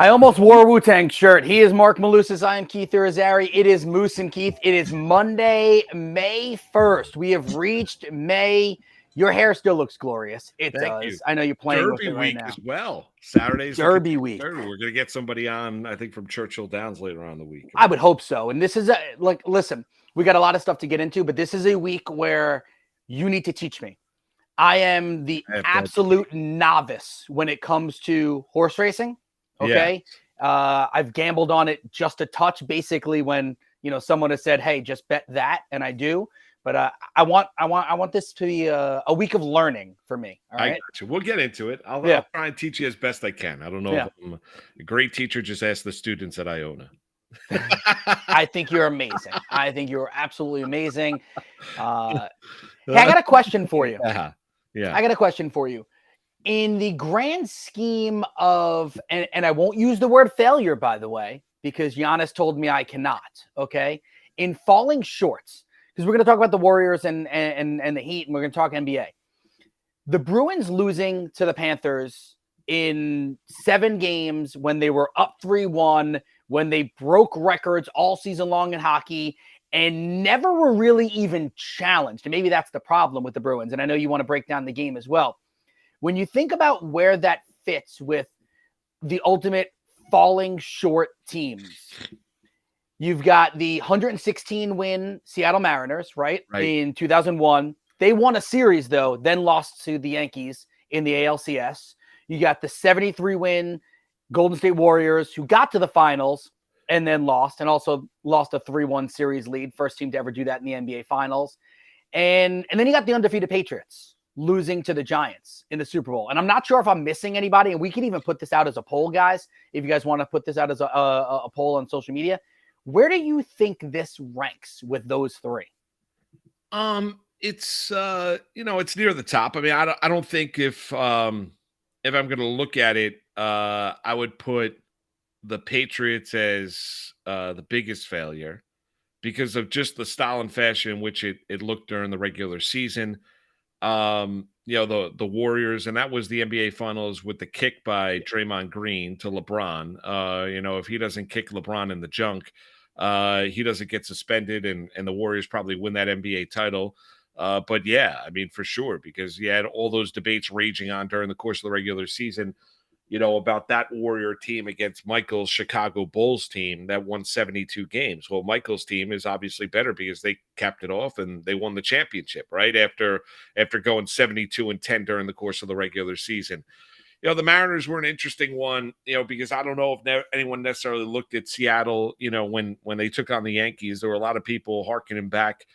I almost wore a Wu-Tang shirt. He is Mark Malusis. I am Keith Irizarry. It is Moose and Keith. It is Monday, May 1st. We have reached May. Your hair still looks glorious. It Thank does. you. I know you're playing Derby with it right week now. as well. Saturday's Derby week. Derby. We're going to get somebody on, I think, from Churchill Downs later on in the week. I would hope so. And this is listen, we got a lot of stuff to get into, but this is a week where you need to teach me. I am the absolute novice when it comes to horse racing. Okay. Yeah. I've gambled on it just a touch, basically, when someone has said, "Hey, just bet that," and I do. But I want this to be a week of learning for me. All right? I got you. We'll get into it. I'll try and teach you as best I can. I don't know if I'm a great teacher. Just ask the students at Iona. I think you're amazing. I think you're absolutely amazing. Hey, I got a question for you. Yeah. I got a question for you. In the grand scheme of, and I won't use the word failure, by the way, because Giannis told me I cannot, okay? In falling shorts, because we're going to talk about the Warriors and the Heat, and we're going to talk NBA. The Bruins losing to the Panthers in 7 games when they were up 3-1, when they broke records all season long in hockey, and never were really even challenged. And maybe that's the problem with the Bruins. And I know you want to break down the game as well. When you think about where that fits with the ultimate falling short teams, you've got the 116-win Seattle Mariners, right? In 2001. They won a series, though, then lost to the Yankees in the ALCS. You got the 73-win Golden State Warriors, who got to the finals and then lost, and also lost a 3-1 series lead. First team to ever do that in the NBA Finals. And then you got the undefeated Patriots losing to the Giants in the Super Bowl. And I'm not sure if I'm missing anybody, and we can even put this out as a poll, guys, if you guys want to put this out as a poll on social media. Where do you think this ranks with those 3? It's it's near the top. I mean, I don't think if I'm going to look at it, I would put the Patriots as the biggest failure because of just the style and fashion in which it looked during the regular season. The Warriors, and that was the NBA Finals with the kick by Draymond Green to LeBron. If he doesn't kick LeBron in the junk, he doesn't get suspended, and the Warriors probably win that NBA title. But yeah, I mean, for sure, because you had all those debates raging on during the course of the regular season, about that Warrior team against Michael's Chicago Bulls team that won 72 games. Well, Michael's team is obviously better because they capped it off and they won the championship, right? After going 72-10 during the course of the regular season. The Mariners were an interesting one, because I don't know if anyone necessarily looked at Seattle, when they took on the Yankees. There were a lot of people harkening back,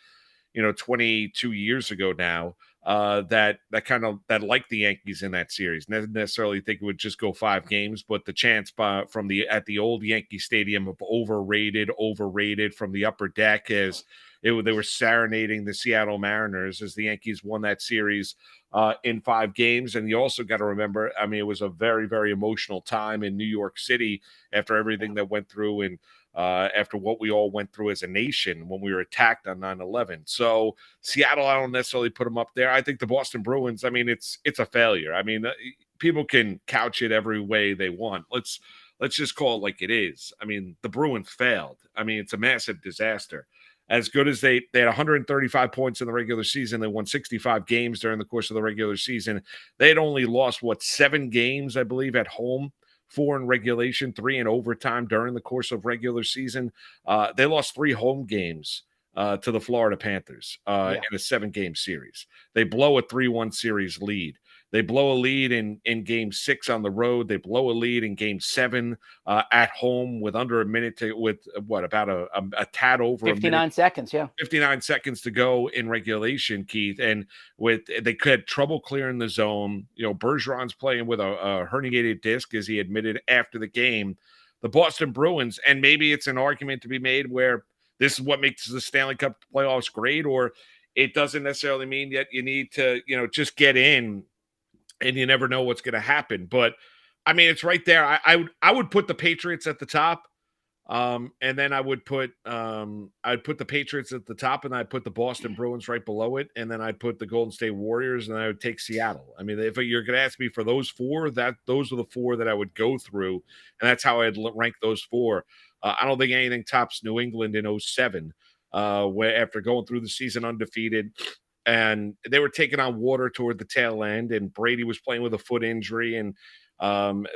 22 years ago now, that liked the Yankees in that series. Didn't necessarily think it would just go 5 games, but the chance at the old Yankee Stadium of overrated from the upper deck as they were serenading the Seattle Mariners as the Yankees won that series in 5 games. And you also got to remember, I mean, it was a very, very emotional time in New York City after everything that went through and after what we all went through as a nation when we were attacked on 9/11. So Seattle, I don't necessarily put them up there. I think the Boston Bruins, I mean, it's a failure. I mean, people can couch it every way they want. Let's just call it like it is. I mean, the Bruins failed. I mean, it's a massive disaster. As good as they had 135 points in the regular season, they won 65 games during the course of the regular season. They had only lost, 7 games, I believe, at home, 4 in regulation, 3 in overtime during the course of regular season. They lost 3 home games to the Florida Panthers in a 7-game series. They blow a 3-1 series lead. They blow a lead in game 6 on the road. They blow a lead in game 7 at home with under a minute about a tad over 59 seconds, 59 seconds to go in regulation, Keith. And they had trouble clearing the zone. Bergeron's playing with a herniated disc, as he admitted after the game. The Boston Bruins, and maybe it's an argument to be made where this is what makes the Stanley Cup playoffs great, or it doesn't necessarily mean that you need to, just get in and you never know what's going to happen. But I mean, it's right there. I would put the Patriots at the top. And then I'd put the Patriots at the top, and I'd put the Boston Bruins right below it, and then I'd put the Golden State Warriors, and I would take Seattle. I mean, if you're going to ask me for those four, those are the four that I would go through, and that's how I'd rank those four. I don't think anything tops New England in '07, where after going through the season undefeated, and they were taking on water toward the tail end, and Brady was playing with a foot injury, and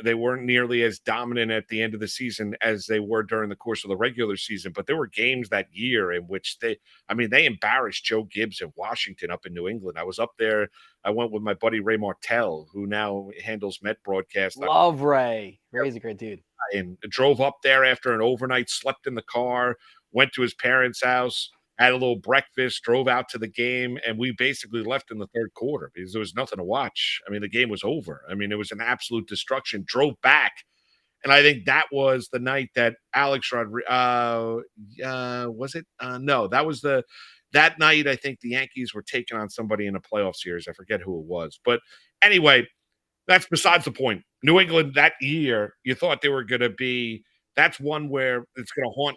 they weren't nearly as dominant at the end of the season as they were during the course of the regular season. But there were games that year in which they embarrassed Joe Gibbs in Washington up in New England. I was up there. I went with my buddy Ray Martell, who now handles Met broadcast. Love Ray. Ray's a great dude. And drove up there after an overnight, slept in the car, went to his parents' house, had a little breakfast, drove out to the game, and we basically left in the third quarter because there was nothing to watch. I mean, the game was over. I mean, it was an absolute destruction. Drove back, and I think that was the night that Alex Rodriguez, was it? No, that night. I think the Yankees were taking on somebody in a playoff series. I forget who it was, but anyway, that's besides the point. New England that year, you thought they were going to be. That's one where it's going to haunt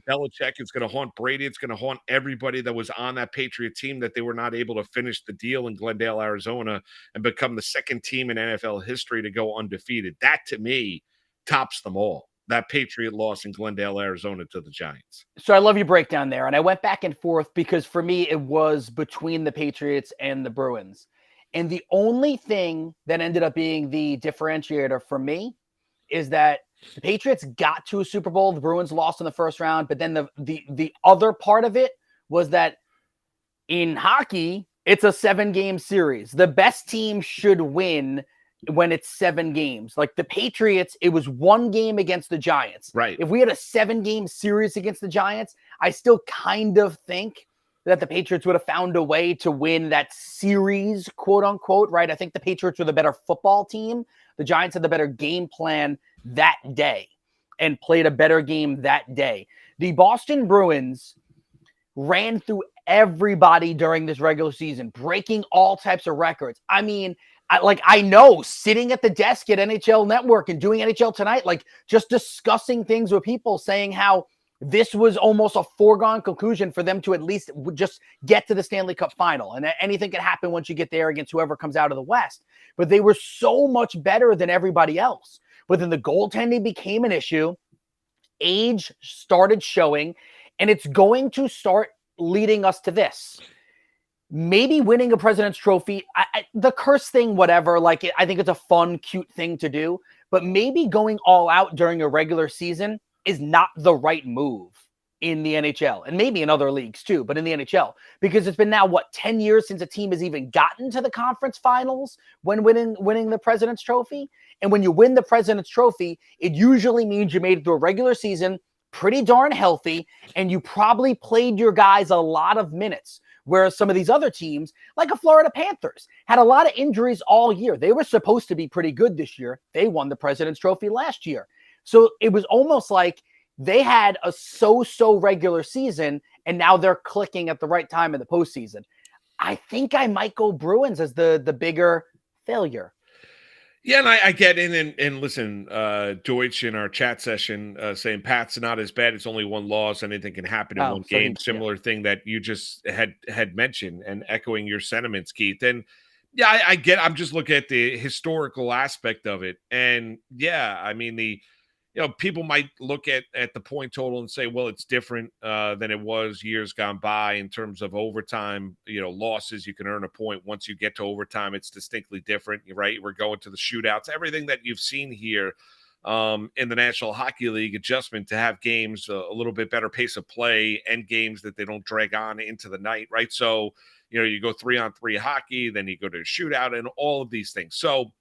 Belichick. It's going to haunt Brady. It's going to haunt everybody that was on that Patriot team that they were not able to finish the deal in Glendale, Arizona, and become the second team in NFL history to go undefeated. That to me tops them all. That Patriot loss in Glendale, Arizona to the Giants. So I love your breakdown there. And I went back and forth because for me, it was between the Patriots and the Bruins. And the only thing that ended up being the differentiator for me is that the Patriots got to a Super Bowl. The Bruins lost in the first round. But then the other part of it was that in hockey, it's a 7-game series. The best team should win when it's 7 games. Like the Patriots, it was 1 game against the Giants. Right. If we had a 7-game series against the Giants, I still kind of think that the Patriots would have found a way to win that series, quote unquote, right? I think the Patriots were the better football team. The Giants had the better game plan that day and played a better game that day. The Boston Bruins ran through everybody during this regular season, breaking all types of records. I mean, I know sitting at the desk at NHL Network and doing NHL Tonight, like just discussing things with people saying how this was almost a foregone conclusion for them to at least just get to the Stanley Cup final. And anything can happen once you get there against whoever comes out of the West. But they were so much better than everybody else. But then the goaltending became an issue. Age started showing. And it's going to start leading us to this. Maybe winning a President's Trophy, the curse thing, whatever, I think it's a fun, cute thing to do. But maybe going all out during a regular season is not the right move in the NHL and maybe in other leagues too, but in the NHL, because it's been now 10 years since a team has even gotten to the conference finals when winning the President's Trophy. And when you win the President's Trophy, it usually means you made it through a regular season pretty darn healthy, and you probably played your guys a lot of minutes. Whereas some of these other teams, like a Florida Panthers, had a lot of injuries all year. They were supposed to be pretty good this year. They won the President's Trophy last year. So it was almost like they had a so-so regular season, and now they're clicking at the right time in the postseason. I think I might go Bruins as the bigger failure. Yeah, and I get in and listen, Deutsch in our chat session saying Pat's not as bad. It's only 1 loss. Anything can happen in one game. Similar thing that you just had mentioned and echoing your sentiments, Keith. And yeah, I get. I'm just looking at the historical aspect of it. And yeah, I mean people might look at the point total and say, well, it's different than it was years gone by in terms of overtime, losses. You can earn a point once you get to overtime. It's distinctly different, right? We're going to the shootouts, everything that you've seen here in the National Hockey League adjustment to have games a little bit better pace of play and games that they don't drag on into the night, right? So, you go 3-on-3 hockey, then you go to a shootout and all of these things. So,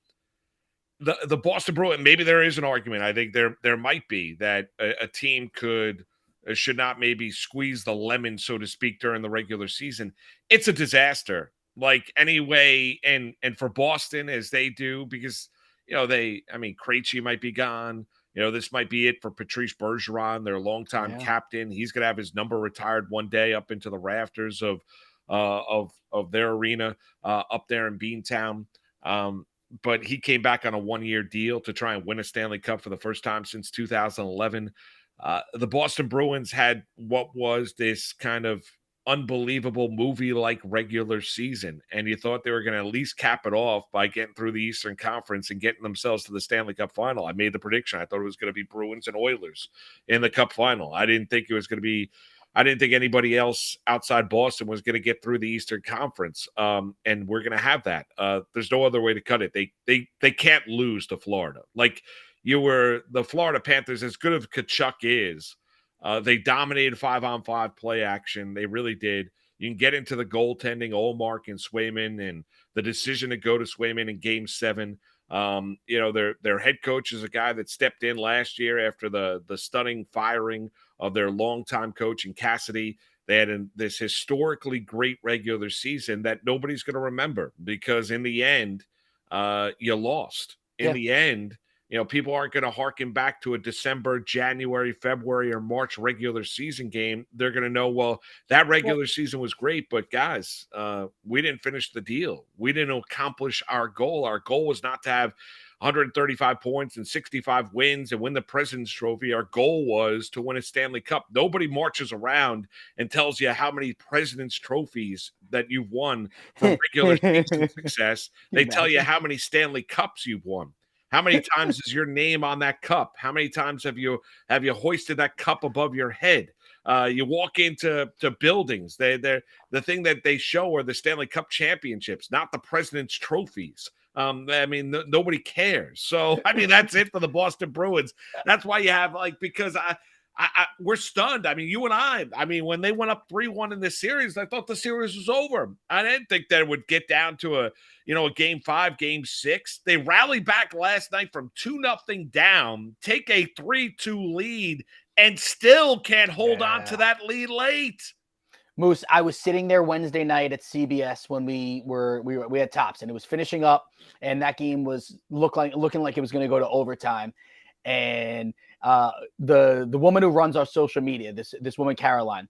the Boston Bruins, maybe there is an argument. I think there might be that a team should not maybe squeeze the lemon, so to speak, during the regular season. It's a disaster, like anyway, and for Boston as they do, because Krejci might be gone. This might be it for Patrice Bergeron, their longtime captain. He's gonna have his number retired one day up into the rafters of their arena up there in Beantown. But he came back on a 1-year deal to try and win a Stanley Cup for the first time since 2011. The Boston Bruins had what was this kind of unbelievable movie-like regular season, and you thought they were going to at least cap it off by getting through the Eastern Conference and getting themselves to the Stanley Cup final. I made the prediction. I thought it was going to be Bruins and Oilers in the Cup final. I didn't think it was going to be I didn't think anybody else outside Boston was going to get through the Eastern Conference, and we're going to have that. There's no other way to cut it. They can't lose to Florida. Like the Florida Panthers, as good as Kachuk is, they dominated 5-on-5 play action. They really did. You can get into the goaltending, Olmark and Swayman, and the decision to go to Swayman in Game 7. Their head coach is a guy that stepped in last year after the stunning firing of their longtime coach in Cassidy. They had this historically great regular season that nobody's going to remember because in the end, you lost. In the end, people aren't going to harken back to a December, January, February, or March regular season game. They're going to know, well, that regular season was great, but guys, we didn't finish the deal. We didn't accomplish our goal. Our goal was not to have 135 points and 65 wins and win the President's Trophy. Our goal was to win a Stanley Cup. Nobody marches around and tells you how many President's Trophies that you've won for regular season success. They tell you how many Stanley Cups you've won. How many times is your name on that cup? How many times have you hoisted that cup above your head? You walk into buildings. The thing that they show are the Stanley Cup championships, not the President's Trophies. Nobody cares. So, that's it for the Boston Bruins. That's why you have because we're stunned. You and I when they went up 3-1 in this series, I thought the series was over. I didn't think that it would get down to a Game 5, Game 6. They rallied back last night from 2-0 down, take a 3-2 lead, and still can't hold on to that lead late. Moose, I was sitting there Wednesday night at CBS when we had tops and it was finishing up, and that game was looking like it was going to go to overtime. And the woman who runs our social media, this woman Caroline,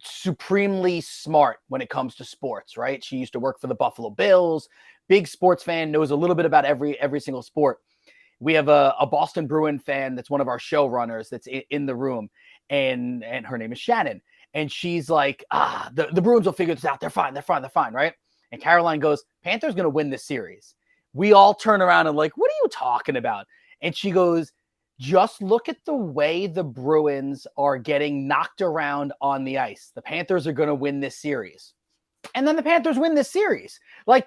supremely smart when it comes to sports, right? She used to work for the Buffalo Bills, big sports fan, knows a little bit about every single sport. We have a Boston Bruin fan that's one of our showrunners that's in the room, and her name is Shannon. And she's like, the Bruins will figure this out. They're fine, right? And Caroline goes, Panthers going to win this series. We all turn around and like, what are you talking about? And she goes, just look at the way the Bruins are getting knocked around on the ice. The Panthers are going to win this series. And then the Panthers win this series. I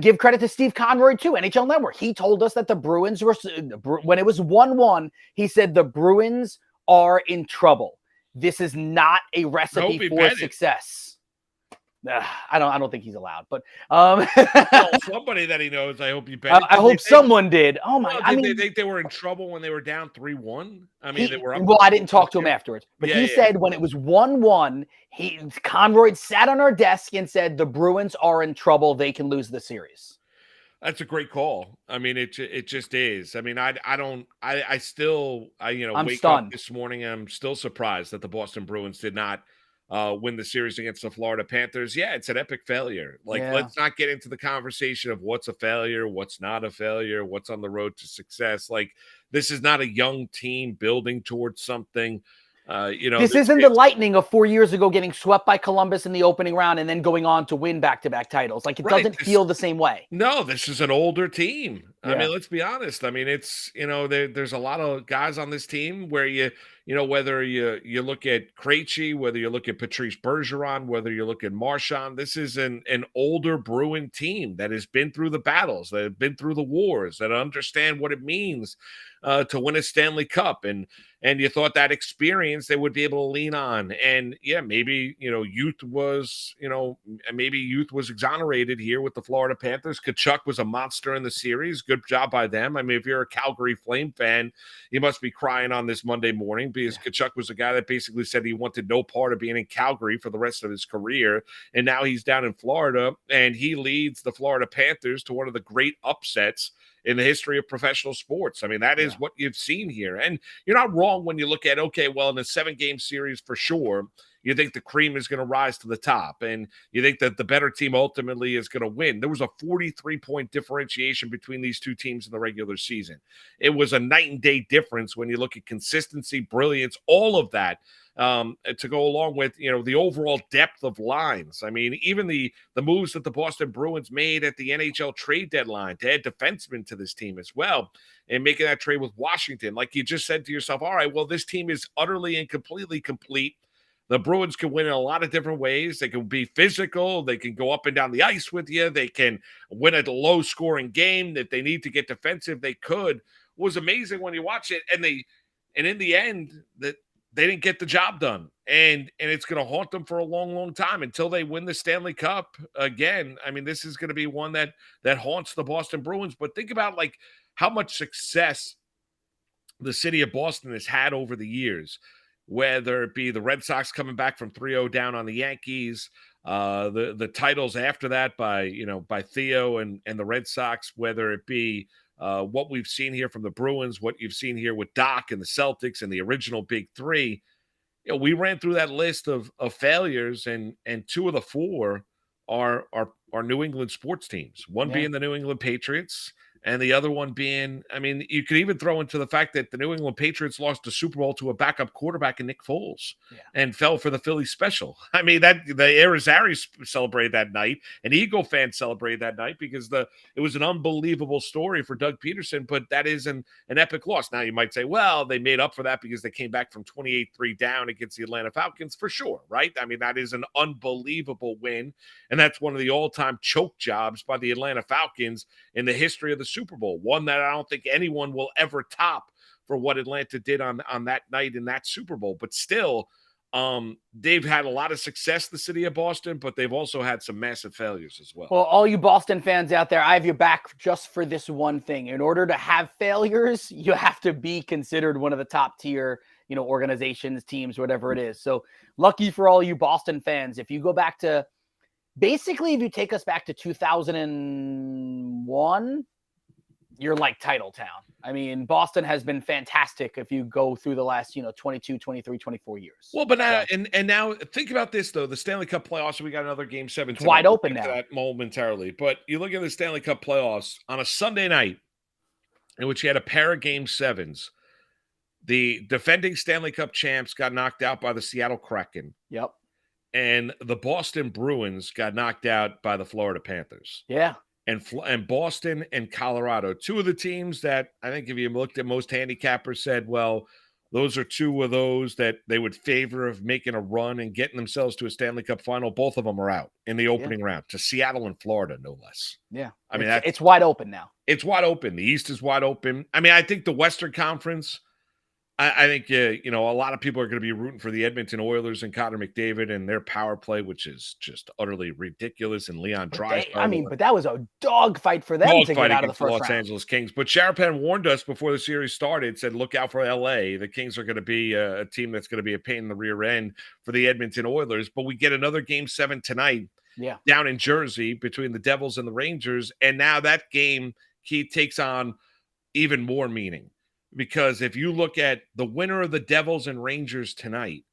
give credit to Steve Conroy too, NHL Network. He told us that the Bruins were, when it was 1-1, he said the Bruins are in trouble. This is not a recipe for success. I don't think he's allowed, but well, somebody that he knows, I hope you bet. I hope someone did. Oh my! Did they think they were in trouble when they were down 3-1? They were up. Well, I didn't talk to him afterwards, but he said when it was 1-1, Conroy sat on our desk and said the Bruins are in trouble. They can lose the series. That's a great call. It just is. I'm wake stunned. Up this morning. I'm still surprised that the Boston Bruins did not win the series against the Florida Panthers. Yeah, it's an epic failure. Let's not get into the conversation of what's a failure, what's not a failure, what's on the road to success. This is not a young team building towards something. This isn't the Lightning of 4 years ago getting swept by Columbus in the opening round and then going on to win back-to-back titles. It doesn't feel the same way. No, this is an older team. Yeah. Let's be honest. It's, there's a lot of guys on this team where whether you look at Krejci, whether you look at Patrice Bergeron, whether you look at Marchand, this is an older Bruin team that has been through the battles, that have been through the wars, that understand what it means to win a Stanley Cup. And you thought that experience they would be able to lean on. And yeah, maybe, youth was exonerated here with the Florida Panthers. Kachuk was a monster in the series. Good job by them. If you're a Calgary Flame fan, you must be crying on this Monday morning because Kachuk was a guy that basically said he wanted no part of being in Calgary for the rest of his career. And now he's down in Florida and he leads the Florida Panthers to one of the great upsets in the history of professional sports. That is what you've seen here. And you're not wrong when you look at, okay, well, in a 7-game series for sure, you think the cream is going to rise to the top, and you think that the better team ultimately is going to win. There was a 43-point differentiation between these two teams in the regular season. It was a night and day difference when you look at consistency, brilliance, all of that. To go along with, the overall depth of lines. I mean, even the moves that the Boston Bruins made at the NHL trade deadline to add defensemen to this team as well, and making that trade with Washington. Like you just said to yourself, all right, well, this team is utterly and completely complete. The Bruins can win in a lot of different ways. They can be physical. They can go up and down the ice with you. They can win a low-scoring game. If they need to get defensive, they could. It was amazing when you watch it, and in the end, that they didn't get the job done, and it's going to haunt them for a long, long time until they win the Stanley Cup again. I mean, this is going to be one that haunts the Boston Bruins. But think about like how much success the city of Boston has had over the years, whether it be the Red Sox coming back from 3-0 down on the Yankees, the titles after that by Theo and the Red Sox, whether it be what we've seen here from the Bruins, what you've seen here with Doc and the Celtics and the original Big Three. We ran through that list of failures, and two of the four are New England sports teams. One being the New England Patriots, and the other one being, I mean, you could even throw into the fact that the New England Patriots lost the Super Bowl to a backup quarterback in Nick Foles and fell for the Philly special. I mean, that the Arizaris celebrated that night, and Eagle fans celebrated that night because it was an unbelievable story for Doug Peterson, but that is an epic loss. Now, you might say, well, they made up for that because they came back from 28-3 down against the Atlanta Falcons, for sure, right? I mean, that is an unbelievable win, and that's one of the all-time choke jobs by the Atlanta Falcons in the history of the Super Bowl, one that I don't think anyone will ever top for what Atlanta did on that night in that Super Bowl. But still, they've had a lot of success, the city of Boston, but they've also had some massive failures as well. Well, all you Boston fans out there, I have your back just for this one thing. In order to have failures, you have to be considered one of the top tier, organizations, teams, whatever it is. So lucky for all you Boston fans, if you go back to, basically, if you take us back to 2001, you're like title town. I mean, Boston has been fantastic if you go through the last, 22, 23, 24 years. Well, but now, and now think about this, though. The Stanley Cup playoffs, we got another Game 7. It's wide open now. That momentarily. But you look at the Stanley Cup playoffs on a Sunday night in which you had a pair of Game 7s. The defending Stanley Cup champs got knocked out by the Seattle Kraken. Yep. And the Boston Bruins got knocked out by the Florida Panthers. Yeah. And Boston and Colorado, two of the teams that I think if you looked at most handicappers said, well, those are two of those that they would favor of making a run and getting themselves to a Stanley Cup final. Both of them are out in the opening round to Seattle and Florida, no less. Yeah. I mean, it's wide open now. It's wide open. The East is wide open. I mean, I think the Western Conference, I think, a lot of people are going to be rooting for the Edmonton Oilers and Connor McDavid and their power play, which is just utterly ridiculous. And Leon Draisaitl. But that was a dogfight for them to get out of the first Los round. Angeles Kings. But Sharapan warned us before the series started, said, look out for LA. The Kings are going to be a team that's going to be a pain in the rear end for the Edmonton Oilers. But we get another Game 7 tonight down in Jersey between the Devils and the Rangers. And now that game, Keith, takes on even more meaning. Because if you look at the winner of the Devils and Rangers tonight,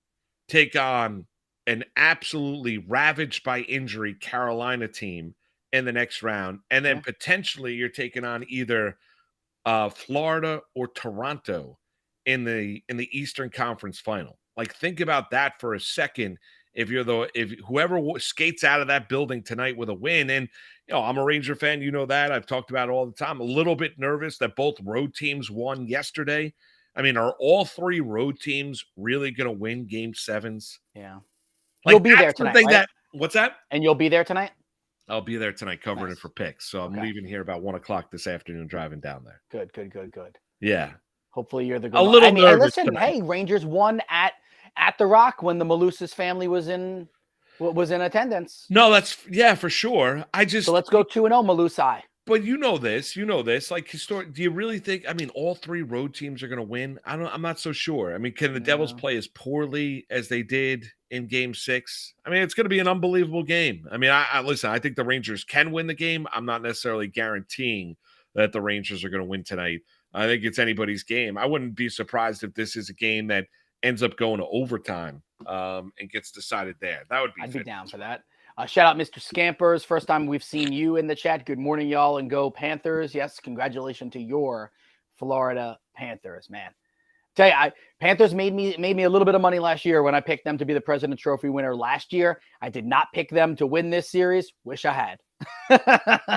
take on an absolutely ravaged by injury Carolina team in the next round, and then potentially you're taking on either Florida or Toronto in the Eastern Conference final. Like, think about that for a second. If whoever skates out of that building tonight with a win, and I'm a Ranger fan, that I've talked about it all the time. A little bit nervous that both road teams won yesterday. I mean, are all three road teams really going to win Game 7s? Yeah, you'll be there tonight. Right? What's that? And you'll be there tonight. I'll be there tonight covering it for picks. So I'm leaving here about 1:00 this afternoon, driving down there. Good. Yeah. Hopefully you're the good. A little nervous. Listen, hey, Rangers won at the Rock when the Malusis family was in attendance. No, that's for sure. So let's go 2-0, Malusai. But you know this. Like, do you really think? I mean, all three road teams are going to win? I'm not so sure. I mean, can the Devils play as poorly as they did in Game 6? I mean, it's going to be an unbelievable game. I mean, listen. I think the Rangers can win the game. I'm not necessarily guaranteeing that the Rangers are going to win tonight. I think it's anybody's game. I wouldn't be surprised if this is a game that ends up going to overtime and gets decided there. That would be. I'd be down for that. Shout out Mr. Scampers. First time we've seen you in the chat. Good morning, y'all, and go Panthers. Yes, congratulations to your Florida Panthers, man. Tell you, Panthers made me a little bit of money last year when I picked them to be the President's Trophy winner last year. I did not pick them to win this series. Wish I had.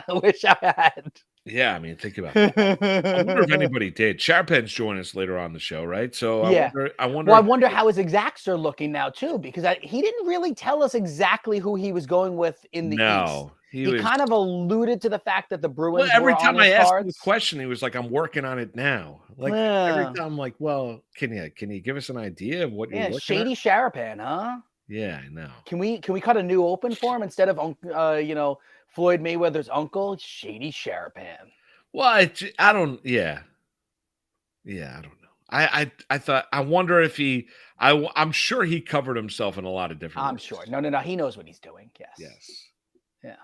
Wish I had. Yeah, I mean, think about that. I wonder if anybody did. Sharapan's joining us later on the show, right? So yeah. I wonder. Well, I wonder how his exacts are looking now too, because he didn't really tell us exactly who he was going with in the East. He kind of alluded to the fact that the Bruins. Well, every were time on I his asked cards. him the question, he was like, "I'm working on it now." Like every time, I'm like, "Well, can you give us an idea of what you're looking Shady at?" Sharapan, huh? Yeah, I know. Can we cut a new open for him instead of Floyd Mayweather's uncle, Shady Sharapan? Well, I don't. Yeah, I don't know. I thought. I wonder if I'm sure he covered himself in a lot of different. I'm sure. No. He knows what he's doing. Yes. Yeah.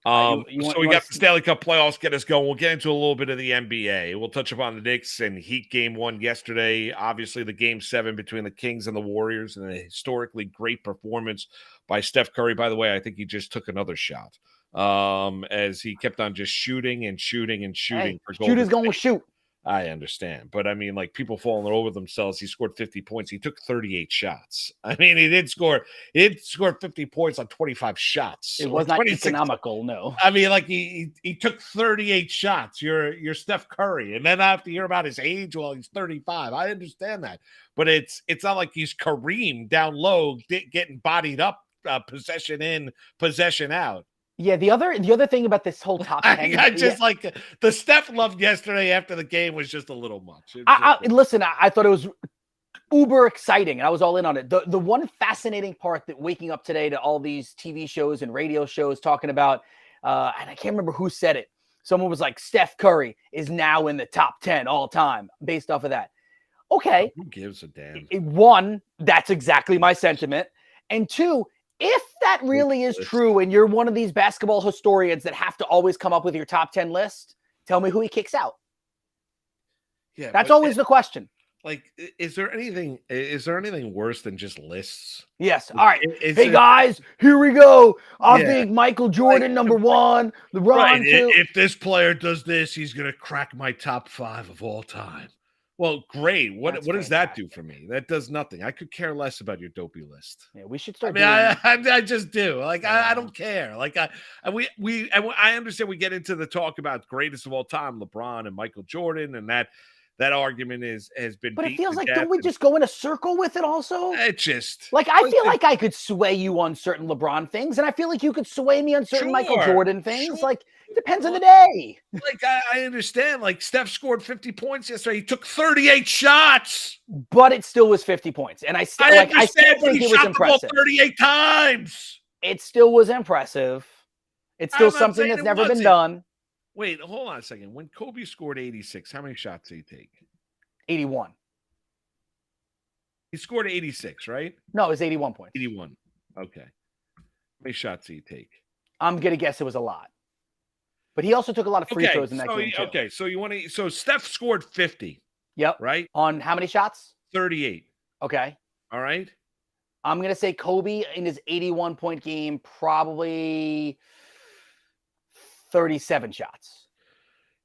So we got the Stanley Cup playoffs get us going. We'll get into a little bit of the NBA. We'll touch upon the Knicks and Heat game 1 yesterday. Obviously, the game 7 between the Kings and the Warriors, and a historically great performance by Steph Curry. By the way, I think he just took another shot as he kept on just shooting and shooting and shooting. Hey, shooters going to shoot. I understand. But, I mean, like, people falling over themselves. He scored 50 points. He took 38 shots. I mean, he did score 50 points on 25 shots. It was not economical, no. I mean, like, he took 38 shots. You're Steph Curry. And then I have to hear about his age while he's 35. I understand that. But it's not like he's Kareem down low getting bodied up, possession in, possession out. Yeah, the other thing about this whole top 10, I just like the Steph love yesterday after the game was just a little much. Listen, I thought it was uber exciting, and I was all in on it. The one fascinating part that waking up today to all these TV shows and radio shows talking about, and I can't remember who said it. Someone was like, Steph Curry is now in the top 10 all time based off of that. Okay. Who gives a damn? One, that's exactly my sentiment. And two, if that really is true and you're one of these basketball historians that have to always come up with your top 10 list, tell me who he kicks out. Yeah, that's always the question. Like, is there anything worse than just lists? Yes. All right. Hey, guys, here we go. I think Michael Jordan, number 1, LeBron, 2. If this player does this, he's going to crack my top 5 of all time. Well, great. What does that do for me? That does nothing. I could care less about your dopey list. Yeah, we should start. I just do. Like, I don't care. Like, I understand we get into the talk about greatest of all time, LeBron and Michael Jordan, and that argument has been. But it feels like, don't we just go in a circle with it? Also, it just like I feel like I could sway you on certain LeBron things, and I feel like you could sway me on certain Michael Jordan things. Sure. Like, it depends on the day. Like, I understand. Like, Steph scored 50 points yesterday. He took 38 shots, but it still was 50 points, and I still think it was impressive. 38 times. It still was impressive. It's still something that's never been done. Wait, hold on a second. When Kobe scored 86, how many shots did he take? 81. He scored 86, right? No, it was 81 points. 81. Okay. How many shots did he take? I'm going to guess it was a lot. But he also took a lot of free throws in that game, too. Okay, so Steph scored 50. Yep. Right? On how many shots? 38. Okay. All right. I'm going to say Kobe in his 81-point game, probably 37 shots.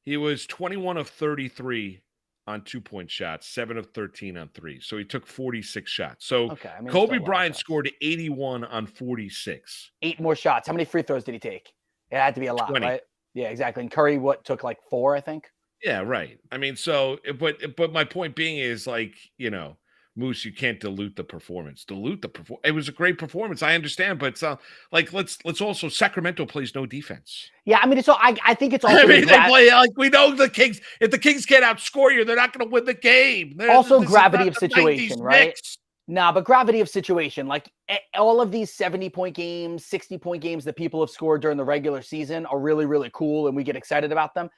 He was 21 of 33 on 2-point shots, 7 of 13 on 3. So he took 46 shots. So Kobe Bryant scored 81 on 46. 8 more shots. How many free throws did he take? It had to be a lot, 20. Right? Yeah, exactly. And Curry, took like 4, I think? Yeah, right. I mean, but my point being is, like, Moose, you can't dilute the performance. It was a great performance. I understand, but like let's also Sacramento plays no defense. Yeah, I mean, so I think it's also. I mean, they play like we know the Kings. If the Kings can't outscore you, they're not going to win the game. Also, gravity of situation, right? Nah, but gravity of situation. Like all of these 70-point games, 60-point games that people have scored during the regular season are really, really cool, and we get excited about them.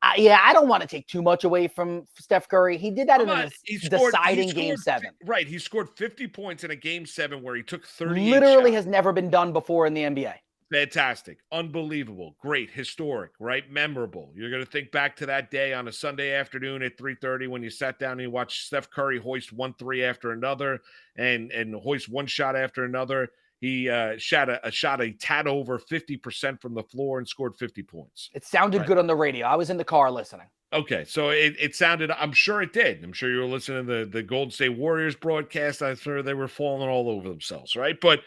I don't want to take too much away from Steph Curry. He did that in a deciding game 7. Right. He scored 50 points in a game 7 where he took 30. Literally has never been done before in the NBA. Fantastic. Unbelievable. Great. Historic, right? Memorable. You're going to think back to that day on a Sunday afternoon at 3:30 when you sat down and you watched Steph Curry hoist 1 3 after another and hoist one shot after another. He shot a tad over 50% from the floor and scored 50 points. It sounded good on the radio. I was in the car listening. Okay, so it sounded, I'm sure it did. I'm sure you were listening to the Golden State Warriors broadcast. I'm sure they were falling all over themselves, right? But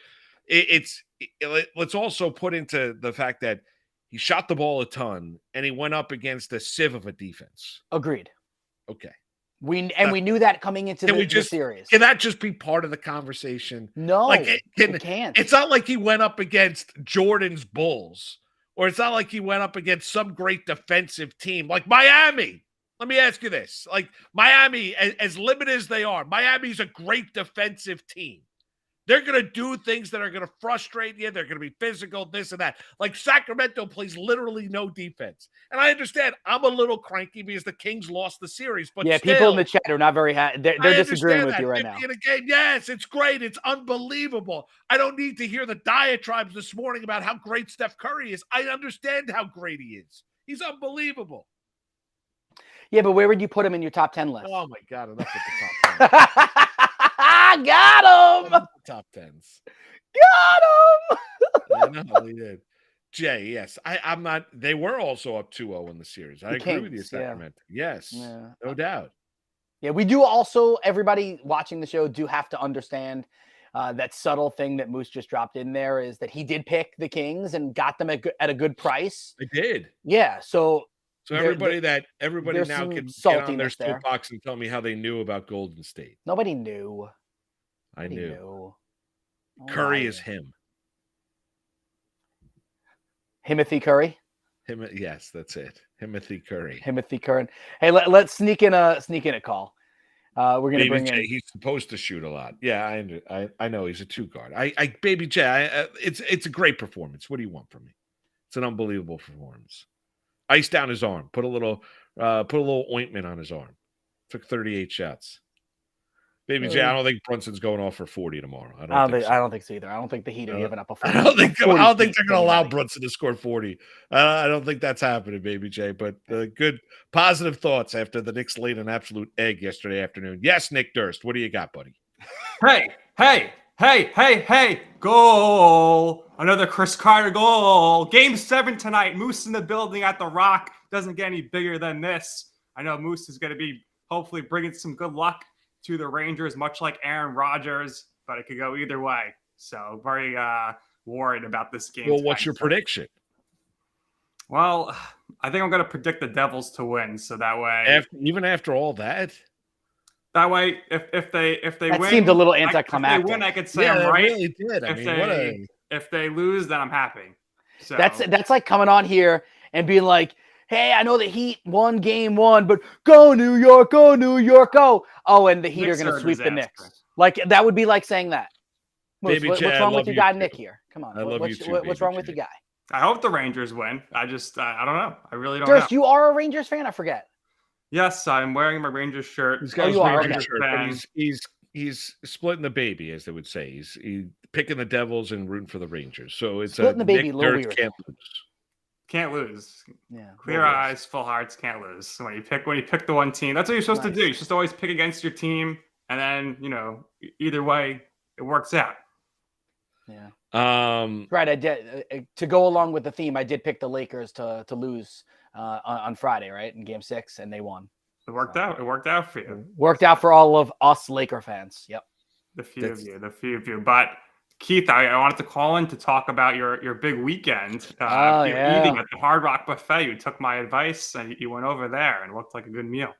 let's also put into the fact that he shot the ball a ton and he went up against a sieve of a defense. Agreed. Okay. We knew that coming into the series. Can that just be part of the conversation? No, like it can't. It's not like he went up against Jordan's Bulls, or it's not like he went up against some great defensive team like Miami. Let me ask you this. Like Miami, as limited as they are, Miami's a great defensive team. They're going to do things that are going to frustrate you. They're going to be physical, this and that. Like Sacramento plays literally no defense. And I understand I'm a little cranky because the Kings lost the series. But still, people in the chat are not very happy. They're disagreeing with you right now. In a game, yes, it's great. It's unbelievable. I don't need to hear the diatribes this morning about how great Steph Curry is. I understand how great he is. He's unbelievable. Yeah, but where would you put him in your top 10 list? Oh, my God. Enough with the top 10. Got him. Top 10s. Got him. I know he did. Jay, yes. I'm not. They were also up 2-0 in the series. I agree with you, Sacramento. Yeah. Yes, no doubt. Yeah, we do also, everybody watching the show do have to understand that subtle thing that Moose just dropped in there is that he did pick the Kings and got them at a good price. I did. Yeah, so everybody now can get on their soapbox and tell me how they knew about Golden State. Nobody knew. I knew. Curry is him. Timothy Curry? Yes, that's it. Timothy Curry. Timothy Curry. Hey, let's sneak in a call. We're gonna bring in. He's supposed to shoot a lot. Yeah, I know he's a 2-guard. Baby J, it's a great performance. What do you want from me? It's an unbelievable performance. Ice down his arm. Put a little ointment on his arm. Took 38 shots. Baby J, I don't think Brunson's going off for 40 tomorrow. I don't think so either. I don't think the Heat are giving up a 40. I don't think they're going to allow Brunson to score 40. I don't think that's happening, Baby J. But good, positive thoughts after the Knicks laid an absolute egg yesterday afternoon. Yes, Nick Durst, what do you got, buddy? Hey, goal. Another Chris Carter goal. Game 7 tonight. Moose in the building at the Rock. Doesn't get any bigger than this. I know Moose is going to be hopefully bringing some good luck to the Rangers, much like Aaron Rodgers, but it could go either way. So very worried about this game. Well, what's your prediction? Well, I think I'm going to predict the Devils to win. So that way, even after all that, if they that win, seemed a little anticlimactic. If they win, I could say I'm right. Really did. If they lose, then I'm happy. So that's like coming on here and being like, hey, I know the Heat won game 1, but go New York, go New York, go. Oh, and the Heat are going to sweep the Knicks. Like, that would be like saying that. Moose, what's wrong with your guy, Nick, here? Come on. What's wrong with your guy? I hope the Rangers win. I don't know. I really don't Durst, know. you are a Rangers fan? I forget. Yes, I'm wearing my Rangers shirt. He's got his Rangers shirt, but he's splitting the baby, as they would say. He's picking the Devils and rooting for the Rangers. So it's splitting the baby. Nick Durst can't lose. Can't lose. Yeah. Clear eyes, full hearts, can't lose. When you pick the one team, that's what you're supposed to do. You're supposed to always pick against your team, and then either way, it works out. Yeah. Right. I did to go along with the theme. I did pick the Lakers to lose on Friday, right, in Game 6, and they won. It worked out. It worked out for you. Worked out for all of us Laker fans. Yep. The few of you. But Keith, I wanted to call in to talk about your big weekend. Eating at the Hard Rock Buffet. You took my advice and you went over there and looked like a good meal.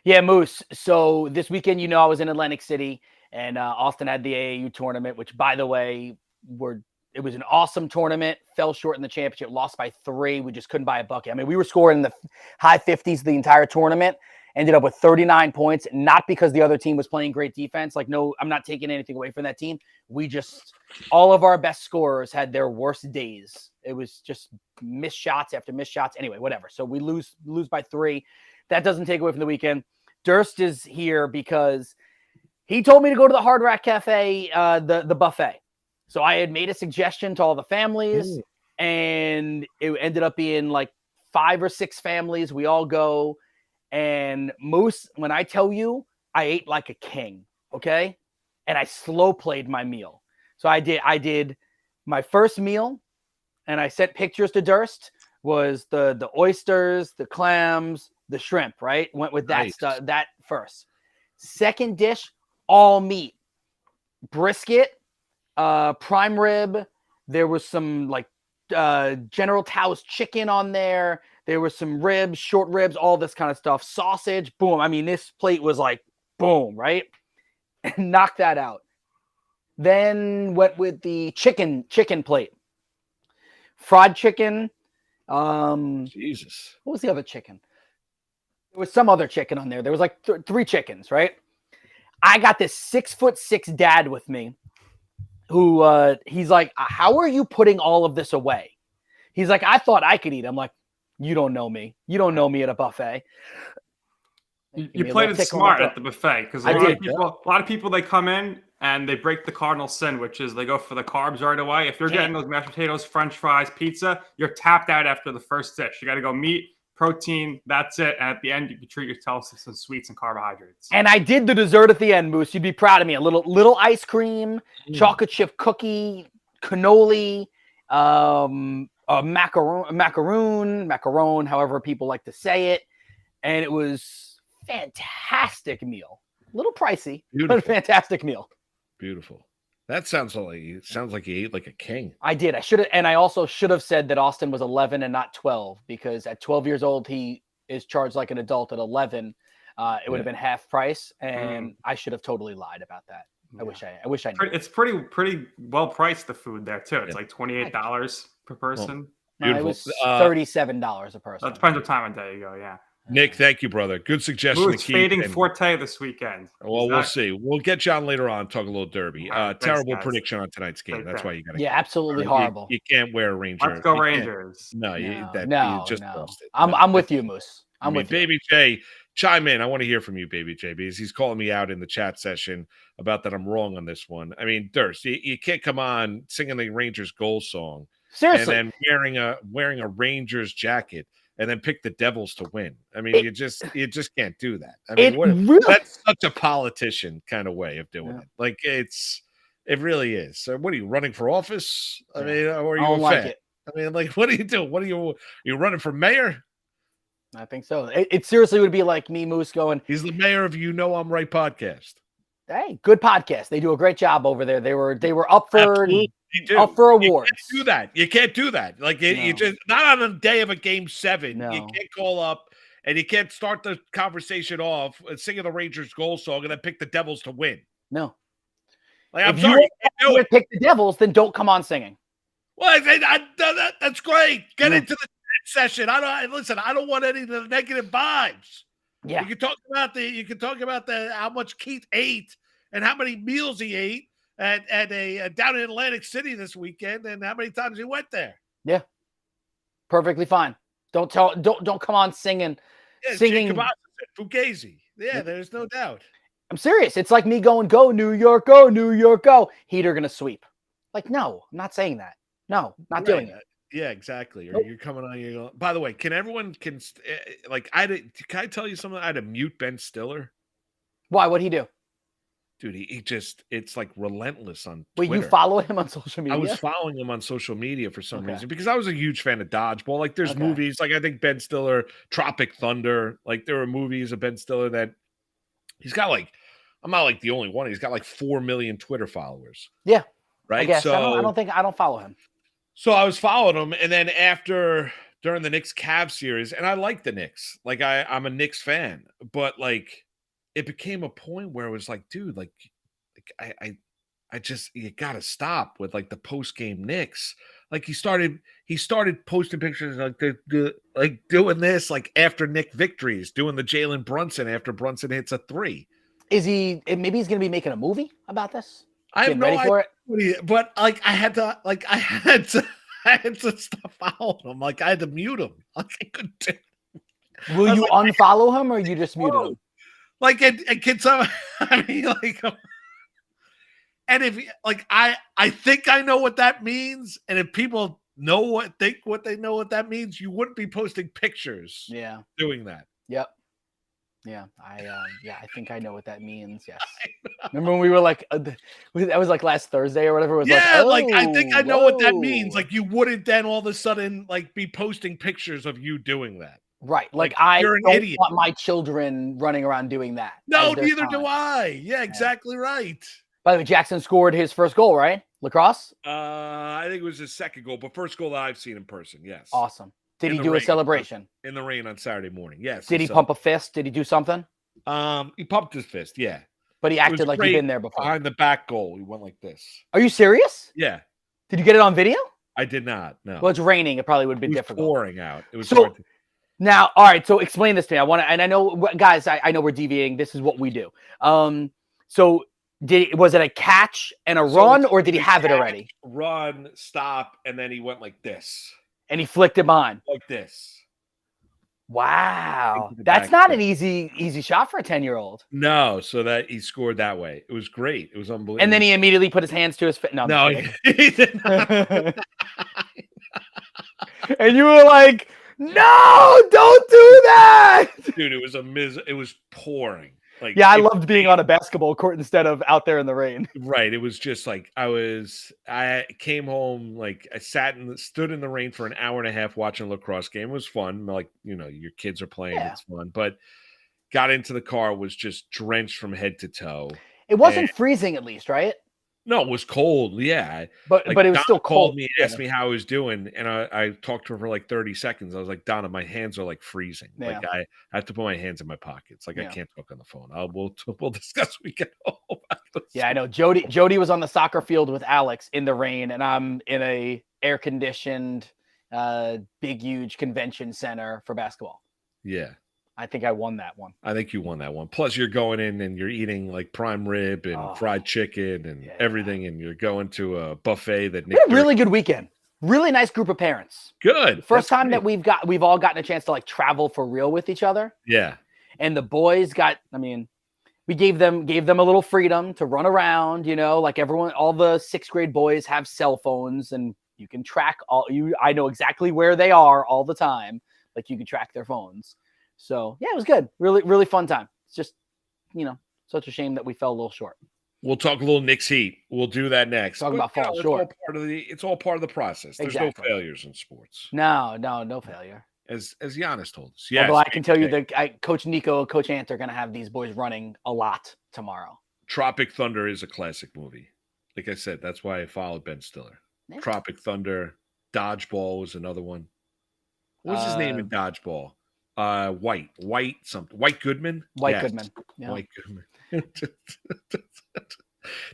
Yeah, Moose. So this weekend, I was in Atlantic City and Austin had the AAU tournament, which, by the way, it was an awesome tournament. Fell short in the championship, lost by 3. We just couldn't buy a bucket. I mean, we were scoring in the high 50s the entire tournament. Ended up with 39 points, not because the other team was playing great defense. Like, no, I'm not taking anything away from that team. All of our best scorers had their worst days. It was just missed shots after missed shots. Anyway, whatever. So we lose by 3. That doesn't take away from the weekend. Durst is here because he told me to go to the Hard Rock Cafe, the buffet. So I had made a suggestion to all the families. and it ended up being like 5 or 6 families. We all go, and Moose, when I tell you, I ate like a king, okay? And I slow played my meal. So I did my first meal, and I sent pictures to Durst, was the oysters, the clams, the shrimp, right? Went with that Nice. stuff, that first. Second dish, all meat. Brisket, prime rib. There was some like General Tao's chicken on there. There was some ribs, short ribs, all this kind of stuff. Sausage, boom. I mean, this plate was like boom, right? And knocked that out. Then went with the chicken plate. Fried chicken. Jesus. What was the other chicken? There was some other chicken on there. There was like 3 chickens, right? I got this 6'6" dad with me who he's like, how are you putting all of this away? He's like, I thought I could eat. I'm like, you don't know me. You don't know me at a buffet. You played it smart at the buffet because a lot of people, they come in and they break the cardinal sin, which is they go for the carbs right away. If you're getting those mashed potatoes, French fries, pizza, you're tapped out after the first dish. You got to go meat, protein, that's it. And at the end, you can treat yourself to some sweets and carbohydrates. And I did the dessert at the end, Moose. You'd be proud of me. A little ice cream, chocolate chip cookie, cannoli, a macaroon, however people like to say it. And it was fantastic meal. A little pricey, but a fantastic meal. Beautiful. That sounds like you ate like a king. I did. I should have, and I also should have said that Austin was 11 and not 12 because at 12 years old he is charged like an adult. At 11, it would have been half price, and I should have totally lied about that. I wish I knew. It's pretty well priced, the food there too. It's like $28 per person. No, it was $37 a person. That depends what time of day you go. Yeah. Nick, thank you, brother. Good suggestion. Moose fading forte this weekend. Well, we'll see. We'll get you on later on. Talk a little derby. Terrible prediction on tonight's game. That's why you got to. Yeah, absolutely horrible. You can't wear a Ranger. Let's go Rangers. No, you just lost it. I'm with you, Moose. I'm with you. Baby J, chime in. I want to hear from you, Baby J, because he's calling me out in the chat session about that I'm wrong on this one. I mean, Durst, you can't come on singing the Rangers goal song. Seriously. And then wearing a Rangers jacket. And then pick the Devils to win. I mean, you just can't do that. I mean, that's such a politician kind of way of doing it. Like it really is. So what are you running for office? I mean, or are you a fan? I mean, like, what are you doing? What are you running for mayor? I think so. It seriously would be like me, Moose, going. He's the mayor of You Know I'm Right podcast. Hey, good podcast. They do a great job over there. They were up for awards. You can't do that. Like you just not on the day of a game 7. No. You can't call up and you can't start the conversation off singing the Rangers goal song and then pick the Devils to win. No. Like I'm sorry, you can't pick the Devils, then don't come on singing. Well, that's great. Get into the session. I don't want any of the negative vibes. Yeah. You can talk about the how much Keith ate and how many meals he ate. Down in Atlantic City this weekend, and how many times he went there? Yeah, perfectly fine. Don't come on singing. Fugazi. Yeah, there's no doubt. I'm serious. It's like me going, "Go New York, go New York, go." Heat are gonna sweep. Like, no, I'm not saying that. No, not doing it. Yeah, exactly. Or you're coming on. You go. By the way, can I tell you something? I had to mute Ben Stiller. Why? What'd he do? Dude, it's like relentless on Twitter. Wait, you follow him on social media? I was following him on social media for some reason because I was a huge fan of dodgeball. Like there's movies, like I think Ben Stiller, Tropic Thunder, like there are movies of Ben Stiller that he's got like, I'm not like the only one. He's got like 4 million Twitter followers. Yeah. Right. I guess. So I don't follow him. So I was following him. And then during the Knicks Cavs series, and I like the Knicks, like I'm a Knicks fan, but like, it became a point where it was like, dude, like I just you gotta stop with like the post game Knicks. Like he started posting pictures like like doing this like after Knick victories, doing the Jalen Brunson after Brunson hits a 3. Is he? Maybe he's gonna be making a movie about this. I have no idea for it, but like I had to stop following him. Like I had to mute him. Like I couldn't do it. Will you unfollow him or you just mute him? Like and can some I mean like and if like I think I know what that means, and if people think what they know what that means. You wouldn't be posting pictures. Yeah. Doing that. Yep. Yeah. I think I know what that means. Yes. Remember when we were like, that was like last Thursday or whatever. It was I think I know what that whoa. means. Like you wouldn't then all of a sudden like be posting pictures of you doing that. Right. Like I you're an don't idiot. want my children running around doing that. No, neither do I. Yeah, exactly right. By the way, Jackson scored his first goal, right? Lacrosse? I think it was his second goal, but first goal that I've seen in person. Yes. Awesome. Did In he the do a rain. celebration? In the rain on Saturday morning. Yes. Did he pump a fist? Did he do something? He pumped his fist, yeah. But he acted like he'd been there before. Behind the back goal, he went like this. Are you serious? Yeah. Did you get it on video? I did not. No. Well, it's raining. It probably would have been difficult. Pouring out. It was so, hard to... Now, all right. So explain this to me. And I know, guys. I know we're deviating. This is what we do. So was it a catch and a run, or did he have it already? Run, stop, and then he went like this. And he flicked it on. Like this. Wow. That's not an easy shot for a 10-year-old. No, so that he scored that way. It was great. It was unbelievable. And then he immediately put his hands to his face. No, he did not. And you were like, no, don't do that. Dude, it was pouring. Like, yeah, I loved being on a basketball court instead of out there in the rain. Right. It was just like I came home, like I stood in the rain for an hour and a half watching a lacrosse game. It was fun. Like, your kids are playing. Yeah. It's fun. But got into the car, was just drenched from head to toe. It wasn't freezing at least, right? No, it was cold. Yeah. But it was Donna still cold. Called me, asked me how I was doing. And I talked to her for like 30 seconds. I was like, Donna, my hands are like freezing. Yeah. Like I have to put my hands in my pockets. Like I can't talk on the phone. We'll discuss when we get home. Yeah, I know. Jody was on the soccer field with Alex in the rain, and I'm in a air conditioned, big, huge convention center for basketball. Yeah. I think I won that one. I think you won that one. Plus, you're going in and you're eating like prime rib and fried chicken and everything, and you're going to a buffet that. We had a really good weekend. Really nice group of parents. Good. First time that we've all gotten a chance to like travel for real with each other. Yeah. And the boys we gave them a little freedom to run around. Like all the 6th grade boys have cell phones, and you can track I know exactly where they are all the time. Like you can track their phones. So, yeah, it was good. Really, really fun time. It's just, such a shame that we fell a little short. We'll talk a little Knicks Heat. We'll do that next. Talk about fall short. It's all part of the process. There's no failures in sports. No failure. As Giannis told us. Yeah. Although I can tell you that Coach Nico and Coach Ant are going to have these boys running a lot tomorrow. Tropic Thunder is a classic movie. Like I said, that's why I followed Ben Stiller. Yeah. Tropic Thunder. Dodgeball was another one. What was his name in Dodgeball? White Goodman. Goodman. Yeah. White Goodman.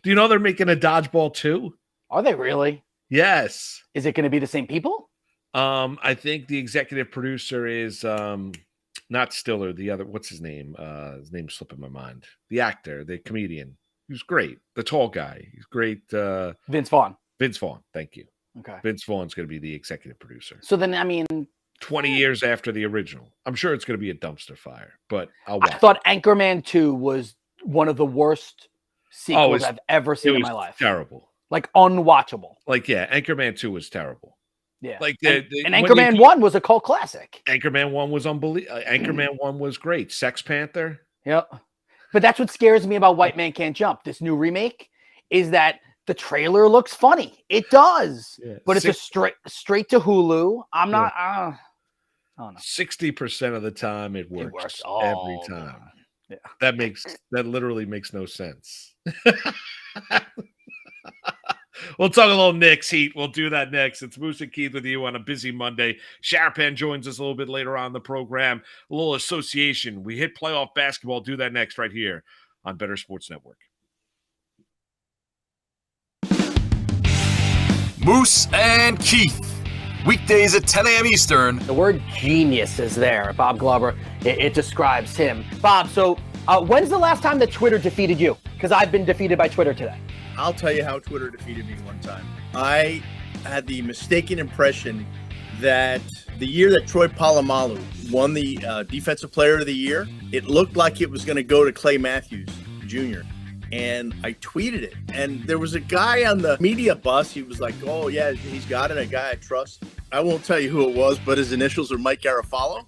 Do you know they're making a Dodgeball 2? Are they really? Yes. Is it going to be the same people? I think the executive producer is not Stiller. The other, what's his name? His name's slipping my mind. The actor, the comedian. He was great. The tall guy. He's great. Vince Vaughn. Vince Vaughn. Thank you. Okay. Vince Vaughn's going to be the executive producer. So then, 20 years after the original. I'm sure it's going to be a dumpster fire, but I'll watch. I thought Anchorman 2 was one of the worst sequels I've ever seen in my life. Terrible. Like unwatchable. Like, yeah, Anchorman 2 was terrible. Yeah. Like and Anchorman 1 was a cult classic. Anchorman 1 was unbelievable. Anchorman 1 was great. Sex Panther. Yep. But that's what scares me about White Man Can't Jump. This new remake is that the trailer looks funny. It does. Yeah. But it's a straight to Hulu. I'm not I don't know. 60% of the time it works every time. Yeah. That literally makes no sense. We'll talk a little Knicks Heat. We'll do that next. It's Moose and Keith with you on a busy Monday. Sharapan joins us a little bit later on in the program. A little association. We hit playoff basketball. Do that next right here on Better Sports Network. Moose and Keith. Weekdays at 10 a.m. Eastern. The word genius is there. Bob Glover, it describes him. Bob, so when's the last time that Twitter defeated you? Because I've been defeated by Twitter today. I'll tell you how Twitter defeated me one time. I had the mistaken impression that the year that Troy Polamalu won the Defensive Player of the Year, it looked like it was going to go to Clay Matthews Jr. and I tweeted it. And there was a guy on the media bus. He was like, oh, yeah, he's got it, a guy I trust. I won't tell you who it was, but his initials are Mike Garafolo.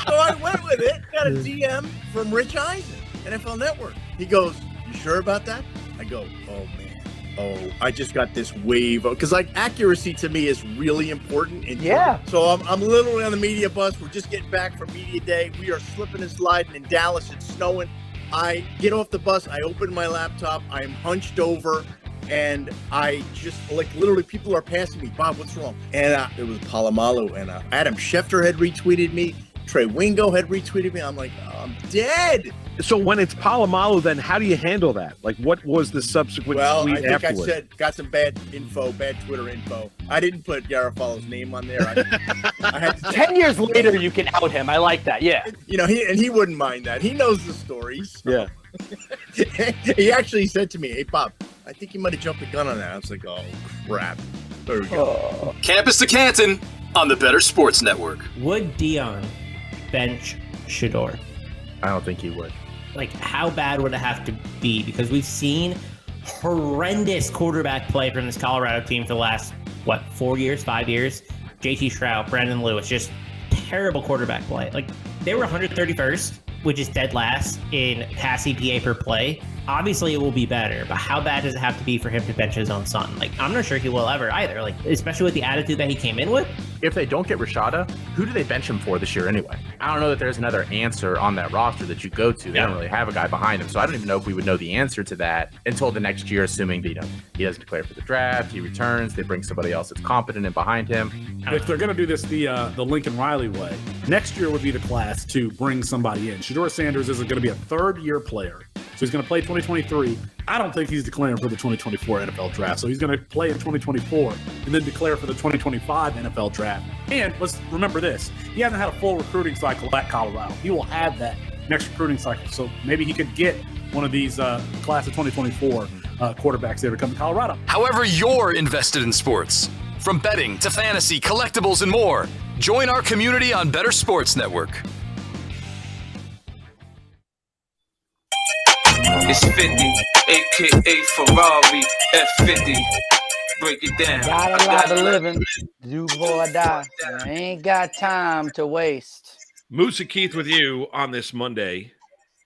So I went with it, got a DM from Rich Eisen, NFL Network. He goes, you sure about that? I go, oh, man. Oh, I just got this wave because like accuracy to me is really important. So I'm literally on the media bus. We're just getting back from media day. We are slipping and sliding in Dallas. It's snowing. I get off the bus. I open my laptop. I'm hunched over, and I just like literally people are passing me. Bob, what's wrong? And it was Palomalu, and Adam Schefter had retweeted me. Trey Wingo had retweeted me. I'm like, oh, I'm dead. So when it's Palomalu, then how do you handle that? Like, what was the subsequent tweet I think afterwards? I said, got some bad Twitter info. I didn't put Garafalo's name on there. I had to 10 years later, you can out him. I like that. Yeah. You know, he wouldn't mind that. He knows the stories. Yeah. He actually said to me, hey, Bob, I think you might have jumped the gun on that. I was like, oh, crap. There we go. Campus to Canton on the Better Sports Network. Would Dion bench Shador? I don't think he would. Like, how bad would it have to be? Because we've seen horrendous quarterback play from this Colorado team for the last, 5 years? JT Shroud, Brandon Lewis, just terrible quarterback play. Like, they were 131st, which is dead last in pass EPA per play. Obviously, it will be better, but how bad does it have to be for him to bench his own son? Like, I'm not sure he will ever either, like, especially with the attitude that he came in with. If they don't get Rashada, who do they bench him for this year anyway? I don't know that there's another answer on that roster that you go to. They don't really have a guy behind him, so I don't even know if we would know the answer to that until the next year, assuming that, he doesn't declare for the draft, he returns, they bring somebody else that's competent and behind him. If they're going to do this the Lincoln Riley way, next year would be the class to bring somebody in. Shador Sanders is going to be a third-year player, so he's going to play 2023. I don't think he's declaring for the 2024 NFL draft, so he's going to play in 2024 and then declare for the 2025 NFL draft. And let's remember this, he hasn't had a full recruiting cycle at Colorado. He will have that next recruiting cycle, so maybe he could get one of these class of 2024 quarterbacks there to come to Colorado. However you're invested in sports, from betting to fantasy, collectibles, and more, join our community on Better Sports Network. It's 50, a.k.a. Ferrari, F50. Break it down. Got a lot of living. Do or die. I ain't got time to waste. Moose and Keith with you on this Monday,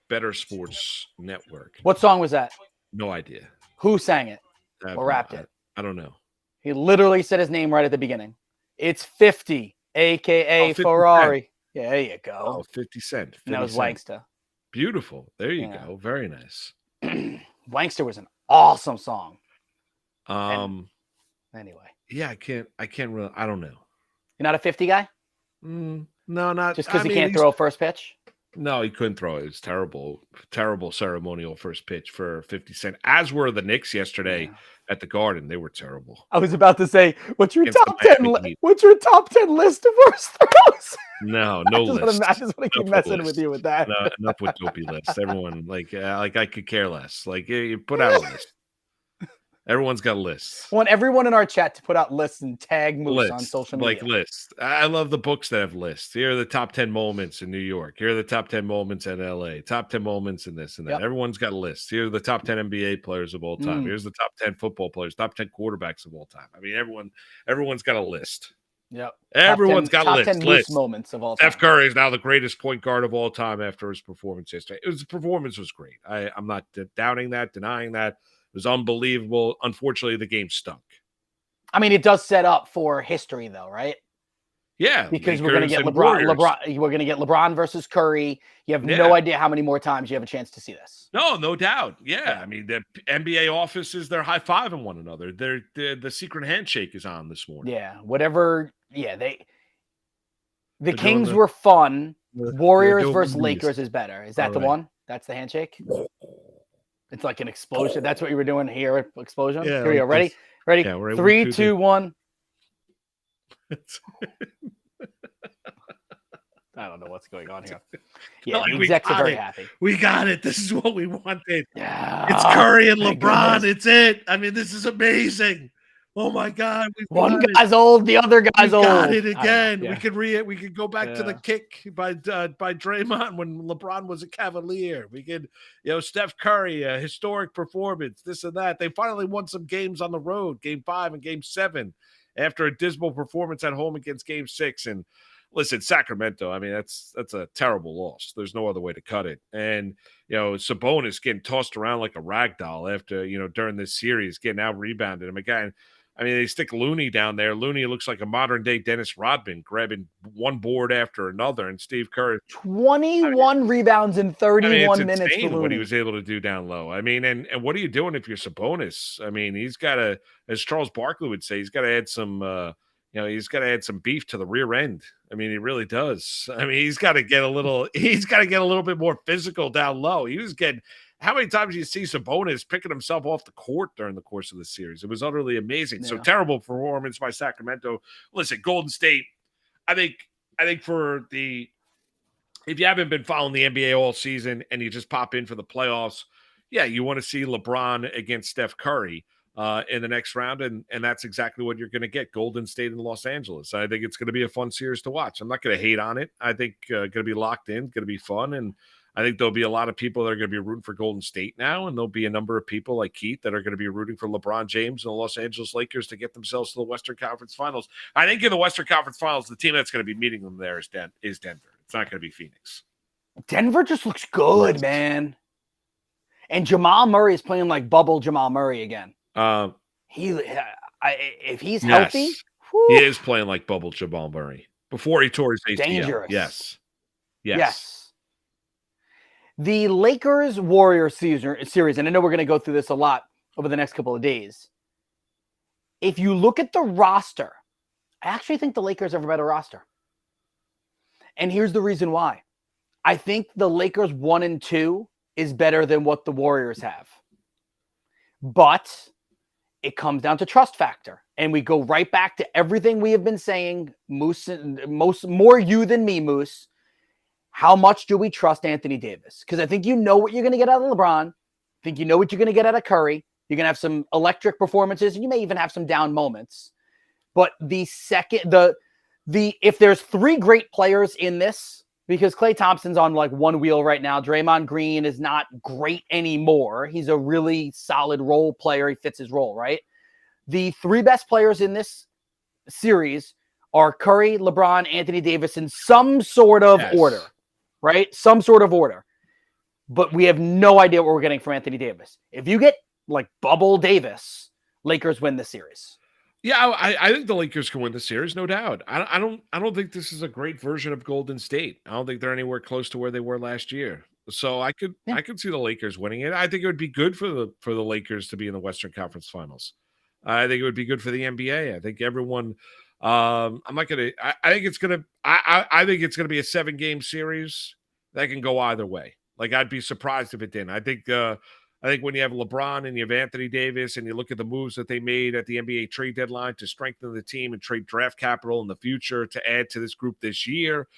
Better Sports Network. What song was that? No idea. Who sang it or rapped it? I don't know. He literally said his name right at the beginning. It's 50, a.k.a. 50 Ferrari. Cent. Yeah, there you go. Oh, 50 Cent. 50 And that was Cent. Wanksta. Beautiful. There you go. Very nice. Wankster was an awesome song. Anyway. Yeah, I can't really, I don't know. You're not a 50 guy? No, not just because he can't throw a first pitch? No, he couldn't throw it. It was terrible ceremonial first pitch for 50 Cent. As were the Knicks yesterday at the Garden. They were terrible. I was about to say, what's your Against top the 10? Miami Heat. What's your top 10 list of worst throws? No list. I just want to keep messing with you with that. No, enough with dopey lists. Everyone like I could care less. Like you put out a list. Everyone's got lists. I want everyone in our chat to put out lists and tag Moose lists, on social media. Like lists. I love the books that have lists. Here are the top 10 moments in New York. Here are the top 10 moments in LA. Top 10 moments in this and that. Yep. Everyone's got lists. Here are the top 10 NBA players of all time. Here's the top 10 football players, top 10 quarterbacks of all time. I mean, everyone's got a list. Yep. Everyone's got top 10 lists. Moments of all time. Steph Curry is now the greatest point guard of all time after his performance yesterday. His performance was great. I'm not doubting that, denying that. It was unbelievable. Unfortunately, the game stunk. I mean, it does set up for history, though, right? Yeah, because we're going to get LeBron. We're going to get LeBron versus Curry. You have no idea how many more times you have a chance to see this. No doubt. Yeah, I mean, the NBA offices, they're high-fiving one another. The secret handshake is on this morning. Yeah, whatever. Yeah, the Kings were fun. Warriors versus Lakers is better. Is that the one? That's the handshake. It's like an explosion. That's what you were doing here. Explosion. Yeah, here we go. Ready? Ready? Yeah, 3, 2, 1. I don't know what's going on here. Yeah, the execs are very happy. We got it. This is what we wanted. Yeah, it's Curry and LeBron. Goodness. It's it. I mean, this is amazing. Oh my God, we've One got it. guy's old, the other guy's We old. got it I don't know. again. Yeah. We could go back to the kick by Draymond when LeBron was a Cavalier. We could, Steph Curry, a historic performance, this and that. They finally won some games on the road, Game 5 and Game 7, after a dismal performance at home against Game 6. And listen, Sacramento, I mean, that's a terrible loss. There's no other way to cut it. And Sabonis getting tossed around like a rag doll after during this series, getting out rebounded. I mean, they stick Looney down there. Looney looks like a modern-day Dennis Rodman, grabbing one board after another, and Steve Kerr. 21 rebounds in 31 it's minutes for insane Looney. what he was able to do down low. I mean, and what are you doing if you're Sabonis? I mean, he's got to, as Charles Barkley would say, he's got to add some, he's got to add some beef to the rear end. I mean, he really does. I mean, he's got to get a little bit more physical down low. He was getting. How many times do you see Sabonis picking himself off the court during the course of the series? It was utterly amazing. Yeah. So terrible performance by Sacramento. Listen, Golden State, I think if you haven't been following the NBA all season and you just pop in for the playoffs, yeah, you want to see LeBron against Steph Curry in the next round, and that's exactly what you're going to get, Golden State and Los Angeles. I think it's going to be a fun series to watch. I'm not going to hate on it. I think going to be locked in, going to be fun, and I think there'll be a lot of people that are going to be rooting for Golden State now, and there'll be a number of people like Keith that are going to be rooting for LeBron James and the Los Angeles Lakers to get themselves to the Western Conference Finals. I think in the Western Conference Finals, the team that's going to be meeting them there is Denver. It's not going to be Phoenix. Denver just looks good, man. And Jamal Murray is playing like bubble Jamal Murray again. If he's healthy, he is playing like bubble Jamal Murray before he tore his ACL. Dangerous. Yes. The Lakers-Warriors series, and I know we're going to go through this a lot over the next couple of days. If you look at the roster, I actually think the Lakers have a better roster. And here's the reason why. I think the Lakers 1 and 2 is better than what the Warriors have. But it comes down to trust factor. And we go right back to everything we have been saying, Moose, more you than me, Moose. How much do we trust Anthony Davis? Because I think you know what you're going to get out of LeBron. I think you know what you're going to get out of Curry. You're going to have some electric performances, and you may even have some down moments. But if there's 3 great players in this, because Klay Thompson's on like one wheel right now, Draymond Green is not great anymore. He's a really solid role player. He fits his role, right? The 3 best players in this series are Curry, LeBron, Anthony Davis in some sort of order. Right? Some sort of order. But we have no idea what we're getting from Anthony Davis. If you get like bubble Davis, Lakers win the series. Yeah, I think the Lakers can win the series, no doubt. I don't think this is a great version of Golden State. I don't think they're anywhere close to where they were last year. So I could see the Lakers winning it. I think it would be good for the Lakers to be in the Western Conference Finals. I think it would be good for the NBA. I think everyone I think it's gonna be a 7-game series that can go either way. Like, I'd be surprised if it didn't. I think when you have LeBron and you have Anthony Davis and you look at the moves that they made at the NBA trade deadline to strengthen the team and trade draft capital in the future to add to this group this year,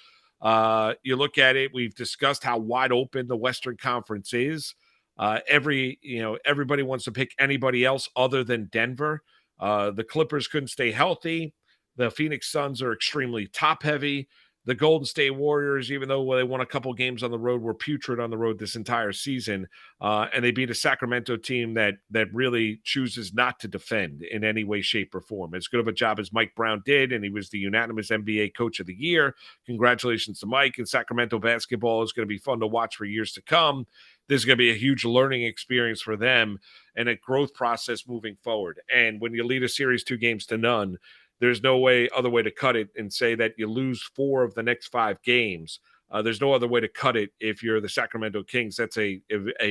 you look at it. We've discussed how wide open the Western Conference is. Everybody wants to pick anybody else other than Denver. The Clippers couldn't stay healthy. The Phoenix Suns are extremely top-heavy. The Golden State Warriors, even though they won a couple games on the road, were putrid on the road this entire season. And they beat a Sacramento team that really chooses not to defend in any way, shape, or form. As good of a job as Mike Brown did, and he was the unanimous NBA Coach of the Year. Congratulations to Mike. And Sacramento basketball is going to be fun to watch for years to come. This is going to be a huge learning experience for them and a growth process moving forward. And when you lead a series 2-0, there's no other way to cut it and say that you lose 4 of the next 5 games. There's no other way to cut it if you're the Sacramento Kings. That's a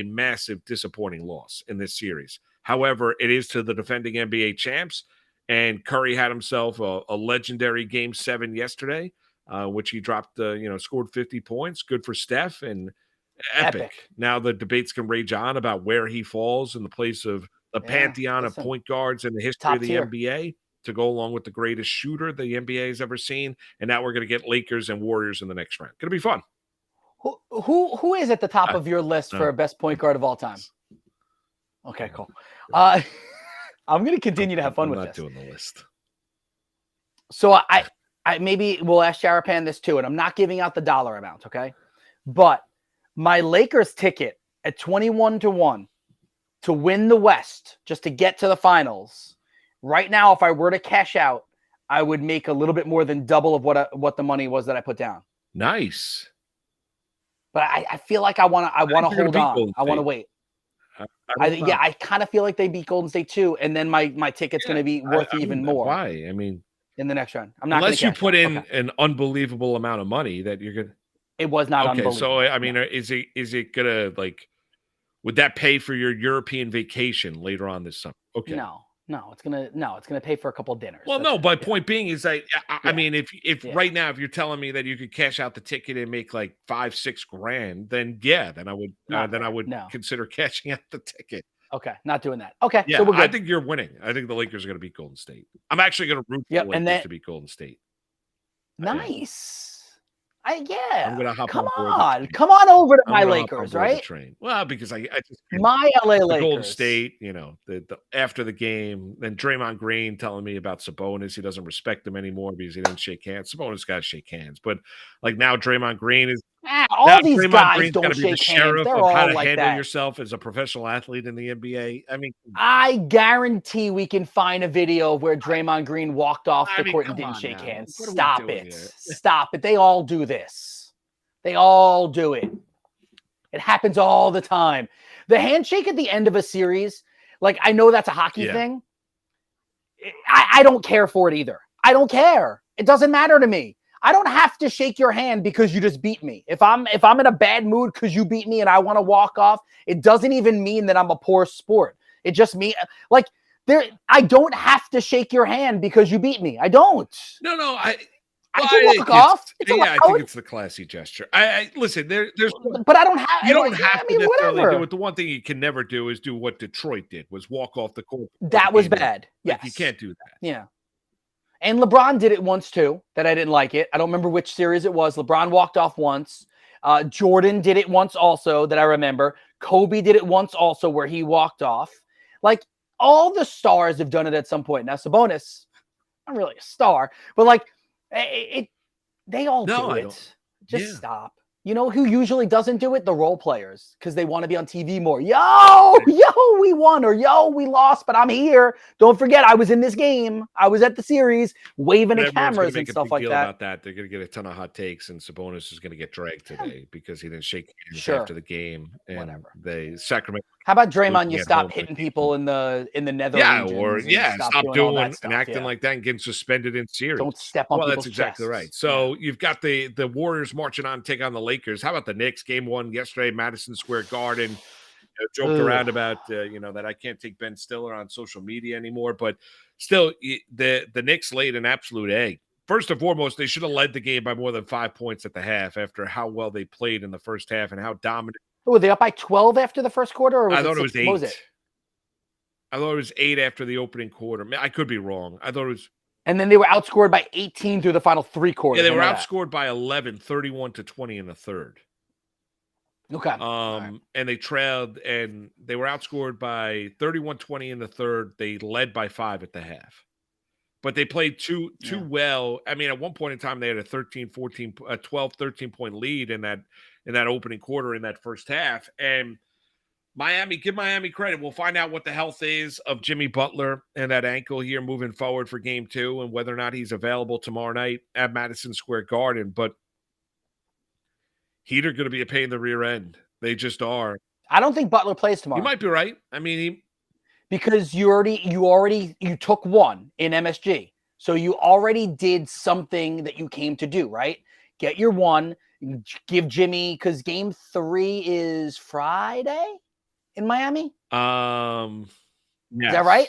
massive disappointing loss in this series. However, it is to the defending NBA champs, and Curry had himself a legendary Game 7 yesterday, which he dropped, scored 50 points. Good for Steph, and epic. Now the debates can rage on about where he falls in the place of the pantheon of point guards in the history of the NBA. To go along with the greatest shooter the NBA has ever seen. And now we're going to get Lakers and Warriors in the next round. Going to be fun. Who is at the top of your list for best point guard of all time? Okay, cool. I I'm going to continue to have fun I'm with not this. doing the list. So I maybe we'll ask Sharapan this too, and I'm not giving out the dollar amount, okay? But my Lakers ticket at 21-1 to win the West, just to get to the finals. Right now, if I were to cash out, I would make a little bit more than double of what the money was that I put down. Nice. But I feel like I want to hold on. I want to wait. I kind of feel like they beat Golden State too, and then my ticket's going to be worth even more. Why? I mean, in the next round, I'm not unless you put in okay. an unbelievable amount of money that you're gonna. It was not unbelievable. So I mean, is it gonna like? Would that pay for your European vacation later on this summer? Okay. No, it's gonna pay for a couple dinners. Well, no, but point being is that I mean, if right now if you're telling me that you could cash out the ticket and make like $5-6 grand, then I would consider cashing out the ticket. Okay, not doing that. Okay, yeah, so we're good. I think you're winning. I think the Lakers are going to beat Golden State. I'm actually going to root for the Lakers to beat Golden State. Nice. I'm gonna hop come on over to my Lakers, right? Train. Well, because I just my LA Lakers, Golden State. You know, the after the game, then Draymond Green telling me about Sabonis. He doesn't respect him anymore because he didn't shake hands. Sabonis got to shake hands, but like now Draymond Green is. All these Draymond guys Green's don't be the shake sheriff hands. They're of how all to like handle that. yourself as a professional athlete in the NBA. I mean, I guarantee we can find a video where Draymond Green walked off the court and didn't shake hands. Stop it. Stop it. They all do this. They all do it. It happens all the time. The handshake at the end of a series, like I know that's a hockey thing. I don't care for it either. I don't care. It doesn't matter to me. I don't have to shake your hand because you just beat me. If I'm in a bad mood because you beat me and I want to walk off, it doesn't even mean that I'm a poor sport. It just means like I don't have to shake your hand because you beat me. I don't. No, I can walk off. It's I think it's the classy gesture. I listen. There's, but I don't have. You don't have to necessarily whatever. do it. The one thing you can never do is do what Detroit did, was walk off the court. That was bad. Like, yes, you can't do that. Yeah. And LeBron did it once too, that I didn't like it. I don't remember which series it was. LeBron walked off once. Jordan did it once also that I remember. Kobe did it once also where he walked off. Like all the stars have done it at some point. Now Sabonis, not really a star, but like they all do it. Just stop. You know who usually doesn't do it? The role players, because they want to be on TV more. Yo, we won, or yo, we lost, but I'm here. Don't forget, I was in this game. I was at the series, waving at cameras and stuff like that. About that. They're going to get a ton of hot takes, and Sabonis is going to get dragged today because he didn't shake hands after the game. And whatever. Sacramento. How about Draymond? You stop hitting people in the nether regions. Stop doing and acting like that and getting suspended in series. Don't step on people's that's exactly chests. right. So you've got the Warriors marching on to take on the Lakers. How about the Knicks? Game 1 yesterday, Madison Square Garden. Joked around about that I can't take Ben Stiller on social media anymore, but still, the Knicks laid an absolute egg. First and foremost, they should have led the game by more than 5 points at the half after how well they played in the first half and how dominant. Were they up by 12 after the first quarter? Or I thought it was 8. Was it? I thought it was 8 after the opening quarter. I could be wrong. I thought it was. And then they were outscored by 18 through the final 3 quarters. Yeah, they were outscored by 11, 31-20 in the third. Okay. And they trailed, and they were outscored by 31-20 in the third. They led by 5 at the half. But they played too well. I mean, at one point in time, they had a 12, 13-point lead in that opening quarter in that first half. And give Miami credit. We'll find out what the health is of Jimmy Butler and that ankle here moving forward for game 2 and whether or not he's available tomorrow night at Madison Square Garden. But Heat are going to be a pain in the rear end. They just are. I don't think Butler plays tomorrow. You might be right. I mean, because you took one in MSG. So you already did something that you came to do, right? Get your one, give Jimmy, because game 3 is Friday in Miami. Yes. Is that right?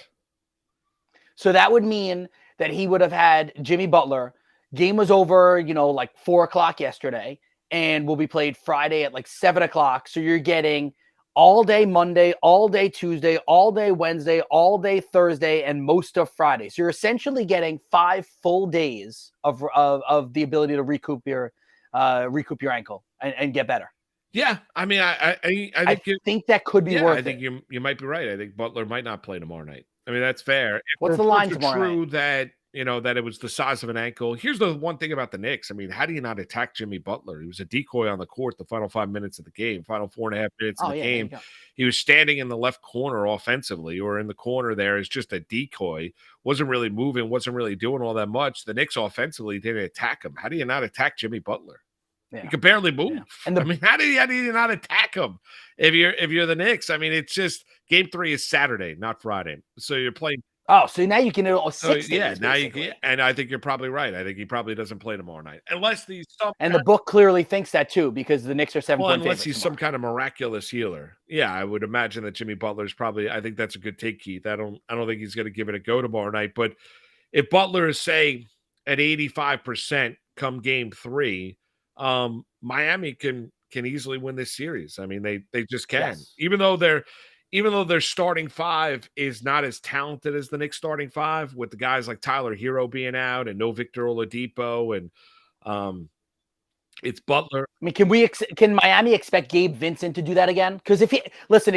So that would mean that he would have had Jimmy Butler. Game was over, like 4:00 yesterday, and will be played Friday at like 7:00. So you're getting all day Monday, all day Tuesday, all day Wednesday, all day Thursday, and most of Friday. So you're essentially getting 5 full days of the ability to recoup your ankle and get better. Yeah, I mean, I think that could be worth it. I think you might be right. I think Butler might not play tomorrow night. I mean, that's fair. If What's the reports line are tomorrow true that, that it was the size of an ankle. Here's the one thing about the Knicks. I mean, how do you not attack Jimmy Butler? He was a decoy on the court the final 5 minutes of the game, final 4.5 minutes of Oh the yeah, there you game. go. He was standing in the left corner offensively, or in the corner there as just a decoy. Wasn't really moving, wasn't really doing all that much. The Knicks offensively didn't attack him. How do you not attack Jimmy Butler? Yeah. He could barely move. Yeah. And I mean, how do you not attack him if you're the Knicks? I mean, it's just game 3 is Saturday, not Friday. So you're playing. Oh, so now you can do 6 So days. yeah, now you basically. can, and I think you're probably right. I think he probably doesn't play tomorrow night unless he's some And the book clearly thinks that too, because the Knicks are 7 well, point unless favorites he's tomorrow. some kind of miraculous healer. Yeah, I would imagine that Jimmy Butler's probably. I think that's a good take, Keith. I don't think he's going to give it a go tomorrow night. But if Butler is say at 85% come game 3, Miami can easily win this series. I mean, they just can. Yes. Even though their starting 5 is not as talented as the Knicks starting 5, with the guys like Tyler Hero being out and no Victor Oladipo, and it's Butler. I mean, can Miami expect Gabe Vincent to do that again? Because if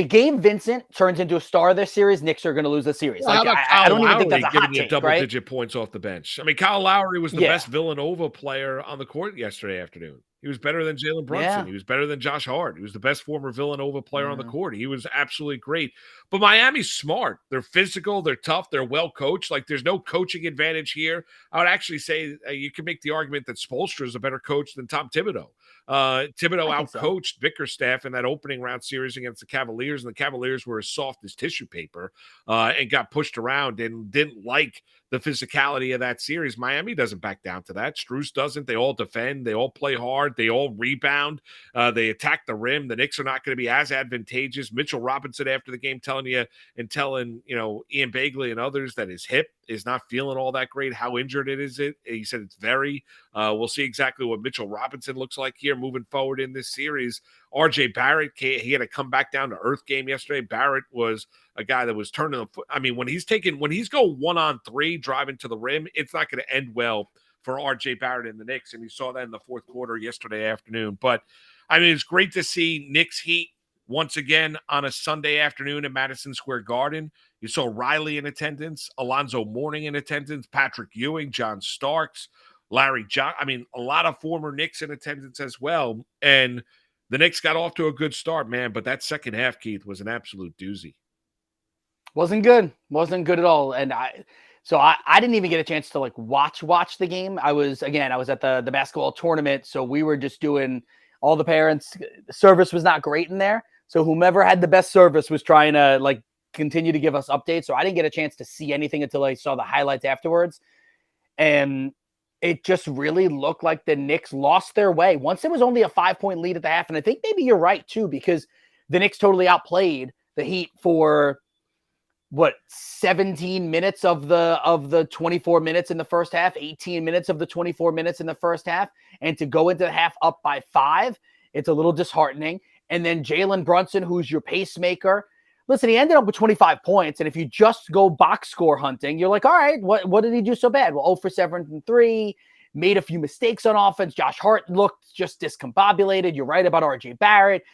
Gabe Vincent turns into a star of this series, Knicks are going to lose the series. Well, like, I don't even think that's a giving hot you take, double-digit right? points off the bench. I mean, Kyle Lowry was the Yeah. best Villanova player on the court yesterday afternoon. He was better than Jalen Brunson. Yeah. He was better than Josh Hart. He was the best former Villanova player on the Mhm. court. He was absolutely great. But Miami's smart. They're physical. They're tough. They're well coached. Like, there's no coaching advantage here. I would actually say you can make the argument that Spoelstra is a better coach than Tom Thibodeau. Thibodeau I think so. outcoached Bickerstaff in that opening round series against the Cavaliers, and the Cavaliers were as soft as tissue paper and got pushed around and didn't like the physicality of that series. Miami doesn't back down to that. Strus doesn't. They all defend. They all play hard. They all rebound. They attack the rim. The Knicks are not going to be as advantageous. Mitchell Robinson after the game telling Ian Bagley and others that his hip is not feeling all that great. How injured it is? He said it's very. We'll see exactly what Mitchell Robinson looks like here moving forward in this series. RJ Barrett, he had a come back down to earth game yesterday. Barrett was a guy that was turning the foot. I mean, when he's going 1-on-3 driving to the rim, it's not going to end well for RJ Barrett and the Knicks. And you saw that in the fourth quarter yesterday afternoon. But I mean, it's great to see Knicks Heat once again on a Sunday afternoon at Madison Square Garden. You saw Riley in attendance, Alonzo Mourning in attendance, Patrick Ewing, John Starks, Larry John. I mean, a lot of former Knicks in attendance as well. And the Knicks got off to a good start, man. But that second half, Keith, was an absolute doozy. Wasn't good at all. And I didn't even get a chance to watch the game. I was at the basketball tournament, so we were just doing all the parents. The service was not great in there, so whomever had the best service was trying to continue to give us updates. So I didn't get a chance to see anything until I saw the highlights afterwards, and it just really looked like the Knicks lost their way once it was only a 5-point lead at the half. And I think maybe you're right too, because the Knicks totally outplayed the Heat for 17 minutes of the 24 minutes in the first half, 18 minutes of the 24 minutes in the first half. And to go into the half up by 5, it's a little disheartening. And then Jalen Brunson, who's your pacemaker, listen, he ended up with 25 points. And if you just go box score hunting, you're like, all right, what did he do so bad? Well, 0 for 7 from 3, made a few mistakes on offense. Josh Hart looked just discombobulated. You're right about RJ Barrett.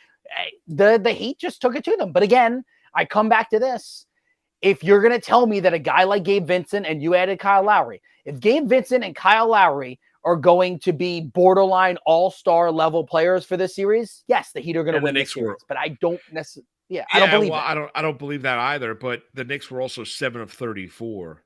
The Heat just took it to them. But again, I come back to this. If you're going to tell me that a guy like Gabe Vincent, and you added Kyle Lowry, if Gabe Vincent and Kyle Lowry are going to be borderline all-star level players for this series, yes, the Heat are going to win this series. But I don't necessarily, I don't believe that. I don't believe that either. But the Knicks were also 7 of 34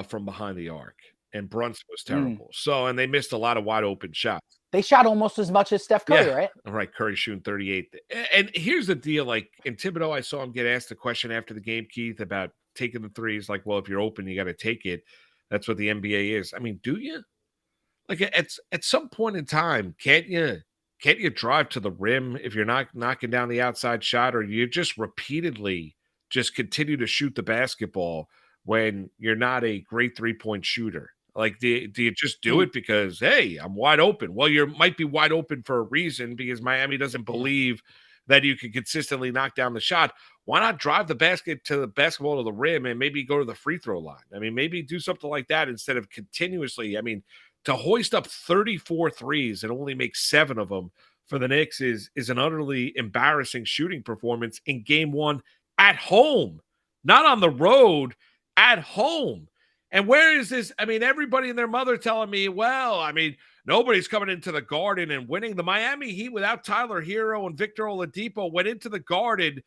from behind the arc, and Brunson was terrible. And they missed a lot of wide open shots. They shot almost as much as Steph Curry, right? Right. Curry shooting 38. And here's the deal. In Thibodeau, I saw him get asked a question after the game, Keith, about taking the threes. Well, if you're open, you got to take it. That's what the NBA is. I mean, do you? At some point in time, can't you drive to the rim if you're not knocking down the outside shot, or you just repeatedly just continue to shoot the basketball when you're not a great 3-point shooter? Do you just do it because, hey, I'm wide open? Well, you might be wide open for a reason, because Miami doesn't believe that you can consistently knock down the shot. Why not drive the basketball to the rim and maybe go to the free throw line? I mean, maybe do something like that instead of continuously. I mean, to hoist up 34 threes and only make 7 of them for the Knicks is an utterly embarrassing shooting performance in game 1 at home, not on the road. at home. And where is this? I mean, everybody and their mother telling me, well, I mean, nobody's coming into the Garden and winning. The Miami Heat without Tyler Hero and Victor Oladipo went into the Garden,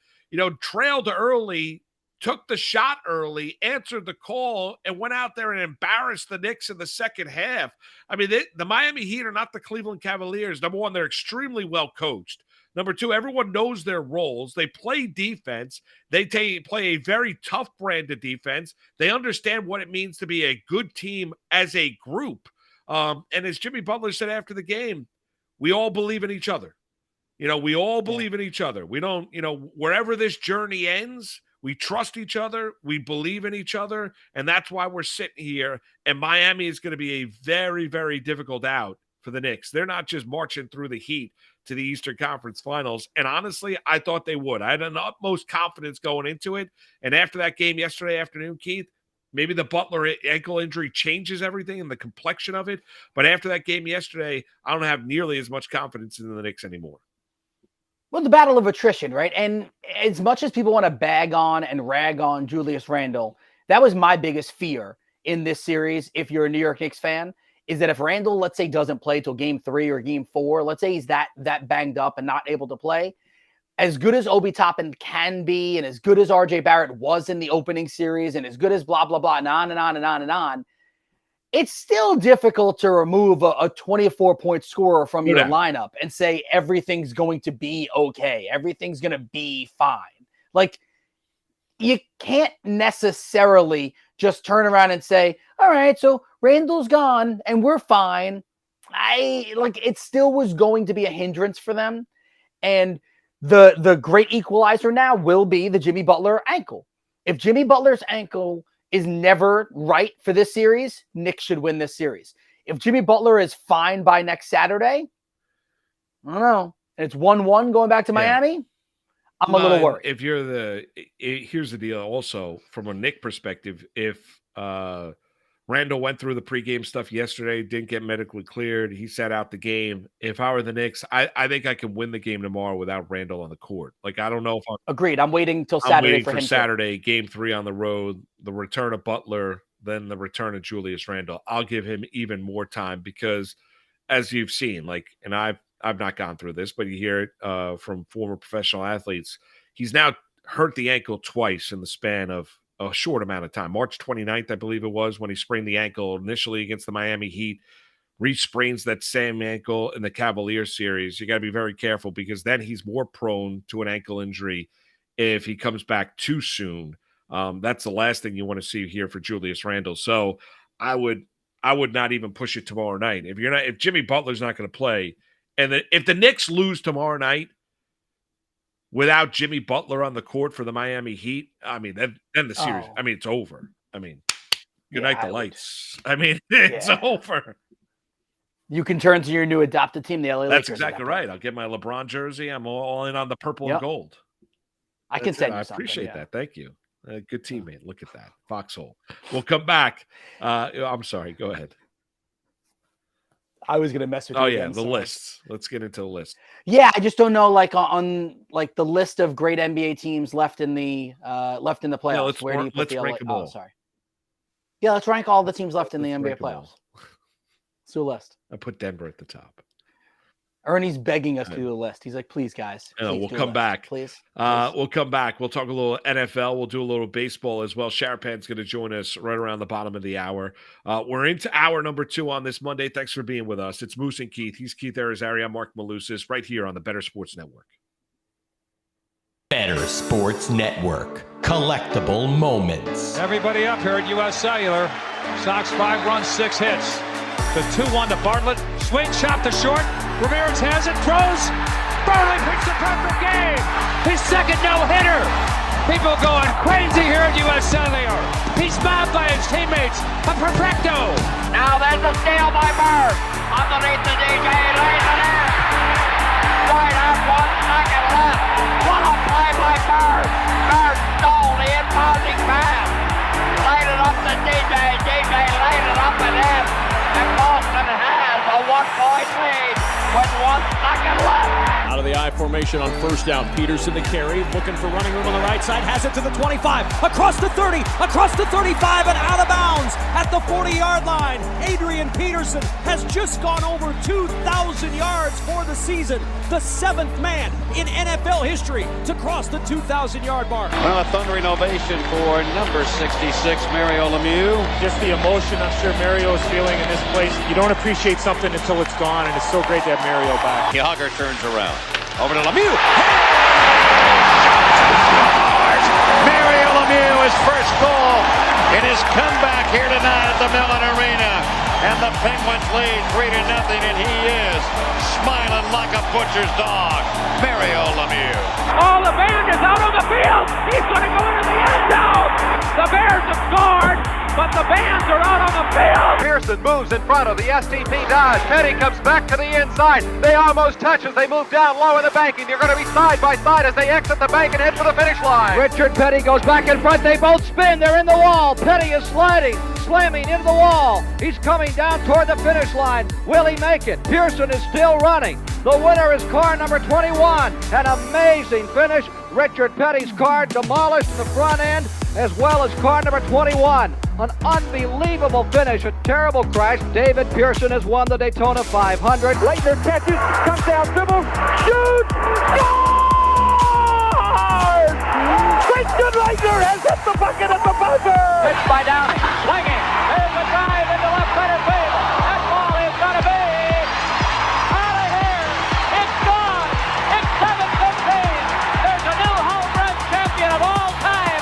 trailed early, took the shot early, answered the call, and went out there and embarrassed the Knicks in the second half. I mean, the Miami Heat are not the Cleveland Cavaliers. Number one, they're extremely well coached. Number two, everyone knows their roles. They play defense. They play a very tough brand of defense. They understand what it means to be a good team as a group. And as Jimmy Butler said after the game, we all believe in each other. We all believe in each other. We don't, wherever this journey ends, we trust each other. We believe in each other. And that's why we're sitting here. And Miami is going to be a very, very difficult out for the Knicks. They're not just marching through the Heat to the Eastern Conference Finals. And honestly, I thought they would. I had an utmost confidence going into it. And after that game yesterday afternoon, Keith, maybe the Butler ankle injury changes everything and the complexion of it. But after that game yesterday, I don't have nearly as much confidence in the Knicks anymore. Well, the battle of attrition, right? And as much as people want to bag on and rag on Julius Randle, that was my biggest fear in this series, if you're a New York Knicks fan, is that if Randle, let's say, doesn't play till game 3 or game 4, let's say he's that banged up and not able to play, as good as Obi Toppin can be and as good as RJ Barrett was in the opening series and as good as blah, blah, blah, and on and on and on and on, it's still difficult to remove a 24-point scorer from your lineup and say everything's going to be okay. Everything's going to be fine. Like, you can't necessarily just turn around and say, all right, so Randall's gone and we're fine. It still was going to be a hindrance for them. And the great equalizer now will be the Jimmy Butler ankle. If Jimmy Butler's ankle is never right for this series, Knicks should win this series. If Jimmy Butler is fine by next Saturday, I don't know, and it's 1-1 going back to Miami, I'm a little worried. If you're here's the deal also, from a Knick perspective, if Randall went through the pregame stuff yesterday, didn't get medically cleared, he sat out the game. If I were the Knicks, I think I can win the game tomorrow without Randall on the court. Like, I don't know if Agreed. I'm waiting till Saturday for him. Saturday, game 3 on the road, the return of Butler, then the return of Julius Randle. I'll give him even more time because, as you've seen, and I've not gone through this, but you hear it from former professional athletes. He's now hurt the ankle twice in the span of a short amount of time. March 29th, I believe it was, when he sprained the ankle initially against the Miami Heat, re-sprains that same ankle in the Cavaliers series. You got to be very careful because then he's more prone to an ankle injury if he comes back too soon. That's the last thing you want to see here for Julius Randle. So I would not even push it tomorrow night. If Jimmy Butler's not going to play, and if the Knicks lose tomorrow night without Jimmy Butler on the court for the Miami Heat, I mean, then the series, it's over. I mean, good night, the lights. It's over. You can turn to your new adopted team, the LA Lakers. That's exactly right. I'll get my LeBron jersey. I'm all in on the purple and gold. I can send you something. I appreciate that. Thank you. Good teammate. Look at that. Foxhole. We'll come back. I'm sorry. Go ahead. I was going to mess with you. Oh, yeah. The lists. Let's get into the list. Yeah. I just don't know, on the list of great NBA teams left in the playoffs. Where do you put the rank them all. Oh, sorry. Yeah. Let's rank all the teams left in the NBA playoffs. Let's do a list. I put Denver at the top. Ernie's begging us to do a list. He's like, please, guys. We'll come back. Please. We'll come back. We'll talk a little NFL. We'll do a little baseball as well. Sharapan's going to join us right around the bottom of the hour. We're into hour number 2 on this Monday. Thanks for being with us. It's Moose and Keith. He's Keith Arizari. I'm Mark Malusis, right here on the Better Sports Network. Better Sports Network. Collectible moments. Everybody up here at U.S. Cellular. Sox 5 runs, 6 hits. The 2-1 to Bartlett. Swing shot to short. Ramirez has it, throws. Burley picks the perfect game. His second no-hitter. People going crazy here at U.S. Cellular. He's mobbed by his teammates. A perfecto. Now there's a steal by Bird. Underneath the DJ, lays it in. Right out, 1 second left. What a play by Bird. Bird stole the impounding pass. Laid it up to DJ. DJ laid it up and in. And Boston has a 1-point lead with 1 pocket left. Out of the I formation on first down. Peterson to carry, looking for running room on the right side, has it to the 25, across the 30, across the 35, and out of bounds at the 40-yard line. Adrian Peterson has just gone over 2,000 yards for the season, the 7th man in NFL history to cross the 2,000-yard mark. Well, a thundering ovation for number 66, Mario Lemieux. Just the emotion I'm sure Mario is feeling in this place. You don't appreciate something until it's gone, and it's so great to have Mario back. Yager turns around. Over to Lemieux. Mario Lemieux, his first goal in his comeback here tonight at the Mellon Arena. And the Penguins lead 3-0, and he is smiling like a butcher's dog. Mario Lemieux. Oh, the band is out on the field. He's going to go into the end zone. The Bears have scored, but the Bands are out on the field. Pearson moves in front of the STP Dodge. Petty comes back to the inside. They almost touch as they move down low in the banking. They're going to be side by side as they exit the bank and head for the finish line. Richard Petty goes back in front. They both spin. They're in the wall. Petty is sliding, slamming into the wall. He's coming down toward the finish line. Will he make it? Pearson is still running. The winner is car number 21. An amazing finish. Richard Petty's car demolished in the front end, as well as car number 21. An unbelievable finish, a terrible crash. David Pearson has won the Daytona 500. Leitner catches, comes down, dribbles, shoots, scores! Christian Leitner has hit the bucket at the buzzer! Pitched by Downing, swinging. There's a drive into left center field. That ball is going to be out of here. It's gone. It's 7-15. There's a new home run champion of all time,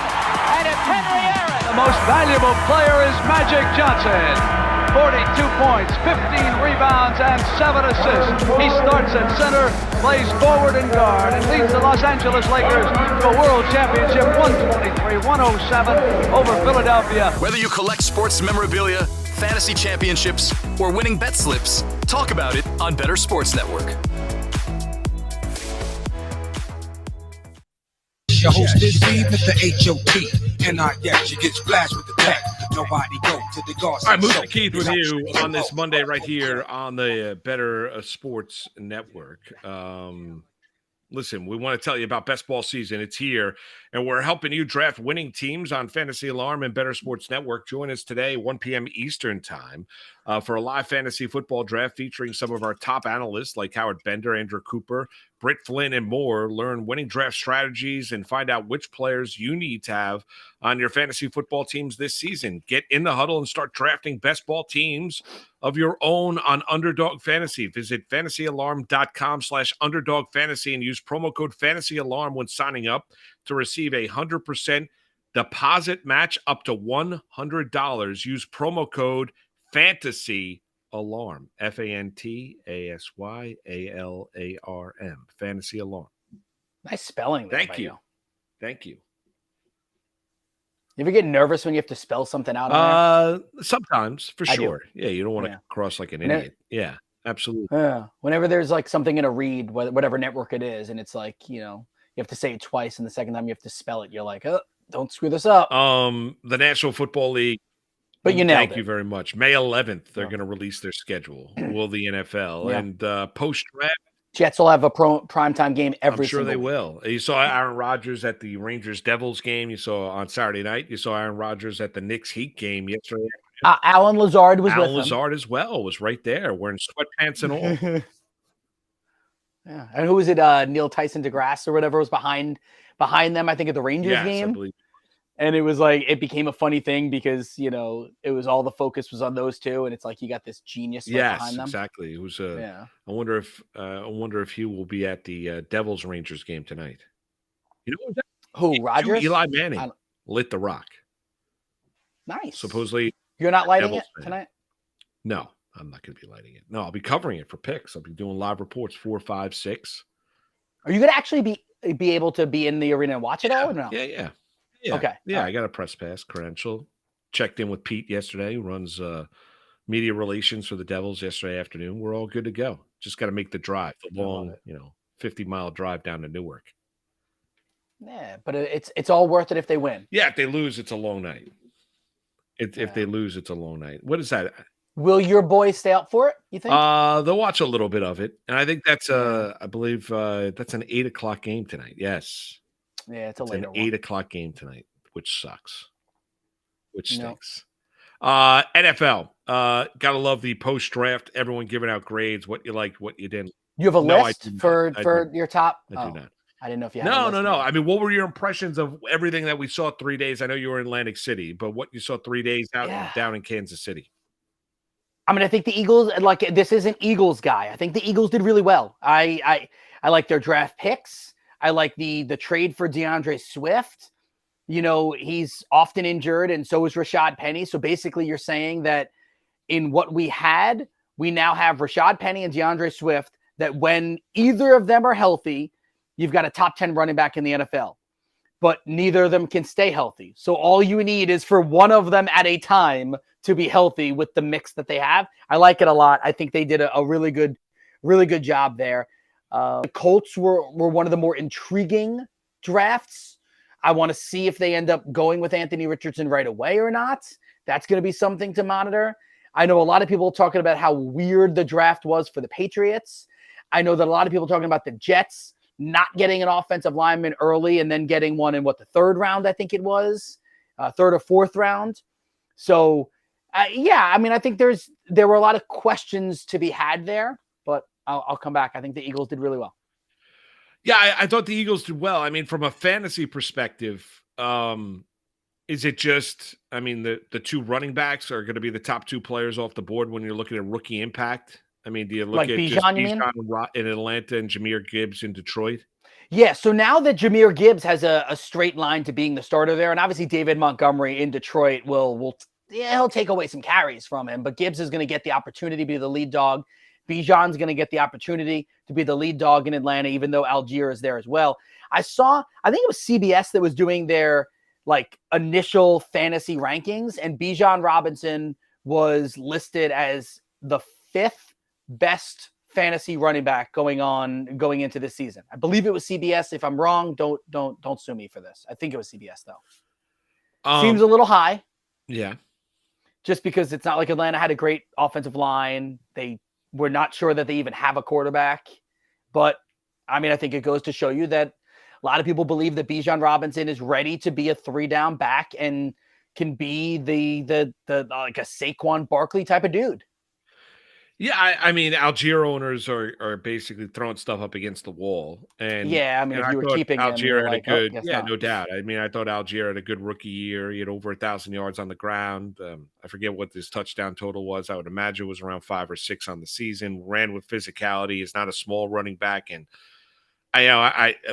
and it's Henry Aaron. The most valuable player is Magic Johnson. 42 points, 15 rebounds, and 7 assists. He starts at center, plays forward and guard, and leads the Los Angeles Lakers to a world championship 123-107 over Philadelphia. Whether you collect sports memorabilia, fantasy championships, or winning bet slips, talk about it on Better Sports Network. Your host is Steve, Mr. H.O.T. And you get splashed with the tech. Nobody go to the guard. All right, Moose and Keith with you on this Monday right here on the Better Sports Network. Listen, we want to tell you about best ball season. It's here, and we're helping you draft winning teams on Fantasy Alarm and Better Sports Network. Join us today, 1 p.m. Eastern time, for a live fantasy football draft featuring some of our top analysts like Howard Bender, Andrew Cooper, Britt Flynn, and more. Learn winning draft strategies and find out which players you need to have on your fantasy football teams this season. Get in the huddle and start drafting best ball teams of your own on Underdog Fantasy. Visit fantasyalarm.com/underdog fantasy and use promo code Fantasy Alarm when signing up to receive a 100% deposit match up to $100. Use promo code Fantasy Alarm, FANTASYALARM, Fantasy Alarm. Nice spelling there. Thank you. Thank you. You ever get nervous when you have to spell something out on there? Sometimes, for I sure. do. Yeah, you don't want to cross like an idiot. Yeah, absolutely. Yeah. Whenever there's like something in a read, whatever network it is, and it's like, you have to say it twice, and the second time you have to spell it, you're like, oh, don't screw this up. The National Football League. But you nailed Thank you very much. May 11th, they're going to release their schedule. Will the NFL and post-draft? Jets will have a primetime game every I'm sure they single week. will. You saw Aaron Rodgers at the Rangers-Devils game. You saw on Saturday night. You saw Aaron Rodgers at the Knicks-Heat game yesterday. Alan Lazard was Alan with him. Lazard as well was right there wearing sweatpants and all. Yeah. And who was it? Neil Tyson DeGrasse or whatever was behind them, I think, at the Rangers game. I believe. And it was like, it became a funny thing because, it was all the focus was on those two. And it's like, you got this genius behind them. Exactly. It was I wonder if he will be at the Devils Rangers game tonight. You know who, Rodgers? Eli Manning lit the rock. Nice. Supposedly. You're not lighting Devils it tonight? No, I'm not going to be lighting it. No, I'll be covering it for picks. I'll be doing live reports 4, 5, 6. Are you going to actually be able to be in the arena and watch it all or no? Yeah. Okay. Yeah, I got a press pass credential. Checked in with Pete yesterday, who runs media relations for the Devils yesterday afternoon. We're all good to go. Just got to make the drive, the long, 50-mile drive down to Newark. Yeah, but it's all worth it if they win. Yeah, if they lose, it's a long night. If they lose, it's a long night. What is that? Will your boys stay up for it, you think? They'll watch a little bit of it. And I think that's I believe that's an 8:00 game tonight. Yes. Yeah, it's a It's later an one. 8:00 game tonight, which sucks. Which No. stinks. NFL. Gotta love the post draft. Everyone giving out grades, what you liked, what you didn't. You have a No, I list do not. for I do your top? I do not. I didn't know if you had a No, list. no. ready. I mean, what were your impressions of everything that we saw 3 days? I know you were in Atlantic City, but what you saw 3 days down in Kansas City. I mean, I think the Eagles, like, this is an Eagles guy. I think the Eagles did really well. I like their draft picks. I like the trade for DeAndre Swift. You know, he's often injured, and so is Rashad Penny. So basically, you're saying that in what we had, we now have Rashad Penny and DeAndre Swift, that when either of them are healthy, you've got a top 10 running back in the NFL. But neither of them can stay healthy. So all you need is for one of them at a time to be healthy with the mix that they have. I like it a lot. I think they did a really good job there. The Colts were one of the more intriguing drafts. I want to see if they end up going with Anthony Richardson right away or not. That's going to be something to monitor. I know a lot of people talking about how weird the draft was for the Patriots. I know that a lot of people talking about the Jets not getting an offensive lineman early and then getting one in the third round, I think it was, third or fourth round. So, yeah, I mean, I think there were a lot of questions to be had there, but I'll come back. I think the Eagles did really well. Yeah, I thought the Eagles did well. I mean, from a fantasy perspective, is it just, I mean, the two running backs are going to be the top two players off the board when you're looking at rookie impact? I mean, do you look Like at Bijan, just you mean? Bijan in Atlanta and Jahmyr Gibbs in Detroit? Yeah, so now that Jahmyr Gibbs has a straight line to being the starter there, and obviously David Montgomery in Detroit he'll take away some carries from him, but Gibbs is going to get the opportunity to be the lead dog. Bijan's going to get the opportunity to be the lead dog in Atlanta, even though Algier is there as well. I think it was CBS that was doing their initial fantasy rankings, and Bijan Robinson was listed as the 5th best fantasy running back going into this season. I believe it was CBS. If I'm wrong, don't sue me for this. I think it was CBS though. Seems a little high. Yeah. Just because it's not like Atlanta had a great offensive line. They were not sure that they even have a quarterback. But I mean, I think it goes to show you that a lot of people believe that Bijan Robinson is ready to be a 3-down back and can be the like a Saquon Barkley type of dude. Yeah, I mean, Algier owners are basically throwing stuff up against the wall. And yeah, I mean, if you were keeping Algier him, had like, a good, not. no doubt. I mean, I thought Algier had a good rookie year. He had over 1,000 yards on the ground. I forget what his touchdown total was. I would imagine it was around 5 or 6 on the season. Ran with physicality. He's not a small running back, and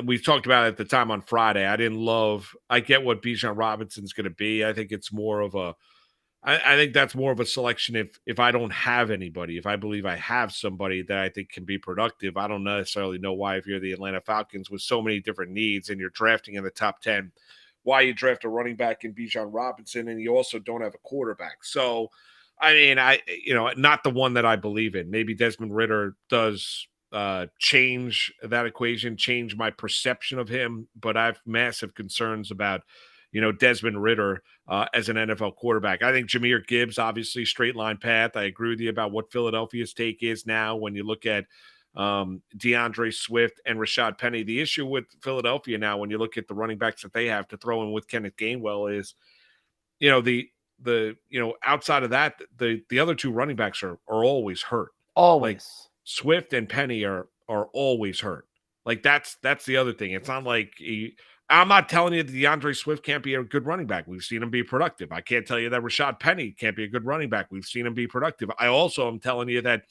we talked about it at the time on Friday. I get what Bijan Robinson's going to be. I think it's more of I think that's more of a selection if I don't have anybody, if I believe I have somebody that I think can be productive. I don't necessarily know why, if you're the Atlanta Falcons with so many different needs and you're drafting in the top 10, why you draft a running back in Bijan Robinson and you also don't have a quarterback. So, I mean, not the one that I believe in. Maybe Desmond Ridder does change that equation, change my perception of him, but I have massive concerns about Desmond Ridder as an NFL quarterback. I think Jahmyr Gibbs, obviously, straight line path. I agree with you about what Philadelphia's take is now when you look at DeAndre Swift and Rashad Penny. The issue with Philadelphia now, when you look at the running backs that they have to throw in with Kenneth Gainwell, is, outside of that, the other two running backs are always hurt. Always. Like Swift and Penny are always hurt. Like that's the other thing. It's not like I'm not telling you that DeAndre Swift can't be a good running back. We've seen him be productive. I can't tell you that Rashad Penny can't be a good running back. We've seen him be productive. I also am telling you that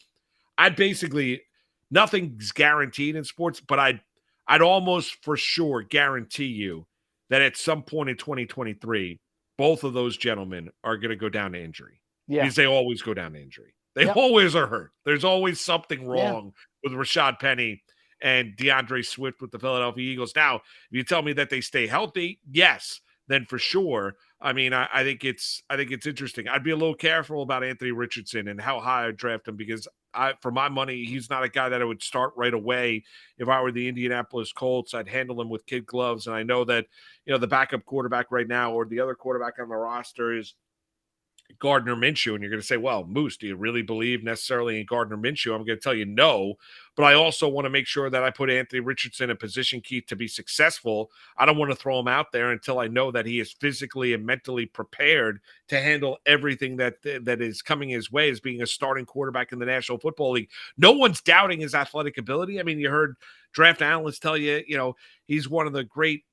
nothing's guaranteed in sports, but I'd almost for sure guarantee you that at some point in 2023, both of those gentlemen are going to go down to injury. Yeah. Because they always go down to injury. They always are hurt. There's always something wrong with Rashad Penny and DeAndre Swift with the Philadelphia Eagles. Now, if you tell me that they stay healthy, yes, then for sure. I mean, I think it's interesting. I'd be a little careful about Anthony Richardson and how high I draft him, because for my money, he's not a guy that I would start right away. If I were the Indianapolis Colts, I'd handle him with kid gloves. And I know that, the backup quarterback right now, or the other quarterback on the roster, is Gardner Minshew, and you're going to say, well, Moose, do you really believe necessarily in Gardner Minshew? I'm going to tell you no, but I also want to make sure that I put Anthony Richardson in position, Keith, to be successful. I don't want to throw him out there until I know that he is physically and mentally prepared to handle everything that is coming his way as being a starting quarterback in the National Football League. No one's doubting his athletic ability. I mean, you heard draft analysts tell you, he's one of the great,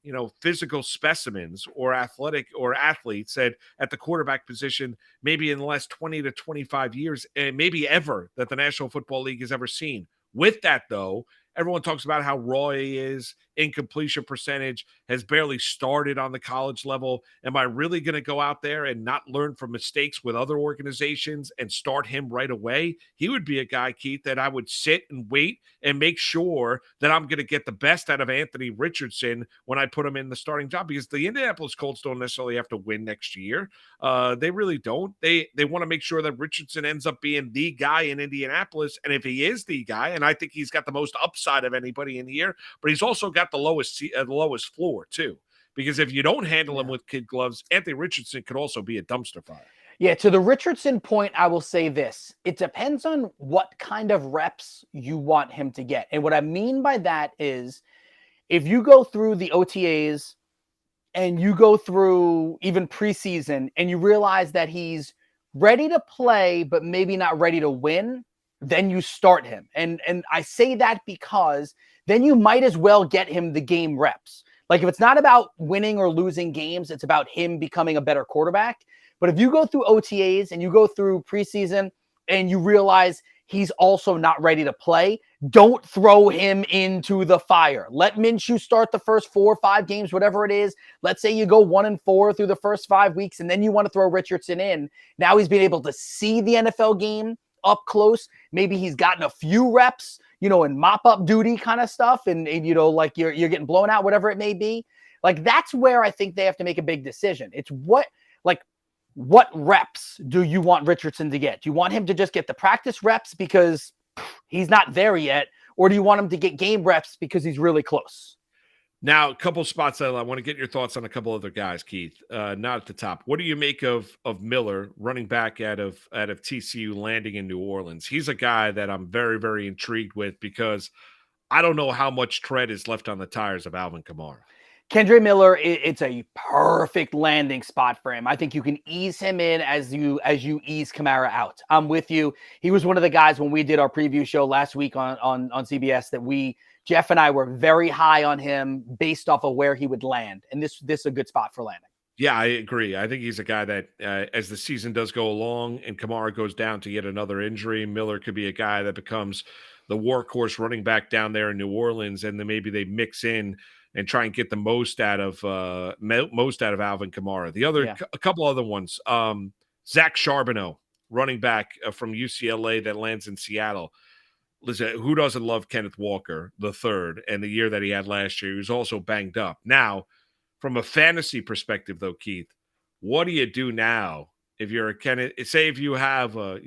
physical specimens or athletes that at the quarterback position, maybe in the last 20 to 25 years, and maybe ever, that the National Football League has ever seen. With that, though, everyone talks about how raw he is, incompletion percentage, has barely started on the college level. Am I really going to go out there and not learn from mistakes with other organizations and start him right away? He would be a guy, Keith, that I would sit and wait and make sure that I'm going to get the best out of Anthony Richardson when I put him in the starting job, because the Indianapolis Colts don't necessarily have to win next year. They really don't. They want to make sure that Richardson ends up being the guy in Indianapolis. And if he is the guy, and I think he's got the most upside of anybody in here, but he's also got the lowest floor too, because if you don't handle him with kid gloves, Anthony Richardson could also be a dumpster fire. Yeah, to the Richardson point, I will say this. It depends on what kind of reps you want him to get. And what I mean by that is, if you go through the OTAs and you go through even preseason and you realize that he's ready to play but maybe not ready to win, then you start him. And I say that because then you might as well get him the game reps. Like, if it's not about winning or losing games, it's about him becoming a better quarterback. But if you go through OTAs and you go through preseason and you realize he's also not ready to play, don't throw him into the fire. Let Minshew start the first 4 or 5 games, whatever it is. Let's say you go 1-4 through the first 5 weeks, and then you want to throw Richardson in. Now he's been able to see the NFL game up close. Maybe he's gotten a few reps, in mop-up duty kind of stuff, and like you're getting blown out, whatever it may be. Like, that's where I think they have to make a big decision. It's what reps do you want Richardson to get? Do you want him to just get the practice reps because he's not there yet? Or do you want him to get game reps because he's really close? Now, a couple spots that I want to get your thoughts on a couple other guys, Keith. Not at the top. What do you make of Miller, running back out of TCU, landing in New Orleans? He's a guy that I'm very, very intrigued with, because I don't know how much tread is left on the tires of Alvin Kamara. Kendre Miller, it's a perfect landing spot for him. I think you can ease him in as you ease Kamara out. I'm with you. He was one of the guys when we did our preview show last week on CBS that Jeff and I were very high on him based off of where he would land. And this is a good spot for landing. Yeah, I agree. I think he's a guy that as the season does go along and Kamara goes down to yet another injury, Miller could be a guy that becomes the workhorse running back down there in New Orleans. And then maybe they mix in and try and get the most out of Alvin Kamara. A couple other ones. Zach Charbonneau, running back from UCLA that lands in Seattle. Listen, who doesn't love Kenneth Walker the third, and the year that he had last year? He was also banged up. Now, from a fantasy perspective, though, Keith, what do you do now if you're a Kenneth? Say if you have a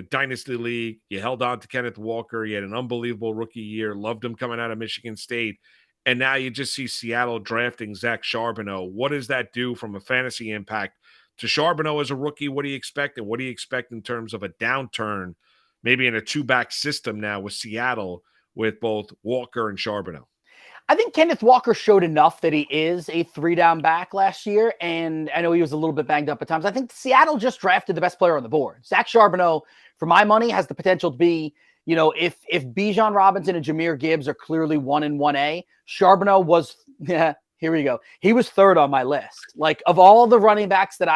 dynasty league, you held on to Kenneth Walker, you had an unbelievable rookie year, loved him coming out of Michigan State, and now you just see Seattle drafting Zach Charbonneau. What does that do from a fantasy impact to Charbonneau as a rookie? What do you expect? And what do you expect in terms of a downturn, maybe in a 2-back system now with Seattle, with both Walker and Charbonneau? I think Kenneth Walker showed enough that he is a 3-down back last year, and I know he was a little bit banged up at times. I think Seattle just drafted the best player on the board. Zach Charbonneau, for my money, has the potential to be, if Bijan Robinson and Jahmyr Gibbs are clearly 1 and 1A, Charbonneau was, here we go. He was 3rd on my list. Like, of all the running backs that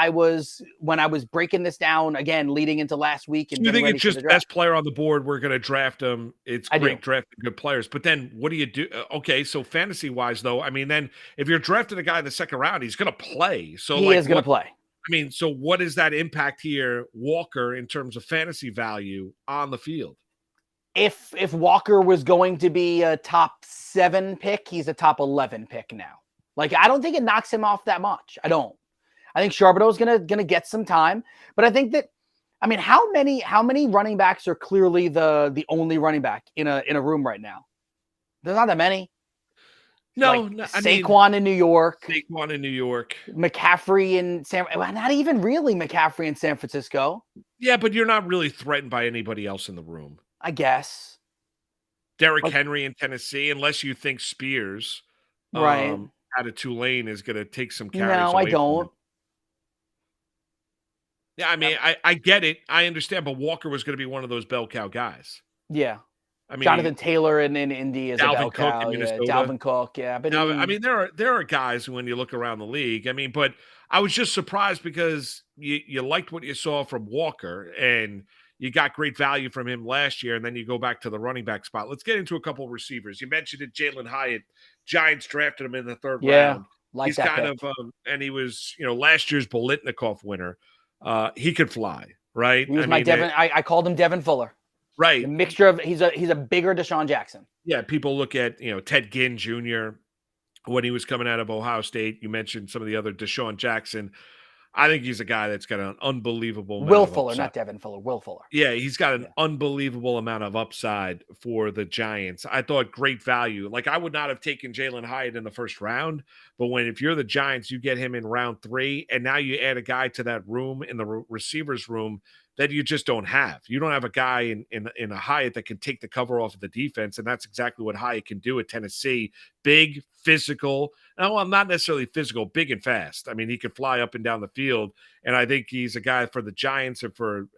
when I was breaking this down again, leading into last week. And you think it's just best player on the board, we're going to draft him. It's great drafting good players. But then what do you do? Okay, so fantasy wise, though, I mean, then if you're drafting a guy in the second round, he's going to play. So he is going to play. I mean, so what is that impact here, Walker, in terms of fantasy value on the field? If Walker was going to be a top 7 pick, he's a top 11 pick now. Like, I don't think it knocks him off that much. I don't. I think Charbonneau's gonna get some time, but I think that, I mean, how many running backs are clearly the only running back in a room right now? There's not that many. No, Like no, I mean, Saquon in New York, Saquon in New York. McCaffrey in well, not even really McCaffrey in San Francisco, Yeah, but you're not really threatened by anybody else in the room. I guess. Derrick Like- Henry in Tennessee, unless you think Spears Right. out of Tulane is going to take some carries No, I away from him. don't. Yeah, I mean, I get it. I understand, but Walker was going to be one of those bell cow guys. Yeah. I mean, Jonathan Taylor in Indy is a bell Dalvin Cook cow. in Yeah, Minnesota. Dalvin Cook. Yeah, but Now, I mean, there are guys when you look around the league. I mean, but I was just surprised because you liked what you saw from Walker and you got great value from him last year, and then you go back to the running back spot. Let's get into a couple of receivers. You mentioned it, Jalen Hyatt. Giants drafted him in the third round. like He's that kind pick. of and he was last year's Bolitnikoff winner. He could fly, right? He was my Devin. I called him Devin Fuller. Right. A mixture of he's a bigger Deshaun Jackson. Yeah, people look at Ted Ginn Jr. when he was coming out of Ohio State. You mentioned some of the other Deshaun Jackson. I think he's a guy that's got an unbelievable amount Will of Fuller, upside. not Devin Fuller. Will Fuller. Yeah, he's got an unbelievable amount of upside for the Giants. I thought great value. Like, I would not have taken Jalen Hyatt in the first round, but if you're the Giants, you get him in round 3, and now you add a guy to that room in the receivers room that you just don't have. You don't have a guy in a Hyatt that can take the cover off of the defense, and that's exactly what Hyatt can do at Tennessee. Big, physical. No, I'm not necessarily physical, big and fast. I mean, he could fly up and down the field, and I think he's a guy for the Giants and for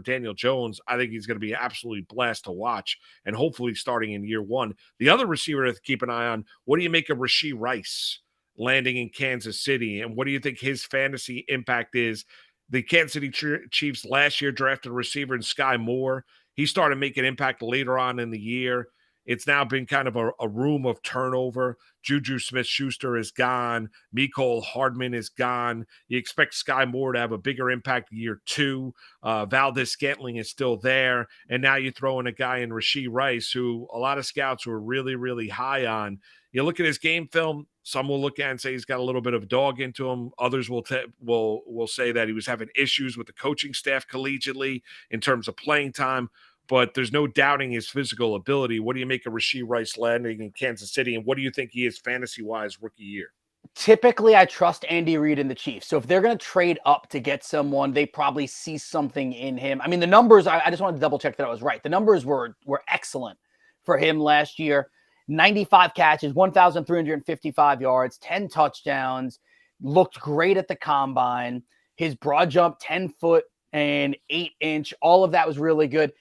Daniel Jones. I think he's going to be absolutely blessed to watch, and hopefully starting in year 1. The other receiver to keep an eye on, what do you make of Rashee Rice landing in Kansas City, and what do you think his fantasy impact is? The Kansas City Chiefs last year drafted a receiver in Sky Moore. He started making impact later on in the year. It's now been kind of a room of turnover. Juju Smith-Schuster is gone. Mecole Hardman is gone. You expect Sky Moore to have a bigger impact year 2. Valdez-Scantling is still there. And now you throw in a guy in Rashee Rice, who a lot of scouts were really, really high on. You look at his game film, some will look at and say he's got a little bit of a dog into him. Others will say that he was having issues with the coaching staff collegiately in terms of playing time. But there's no doubting his physical ability. What do you make of Rashee Rice landing in Kansas City, and what do you think he is fantasy-wise rookie year? Typically, I trust Andy Reid and the Chiefs. So if they're going to trade up to get someone, they probably see something in him. I mean, the numbers, I just wanted to double check that I was right. The numbers were excellent for him last year. 95 catches, 1,355 yards, 10 touchdowns, looked great at the combine. His broad jump, 10 foot and 8 inch, all of that was really good.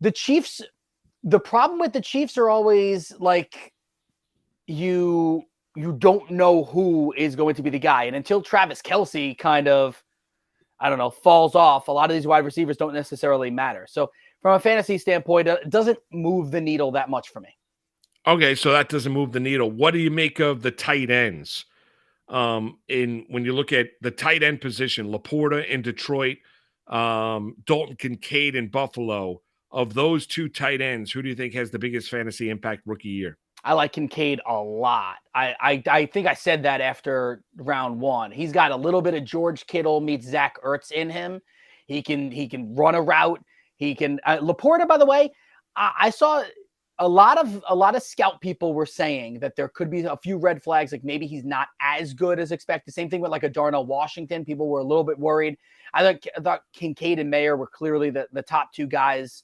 The Chiefs, the problem with the Chiefs are always like you don't know who is going to be the guy. And until Travis Kelce kind of, I don't know, falls off, a lot of these wide receivers don't necessarily matter. So from a fantasy standpoint, it doesn't move the needle that much for me. Okay, so that doesn't move the needle. What do you make of the tight ends? When you look at the tight end position, Laporta in Detroit, Dalton Kincaid in Buffalo. Of those 2 tight ends, who do you think has the biggest fantasy impact rookie year? I like Kincaid a lot. I think I said that after round 1. He's got a little bit of George Kittle meets Zach Ertz in him. He can run a route. He can Laporta, by the way, I saw a lot of scout people were saying that there could be a few red flags, like maybe he's not as good as expected. Same thing with like a Darnell Washington. People were a little bit worried. I thought Kincaid and Mayer were clearly the top 2 guys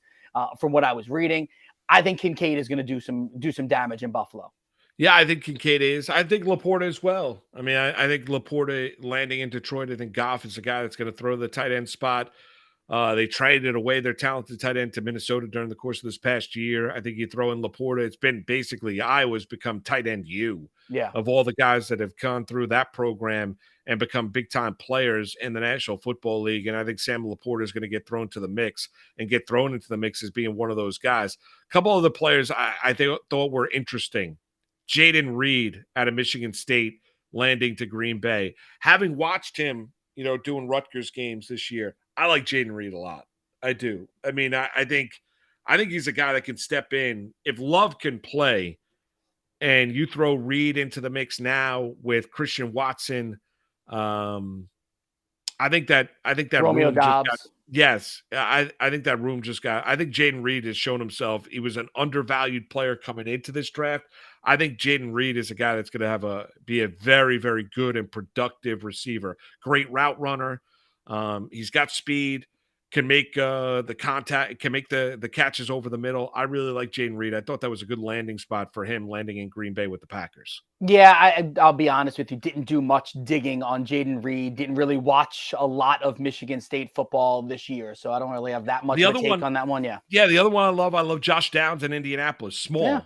from what I was reading. I think Kincaid is going to do some damage in Buffalo. Yeah, I think Kincaid is. I think Laporta as well. I mean, I think Laporta landing in Detroit. I think Goff is the guy that's going to throw the tight end spot. They traded away their talented tight end to Minnesota during the course of this past year. I think you throw in Laporta. It's been basically Iowa's become tight end of all the guys that have gone through that program and become big-time players in the National Football League. And I think Sam Laporta is going to get thrown to the mix and get thrown into the mix as being one of those guys. A couple of the players I thought were interesting. Jaden Reed out of Michigan State landing to Green Bay. Having watched him, doing Rutgers games this year, I like Jaden Reed a lot. I do. I mean, I think he's a guy that can step in. If Love can play and you throw Reed into the mix now with Christian Watson, I think that Romeo room Dobbs. just got, yes, I think that room just got. I think Jaden Reed has shown himself. He was an undervalued player coming into this draft. I think Jaden Reed is a guy that's going to be a very, very good and productive receiver. Great route runner. He's got speed, can make the contact, can make the catches over the middle. I really like Jaden Reed. I thought that was a good landing spot for him, landing in Green Bay with the Packers. Yeah, I'll be honest with you. Didn't do much digging on Jaden Reed. Didn't really watch a lot of Michigan State football this year, so I don't really have that much of a take on that one. Yeah. Yeah, the other one I love Josh Downs in Indianapolis. Small. Yeah.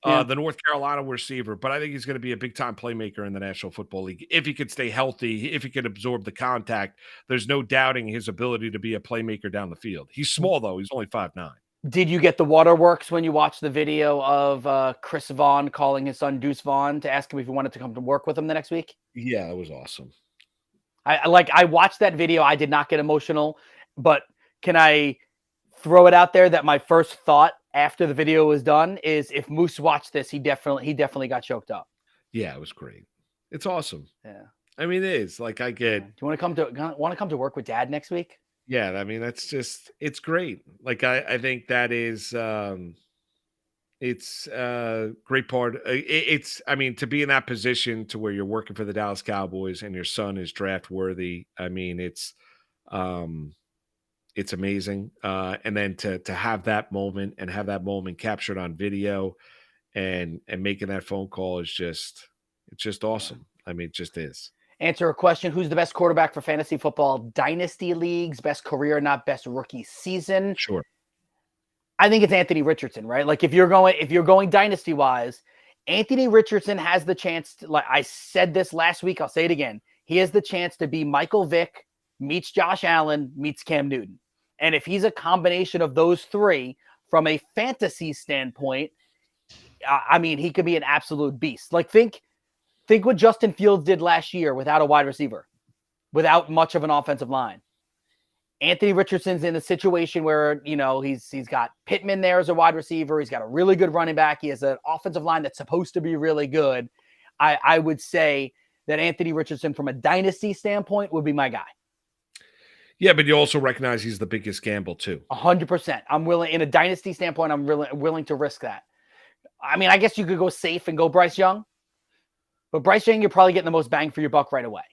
Yeah. The North Carolina receiver, but I think he's going to be a big-time playmaker in the National Football League. If he could stay healthy, if he could absorb the contact, there's no doubting his ability to be a playmaker down the field. He's small, though. He's only 5'9". Did you get the waterworks when you watched the video of Chris Vaughn calling his son Deuce Vaughn to ask him if he wanted to come to work with him the next week? Yeah, it was awesome. I watched that video. I did not get emotional, but can I throw it out there that my first thought after the video was done is if Moose watched this, he definitely got choked up. Yeah, it was great. It's awesome. Yeah. I mean, it is. Like, I get. Do you want to come to work with Dad next week? Yeah, I mean, it's great. Like, I think that is it's a great part. I mean, to be in that position to where you're working for the Dallas Cowboys and your son is draft worthy. I mean, it's amazing. And then to have that moment and have that moment captured on video and making that phone call is it's just awesome. I mean, it just is. Answer a question. Who's the best quarterback for fantasy football dynasty leagues? Best career, not best rookie season. Sure. I think it's Anthony Richardson, right? Like if you're going dynasty wise, Anthony Richardson has the chance to, like I said this last week, I'll say it again. He has the chance to be Michael Vick meets Josh Allen meets Cam Newton. And if he's a combination of those three from a fantasy standpoint, I mean, he could be an absolute beast. Like think what Justin Fields did last year without a wide receiver, without much of an offensive line. Anthony Richardson's in a situation where, he's got Pittman there as a wide receiver. He's got a really good running back. He has an offensive line that's supposed to be really good. I would say that Anthony Richardson from a dynasty standpoint would be my guy. Yeah, but you also recognize he's the biggest gamble too. 100%. I'm willing, in a dynasty standpoint, I'm really willing to risk that. I mean, I guess you could go safe and go Bryce Young, but Bryce Young, you're probably getting the most bang for your buck right away.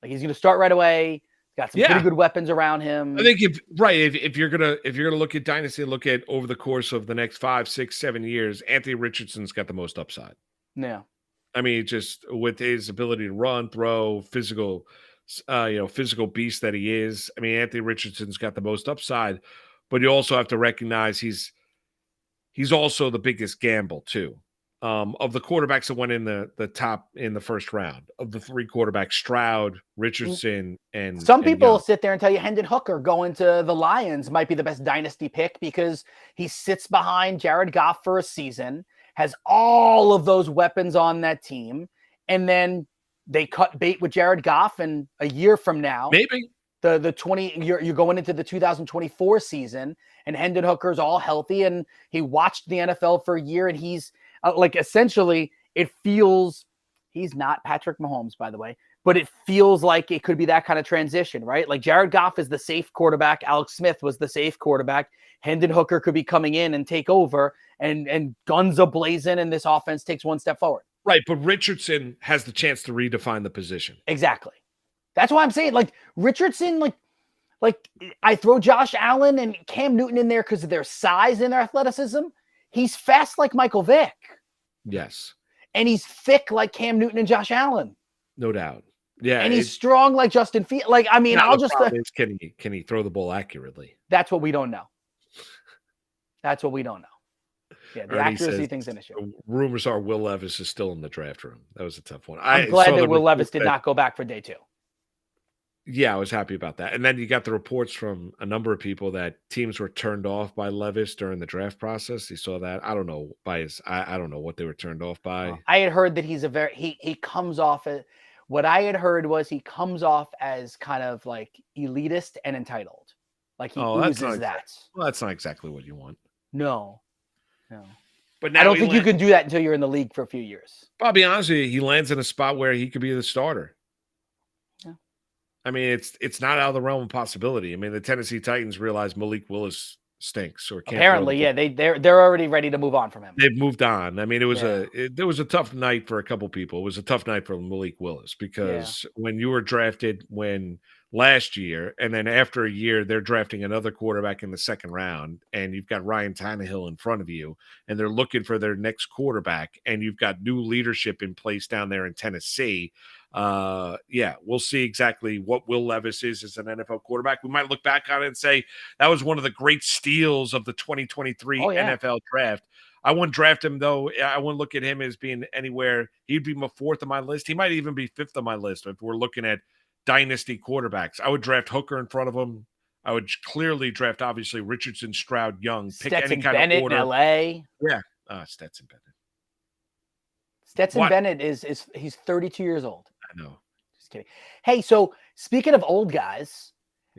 Like he's going to start right away. Got some pretty good weapons around him. I think if you're gonna look at dynasty, look at over the course of the next 5, 6, 7 years, Anthony Richardson's got the most upside. Yeah. I mean, just with his ability to run, throw, physical beast that he is. I mean, Anthony Richardson's got the most upside, but you also have to recognize he's also the biggest gamble too. Of the quarterbacks that went in the top in the first round, of the three quarterbacks, Stroud, Richardson, and some people sit there and tell you Hendon Hooker going to the Lions might be the best dynasty pick because he sits behind Jared Goff for a season, has all of those weapons on that team, and then they cut bait with Jared Goff, and a year from now, maybe you're going into the 2024 season, and Hendon Hooker's all healthy, and he watched the NFL for a year, and he's essentially, it feels he's not Patrick Mahomes, by the way, but it feels like it could be that kind of transition, right? Like Jared Goff is the safe quarterback. Alex Smith was the safe quarterback. Hendon Hooker could be coming in and take over and guns a-blazing, and this offense takes one step forward. Right, but Richardson has the chance to redefine the position. Exactly. That's why I'm saying, like, Richardson, like I throw Josh Allen and Cam Newton in there because of their size and their athleticism. He's fast like Michael Vick. Yes. And he's thick like Cam Newton and Josh Allen. No doubt. Yeah. And he's strong like Justin Fields. Like, I mean, I'll just can he throw the ball accurately? That's what we don't know. That's what we don't know. Yeah, the accuracy thing's an issue. Rumors are Will Levis is still in the draft room. That was a tough one. I'm glad that Will Levis did not go back for day 2. Yeah, I was happy about that. And then you got the reports from a number of people that teams were turned off by Levis during the draft process. You saw that. I don't know I don't know what they were turned off by. I had heard that he's he comes off as, what I had heard was he comes off as kind of like elitist and entitled. Like he oozes that. Well, that's not exactly what you want. No. But now I don't think you can do that until you're in the league for a few years. I'll be honest with you, he lands in a spot where he could be the starter. I mean, it's not out of the realm of possibility. I mean, the Tennessee Titans realized Malik Willis stinks or can't. Apparently, yeah, they're already ready to move on from him. They've moved on. I mean, it was there was a tough night for a couple people. It was a tough night for Malik Willis because when you were drafted last year, and then after a year, they're drafting another quarterback in the second round, and you've got Ryan Tannehill in front of you, and they're looking for their next quarterback, and you've got new leadership in place down there in Tennessee. We'll see exactly what Will Levis is as an NFL quarterback. We might look back on it and say that was one of the great steals of the 2023 NFL draft. I wouldn't draft him, though. I wouldn't look at him as being anywhere. He'd be my fourth on my list. He might even be fifth on my list if we're looking at dynasty quarterbacks. I would draft Hooker in front of him. I would clearly draft, obviously, Richardson, Stroud, Young. Pick Stetson any kind Bennett of order. in L.A. Yeah, Stetson Bennett. Stetson Bennett he's 32 years old. I know. Just kidding. Hey, so speaking of old guys,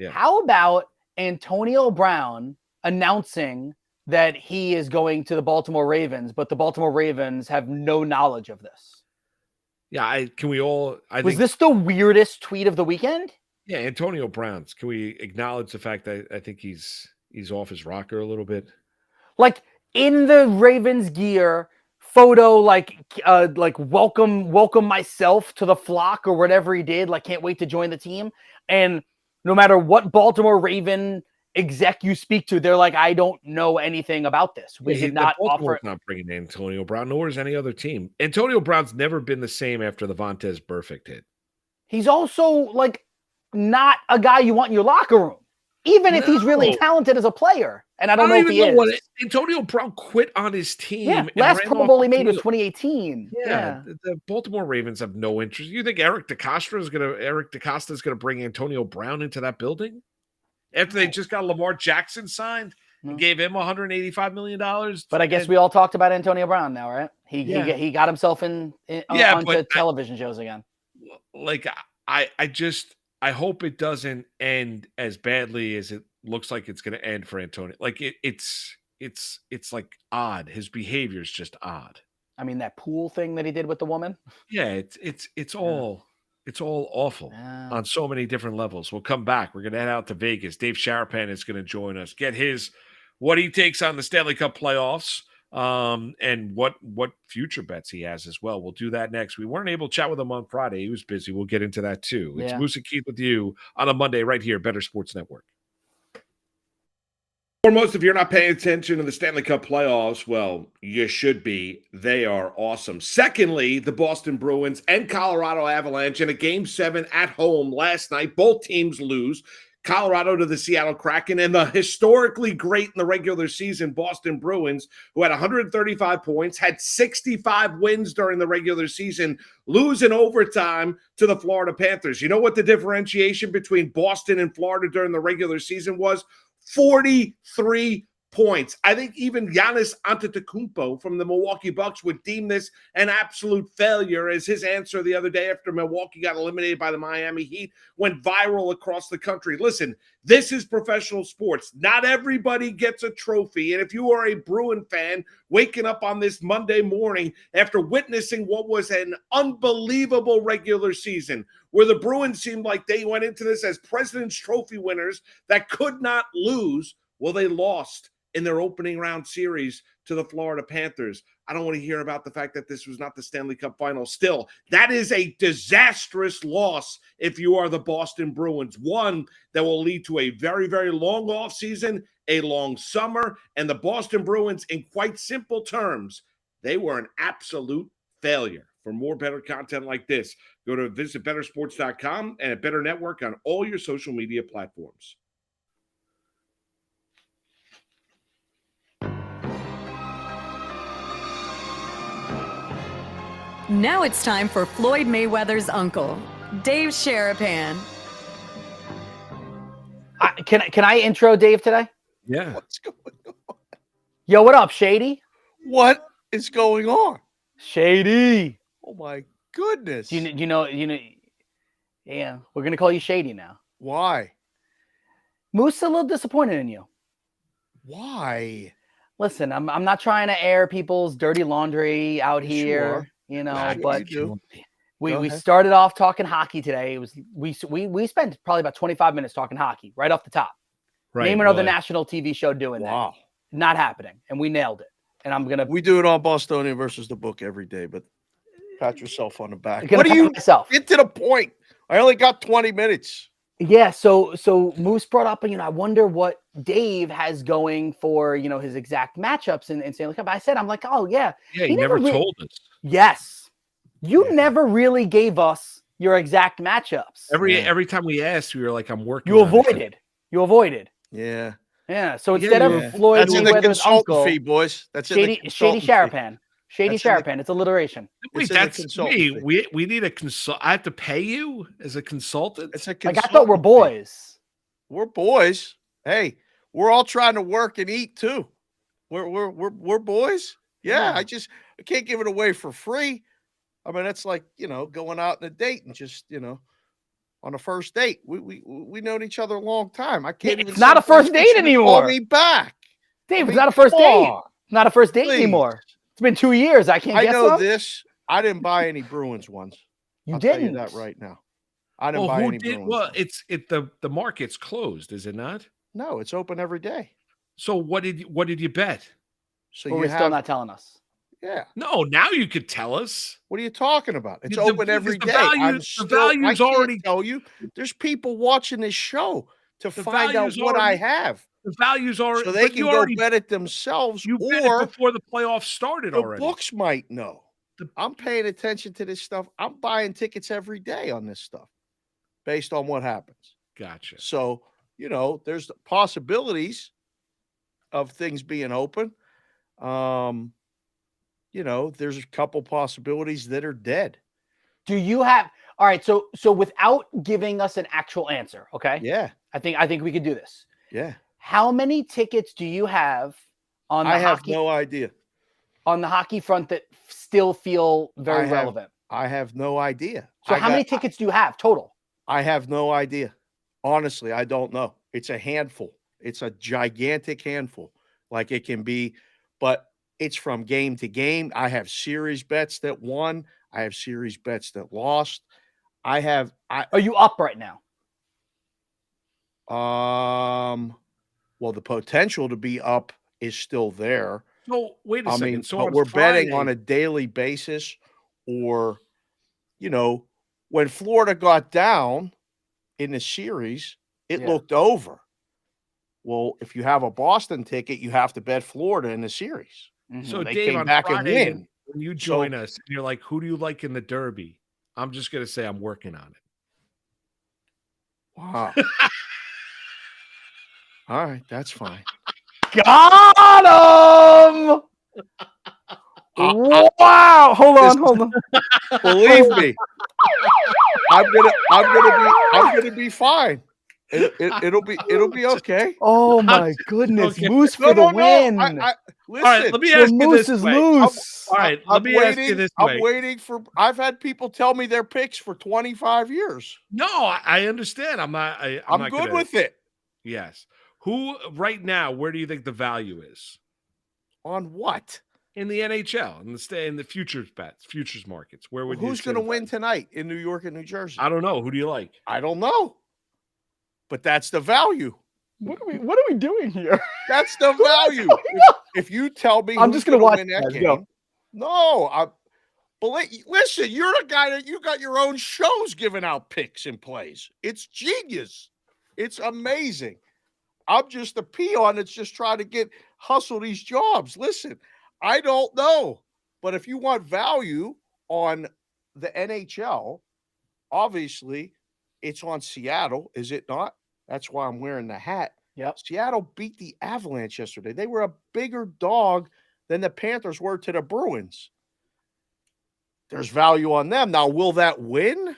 how about Antonio Brown announcing that he is going to the Baltimore Ravens, but the Baltimore Ravens have no knowledge of this? Yeah, Was this the weirdest tweet of the weekend? Yeah, Antonio Brown's. Can we acknowledge the fact that I think he's off his rocker a little bit? Like in the Ravens gear, photo like welcome myself to the flock or whatever he did, like can't wait to join the team. And no matter what Baltimore Raven exec you speak to, they're like, I don't know anything about this. We did not offer. Not bringing Antonio Brown, nor is any other team. Antonio Brown's never been the same after the Vontaze Burfict hit. He's also like not a guy you want in your locker room, even if he's really talented as a player. And I don't know if he is. Antonio Brown quit on his team. Yeah, last Pro Bowl he made was 2018. Yeah, the Baltimore Ravens have no interest. You think Eric DeCosta is gonna bring Antonio Brown into that building after they just got Lamar Jackson signed and gave him $185 million? But I guess we all talked about Antonio Brown now, right? He got himself onto television shows again. Like I hope it doesn't end as badly as it looks like it's going to end for Antonio. Like it's like odd. His behavior is just odd. I mean, that pool thing that he did with the woman. Yeah, it's all awful on so many different levels. We'll come back. We're going to head out to Vegas. Dave Sharapan is going to join us. Get what he takes on the Stanley Cup playoffs. And what future bets he has as well. We'll do that next. We weren't able to chat with him on Friday. He was busy. We'll get into that too. It's Moose and Keith with you on a Monday right here, Better Sports Network. Foremost, if you're not paying attention to the Stanley Cup playoffs, well, you should be. They are awesome. Secondly, the Boston Bruins and Colorado Avalanche in a Game 7 at home last night. Both teams lose. Colorado to the Seattle Kraken, and the historically great in the regular season Boston Bruins, who had 135 points, had 65 wins during the regular season, lose in overtime to the Florida Panthers. You know what the differentiation between Boston and Florida during the regular season was? 43 points. I think even Giannis Antetokounmpo from the Milwaukee Bucks would deem this an absolute failure, as his answer the other day after Milwaukee got eliminated by the Miami Heat went viral across the country. Listen, this is professional sports. Not everybody gets a trophy. And if you are a Bruin fan waking up on this Monday morning after witnessing what was an unbelievable regular season, where the Bruins seemed like they went into this as President's Trophy winners that could not lose, well, they lost in their opening round series to the Florida Panthers. I don't want to hear about the fact that this was not the Stanley Cup final. Still, that is a disastrous loss if you are the Boston Bruins. One that will lead to a very, very long offseason, a long summer, and the Boston Bruins, in quite simple terms, they were an absolute failure. For more better content like this, go to visitbettersports.com and a Better Network on all your social media platforms. Now it's time for Floyd Mayweather's uncle, Dave Sharapan. Can I intro Dave today? Yeah. What's going on? Yo, what up, Shady? What is going on? Shady. Oh my goodness. You know. Yeah, we're gonna call you Shady now. Why? Moose a little disappointed in you. Why? Listen, I'm not trying to air people's dirty laundry out here. Sure. You know, Nah, but you we started off talking hockey today. It was we spent probably about 25 minutes talking hockey right off the top. Right. Name another what? national TV show doing Wow. that. Not happening. And we nailed it. And I'm going to We do it on Bostonian versus the book every day, but pat yourself on the back. gonna What do pat you myself. get to the point? I only got 20 minutes. Yeah, so Moose brought up, I wonder what Dave has going for, his exact matchups in Stanley Cup. I said, I'm like, oh yeah. Yeah, he never told us. Yes. You never really gave us your exact matchups. Every time we asked, we were like, I'm working. You on it. avoided. Yeah. Yeah. So instead of Yeah. Floyd That's in the Mayweather's consultant uncle, fee, boys. That's in the Shady consultant fee. Sharapan. Shady That's in the- Sharapan. It's alliteration. Wait, It's in the that's consultant me. fee. We need a consult. I have to pay you as a consultant. It's a Like consultant I thought we're fee. boys. We're boys. Hey, we're all trying to work and eat too. We're boys. Yeah, I can't give it away for free. I mean, that's like, going out on a date and just, on a first date. We known each other a long time. I can't even. It's not a first date anymore. Call me back. Dave, it's not a first come date. on. It's not a first date Please. anymore. It's been 2 years. I can't I guess know some? this. I didn't buy any Bruins ones. You I'll didn't. tell you that right now. I didn't Well, buy who any did? Bruins Well, ones. the market's closed, is it not? No, it's open every day. So what did you bet? So Or you we're still have, not telling us. yeah. No, now you could tell us. What are you talking about? It's The- open the- every the day. values- the I values can't already- tell you. There's people watching this show to The find out values what I already- have, The values are so they can go bet it themselves, You bet or it before the playoffs started the already. books might know. I'm paying attention to this stuff. I'm buying tickets every day on this stuff, based on what happens. Gotcha. So there's possibilities of things being open. There's a couple possibilities that are dead. Do you have all right? So without giving us an actual answer, okay? Yeah. I think we could do this. Yeah. How many tickets do you have on the I have hockey no idea. on the hockey front that still feel very relevant? I have no idea. So how many tickets do you have total? I have no idea. Honestly, I don't know. It's a handful. It's a gigantic handful. Like it can be, but it's from game to game. I have series bets that won. I have series bets that lost. Are you up right now? Well, the potential to be up is still there. So wait a second. So but on we're betting Friday- on a daily basis, or when Florida got down in the series, it looked over. Well, if you have a Boston ticket, you have to bet Florida in the series. So They Dave, came on back Friday, and win. when you join us, and you're like, "Who do you like in the Derby?" I'm just gonna say I'm working on it. Wow. All right, that's fine. Got him! Wow! Hold on. Believe me, I'm gonna be fine. It'll be okay. Oh my goodness, Moose for the win! Listen, All right, let me ask you Moose this is way. loose. All right, let me ask you this way. I'm waiting for. I've had people tell me their picks for 25 years. No, I understand. I'm not I'm good with it. Yes. Who right now? Where do you think the value is On what? in the NHL in the futures bets, futures markets? Where would Who's you? going to win tonight in New York and New Jersey? I don't know. Who do you like? I don't know. But that's the value. What are we doing here? That's the value. if you tell me I'm who's just gonna watch win that that, game, go. no, listen, you're the guy that you got your own shows giving out picks and plays. It's genius. It's amazing. I'm just a peon that's just trying to hustle these jobs. Listen, I don't know, but if you want value on the NHL, obviously it's on Seattle, is it not? That's why I'm wearing the hat. Yep. Seattle beat the Avalanche yesterday. They were a bigger dog than the Panthers were to the Bruins. There's value on them. Now, will that win?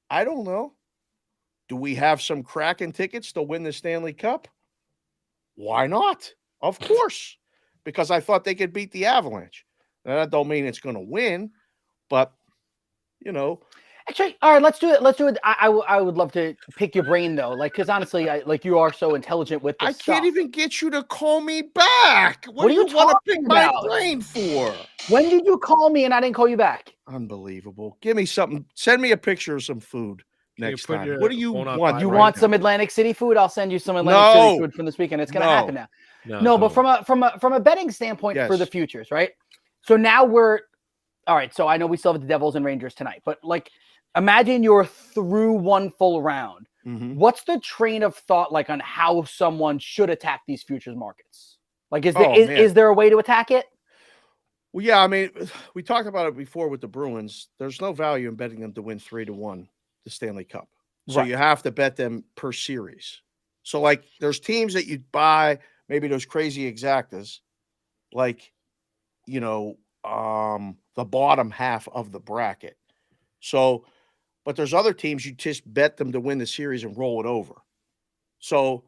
I don't know. Do we have some Kraken tickets to win the Stanley Cup? Why not? Of course, because I thought they could beat the Avalanche. Now, that don't mean it's going to win, but, Actually, all right, let's do it. I would love to pick your brain though, because honestly, you are so intelligent with this I can't stuff. even get you to call me back. What do are you you want to talking pick my about? brain for? When did you call me and I didn't call you back? Unbelievable. Give me something. Send me a picture of some food. next put time. your What do you phone on want? You right want now. some Atlantic City food? I'll send you some Atlantic City food from this weekend. It's going to happen now. No, but from a betting standpoint for the futures, right? So now we're all right. So I know we still have the Devils and Rangers tonight, but like, imagine you're through one full round. Mm-hmm. What's the train of thought like on how someone should attack these futures markets? Like, is there a way to attack it? Well, yeah, I mean, we talked about it before with the Bruins. There's no value in betting them to win 3-1 the Stanley Cup. So you have to bet them per series. So like there's teams that you buy, maybe those crazy exactas, like, the bottom half of the bracket. So, but there's other teams you just bet them to win the series and roll it over. So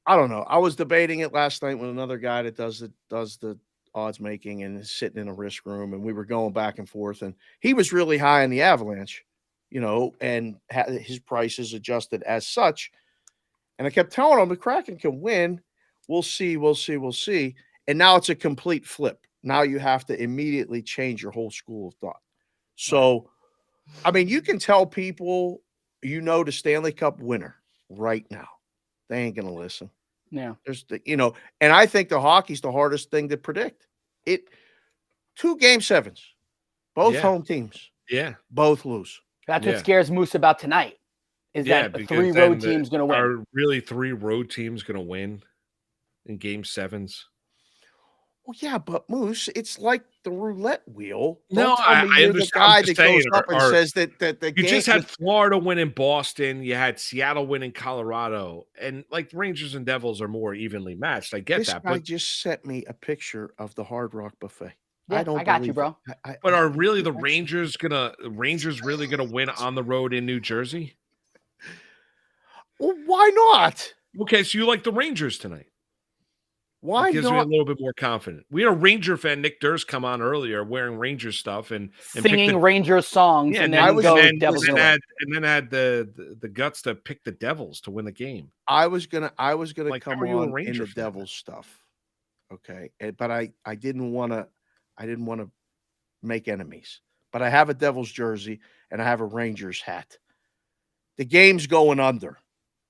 I don't know. I was debating it last night with another guy that does the odds making and is sitting in a risk room, and we were going back and forth, and he was really high on the Avalanche, and had his prices adjusted as such. And I kept telling him the Kraken can win. We'll see. And now it's a complete flip. Now you have to immediately change your whole school of thought. So, I mean, you can tell people, the Stanley Cup winner right now. They ain't going to listen. Yeah. There's and I think the hockey's the hardest thing to predict. 2 game 7s, both home teams. Yeah. Both lose. That's what scares Moose about tonight. Is that 3 road teams going to win? Are really 3 road teams going to win in game 7s? Well, yeah, but Moose, it's like the roulette wheel. No, I understand. The guy that goes up and says that the you game just had Florida win in Boston. You had Seattle win in Colorado, and like Rangers and Devils are more evenly matched. I get this that, guy but just sent me a picture of the Hard Rock Buffet. Yeah, I got you, bro. But are really the Rangers really gonna win on the road in New Jersey? Well, why not? Okay, so you like the Rangers tonight. Why it gives me a not? little bit more confident. We had a Ranger fan, Nick Durst, come on earlier wearing Ranger stuff and singing Ranger songs, and then Devils. And then had the guts to pick the Devils to win the game. I was gonna Like, come how are you a on in Ranger the fan? Devils stuff. Okay. But I didn't want to make enemies. But I have a Devils jersey and I have a Rangers hat. The game's going under.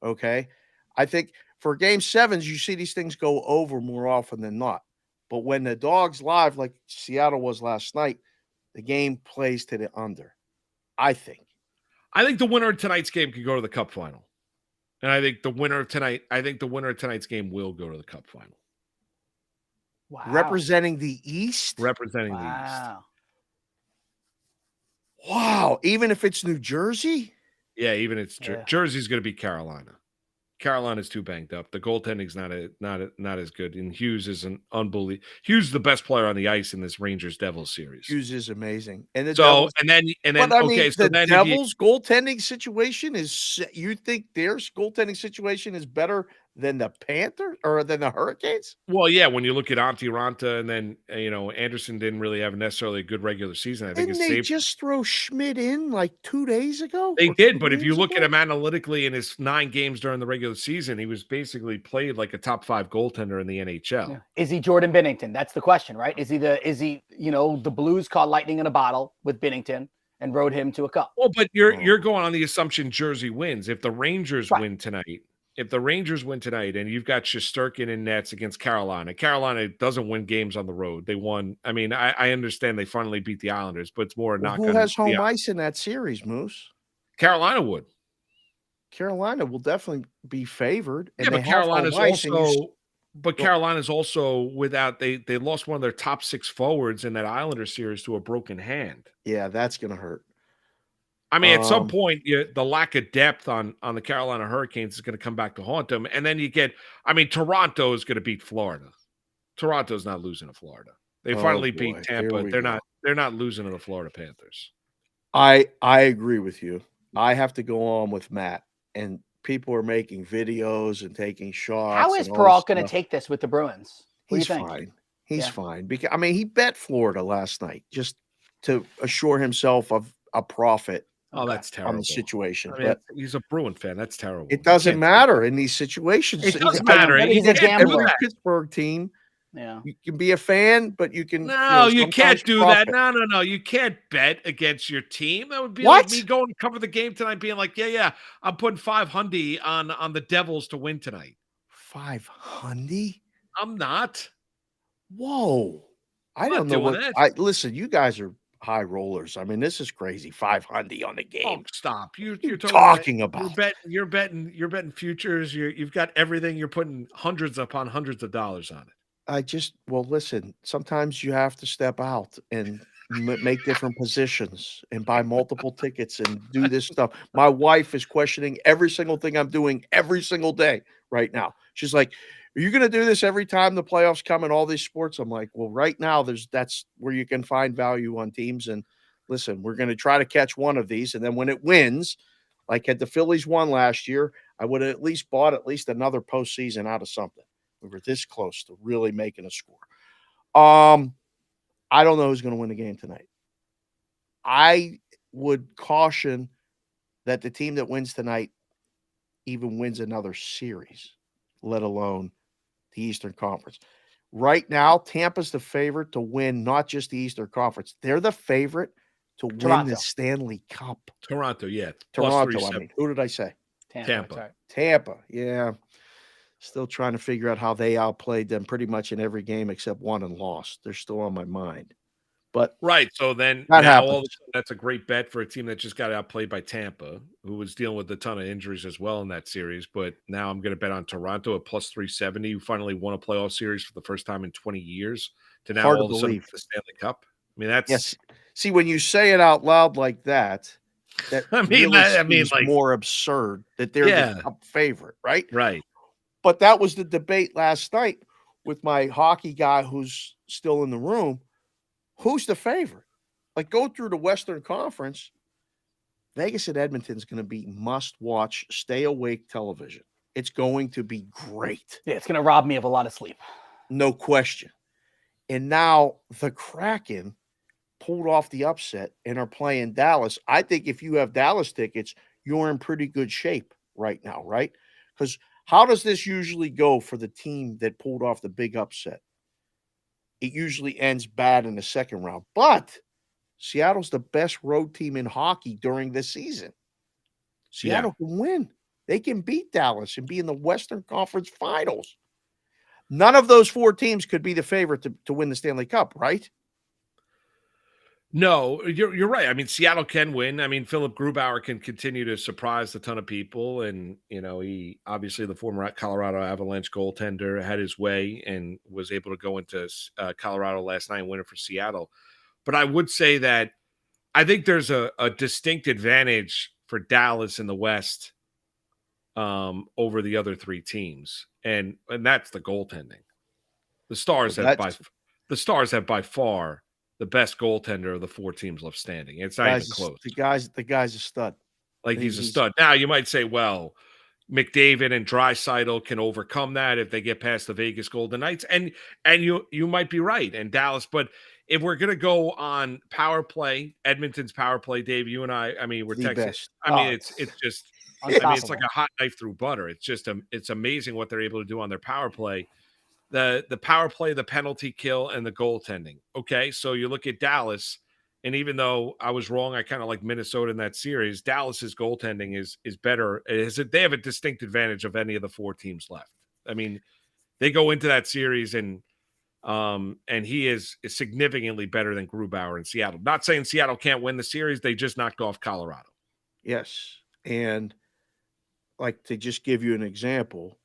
Okay. I think for game 7s, you see these things go over more often than not. But when the Dogs live, like Seattle was last night, the game plays to the under. I think the winner of tonight's game could go to the Cup final. And I think the winner of tonight's game will go to the Cup final. Wow. Representing the East? Representing the East. Wow. Even if it's New Jersey? Yeah, even it's Jersey's going to beat Carolina. Carolina's too banged up. The goaltending's not as good. And Hughes is an unbelievable. Hughes is the best player on the ice in this Rangers Devils series. Hughes is amazing. And then the Devils goaltending situation is. You think their goaltending situation is better than the Panthers or than the Hurricanes? Well, yeah. When you look at Antti Ranta, and then Anderson didn't really have necessarily a good regular season. I think Didn't they just throw Schmidt in like 2 days ago? They did, but if you look at him analytically in his 9 games during the regular season, he was basically played like a top 5 goaltender in the NHL. Yeah. Is he Jordan Binnington? That's the question, right? Is he the Blues caught lightning in a bottle with Binnington and rode him to a cup? Well, but you're going on the assumption Jersey wins. If the Rangers win tonight, and you've got Shesterkin in nets against Carolina doesn't win games on the road. They won. I mean, I understand they finally beat the Islanders, but it's more Who has home ice in that series, Moose? Carolina would. Carolina will definitely be favored. And but Carolina's also without they lost one of their top 6 forwards in that Islander series to a broken hand. Yeah, that's going to hurt. I mean, at some point, the lack of depth on the Carolina Hurricanes is going to come back to haunt them. And then Toronto is going to beat Florida. Toronto's not losing to Florida. They finally beat Tampa. They're not losing to the Florida Panthers. I agree with you. I have to go on with Matt, and people are making videos and taking shots. How is Peralt going to take this with the Bruins? He's fine. He's fine. Because he bet Florida last night just to assure himself of a profit. Oh, that's terrible. On the situation. I mean, he's a Bruin fan. That's terrible. It doesn't matter in these situations. It does matter. He's a gambler. Every Pittsburgh team Yeah. You can be a fan, but you can No, you can't sometimes do profit. that. No. You can't bet against your team. That would be What? like me going to cover the game tonight, being like, yeah, I'm putting 500 on the Devils to win tonight. 500? I'm not. Whoa. I I'm not don't know doing what that. listen, you guys are high rollers. I mean, this is crazy. 500 on the game. Oh, stop! You're talking about? You're betting futures. You've got everything. You're putting hundreds upon hundreds of dollars on it. Listen, sometimes you have to step out and make different positions and buy multiple tickets and do this stuff. My wife is questioning every single thing I'm doing every single day right now. She's like, "Are you going to do this every time the playoffs come in all these sports?" I'm like, "Well, right now that's where you can find value on teams. And listen, we're going to try to catch one of these, and then when it wins, like had the Phillies won last year, I would have at least bought at least another postseason out of something. We were this close to really making a score. I don't know who's going to win the game tonight. I would caution that the team that wins tonight even wins another series, let alone the Eastern Conference. Right now, Tampa's the favorite to win not just the Eastern Conference. They're the favorite to win Toronto. the Stanley Cup. Toronto, yeah. Toronto, I mean. Who did I say? Tampa. Tampa, yeah. Still trying to figure out how they outplayed them pretty much in every game except one and lost. They're still on my mind. But right. So then that now all of a happens. sudden, that's a great bet for a team that just got outplayed by Tampa, who was dealing with a ton of injuries as well in that series. But now I'm going to bet on Toronto at plus 370, who finally won a playoff series for the first time in 20 years to now Hard to all of a sudden believe. the Stanley Cup. I mean, that's Yes. See, when you say it out loud like that, that seems like more absurd that they're the Cup favorite, right? Right. But that was the debate last night with my hockey guy who's still in the room. Who's the favorite? Like, go through the Western Conference. Vegas and Edmonton is going to be must-watch, stay-awake television. It's going to be great. Yeah, it's going to rob me of a lot of sleep. No question. And now the Kraken pulled off the upset and are playing Dallas. I think if you have Dallas tickets, you're in pretty good shape right now, right? Because how does this usually go for the team that pulled off the big upset? It usually ends bad in the second round. But Seattle's the best road team in hockey during this season. Seattle can win. They can beat Dallas and be in the Western Conference Finals. None of those four teams could be the favorite to win the Stanley Cup, right? No, you're right. I mean, Seattle can win. I mean, Philip Grubauer can continue to surprise a ton of people, and he obviously the former Colorado Avalanche goaltender had his way and was able to go into Colorado last night and win it for Seattle. But I would say that I think there's a distinct advantage for Dallas in the West over the other three teams, and that's the goaltending. The Stars have by far the best goaltender of the four teams left standing. It's not even close. The guy's a stud. Like he's a stud. Now you might say, well, McDavid and Draisaitl can overcome that if they get past the Vegas Golden Knights, and you might be right. And Dallas, but if we're gonna go on power play, Edmonton's power play, Dave, you and I mean, we're texting. Best. I mean, it's just. I mean, it's like a hot knife through butter. It's just it's amazing what they're able to do on their power play. The power play, the penalty kill, and the goaltending. Okay, so you look at Dallas, and even though I was wrong, I kind of like Minnesota in that series. Dallas's goaltending is better. They have a distinct advantage of any of the four teams left. I mean, they go into that series and he is significantly better than Grubauer in Seattle. Not saying Seattle can't win the series; they just knocked off Colorado. Yes, and like to just give you an example.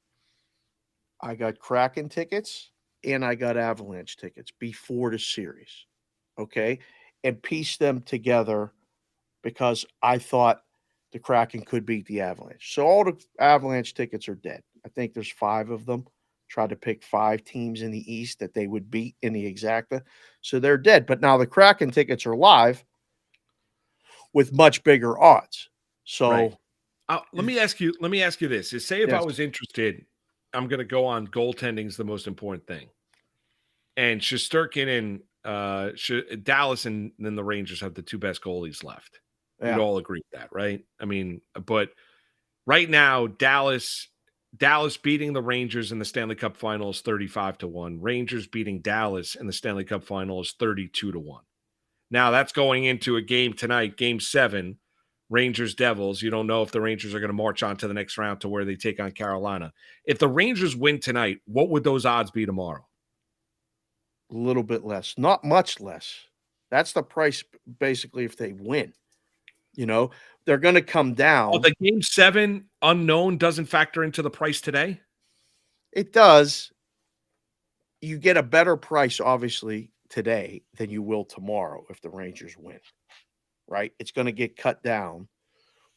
I got Kraken tickets and I got Avalanche tickets before the series, okay? And pieced them together because I thought the Kraken could beat the Avalanche. So all the Avalanche tickets are dead. I think there's 5 of them. Tried to pick 5 teams in the East that they would beat in the exacta. So they're dead. But now the Kraken tickets are live with much bigger odds. So right. Let me ask you this. Say if I was interested, I'm going to go on goaltending is the most important thing. And Shesterkin and Dallas and then the Rangers have the 2 best goalies left. Yeah. We'd all agree with that, right? I mean, but right now, Dallas Dallas beating the Rangers in the Stanley Cup final is 35-1. Rangers beating Dallas in the Stanley Cup final is 32-1. Now that's going into a game tonight, game 7, Rangers Devils. You don't know if the Rangers are going to march on to the next round to where they take on Carolina. If the Rangers win tonight, what would those odds be tomorrow? A little bit less, not much less. That's the price basically if they win. You know, they're going to come down. Oh, the game 7 unknown doesn't factor into the price today? It does. You get a better price, obviously, today than you will tomorrow if the Rangers win, right? It's going to get cut down.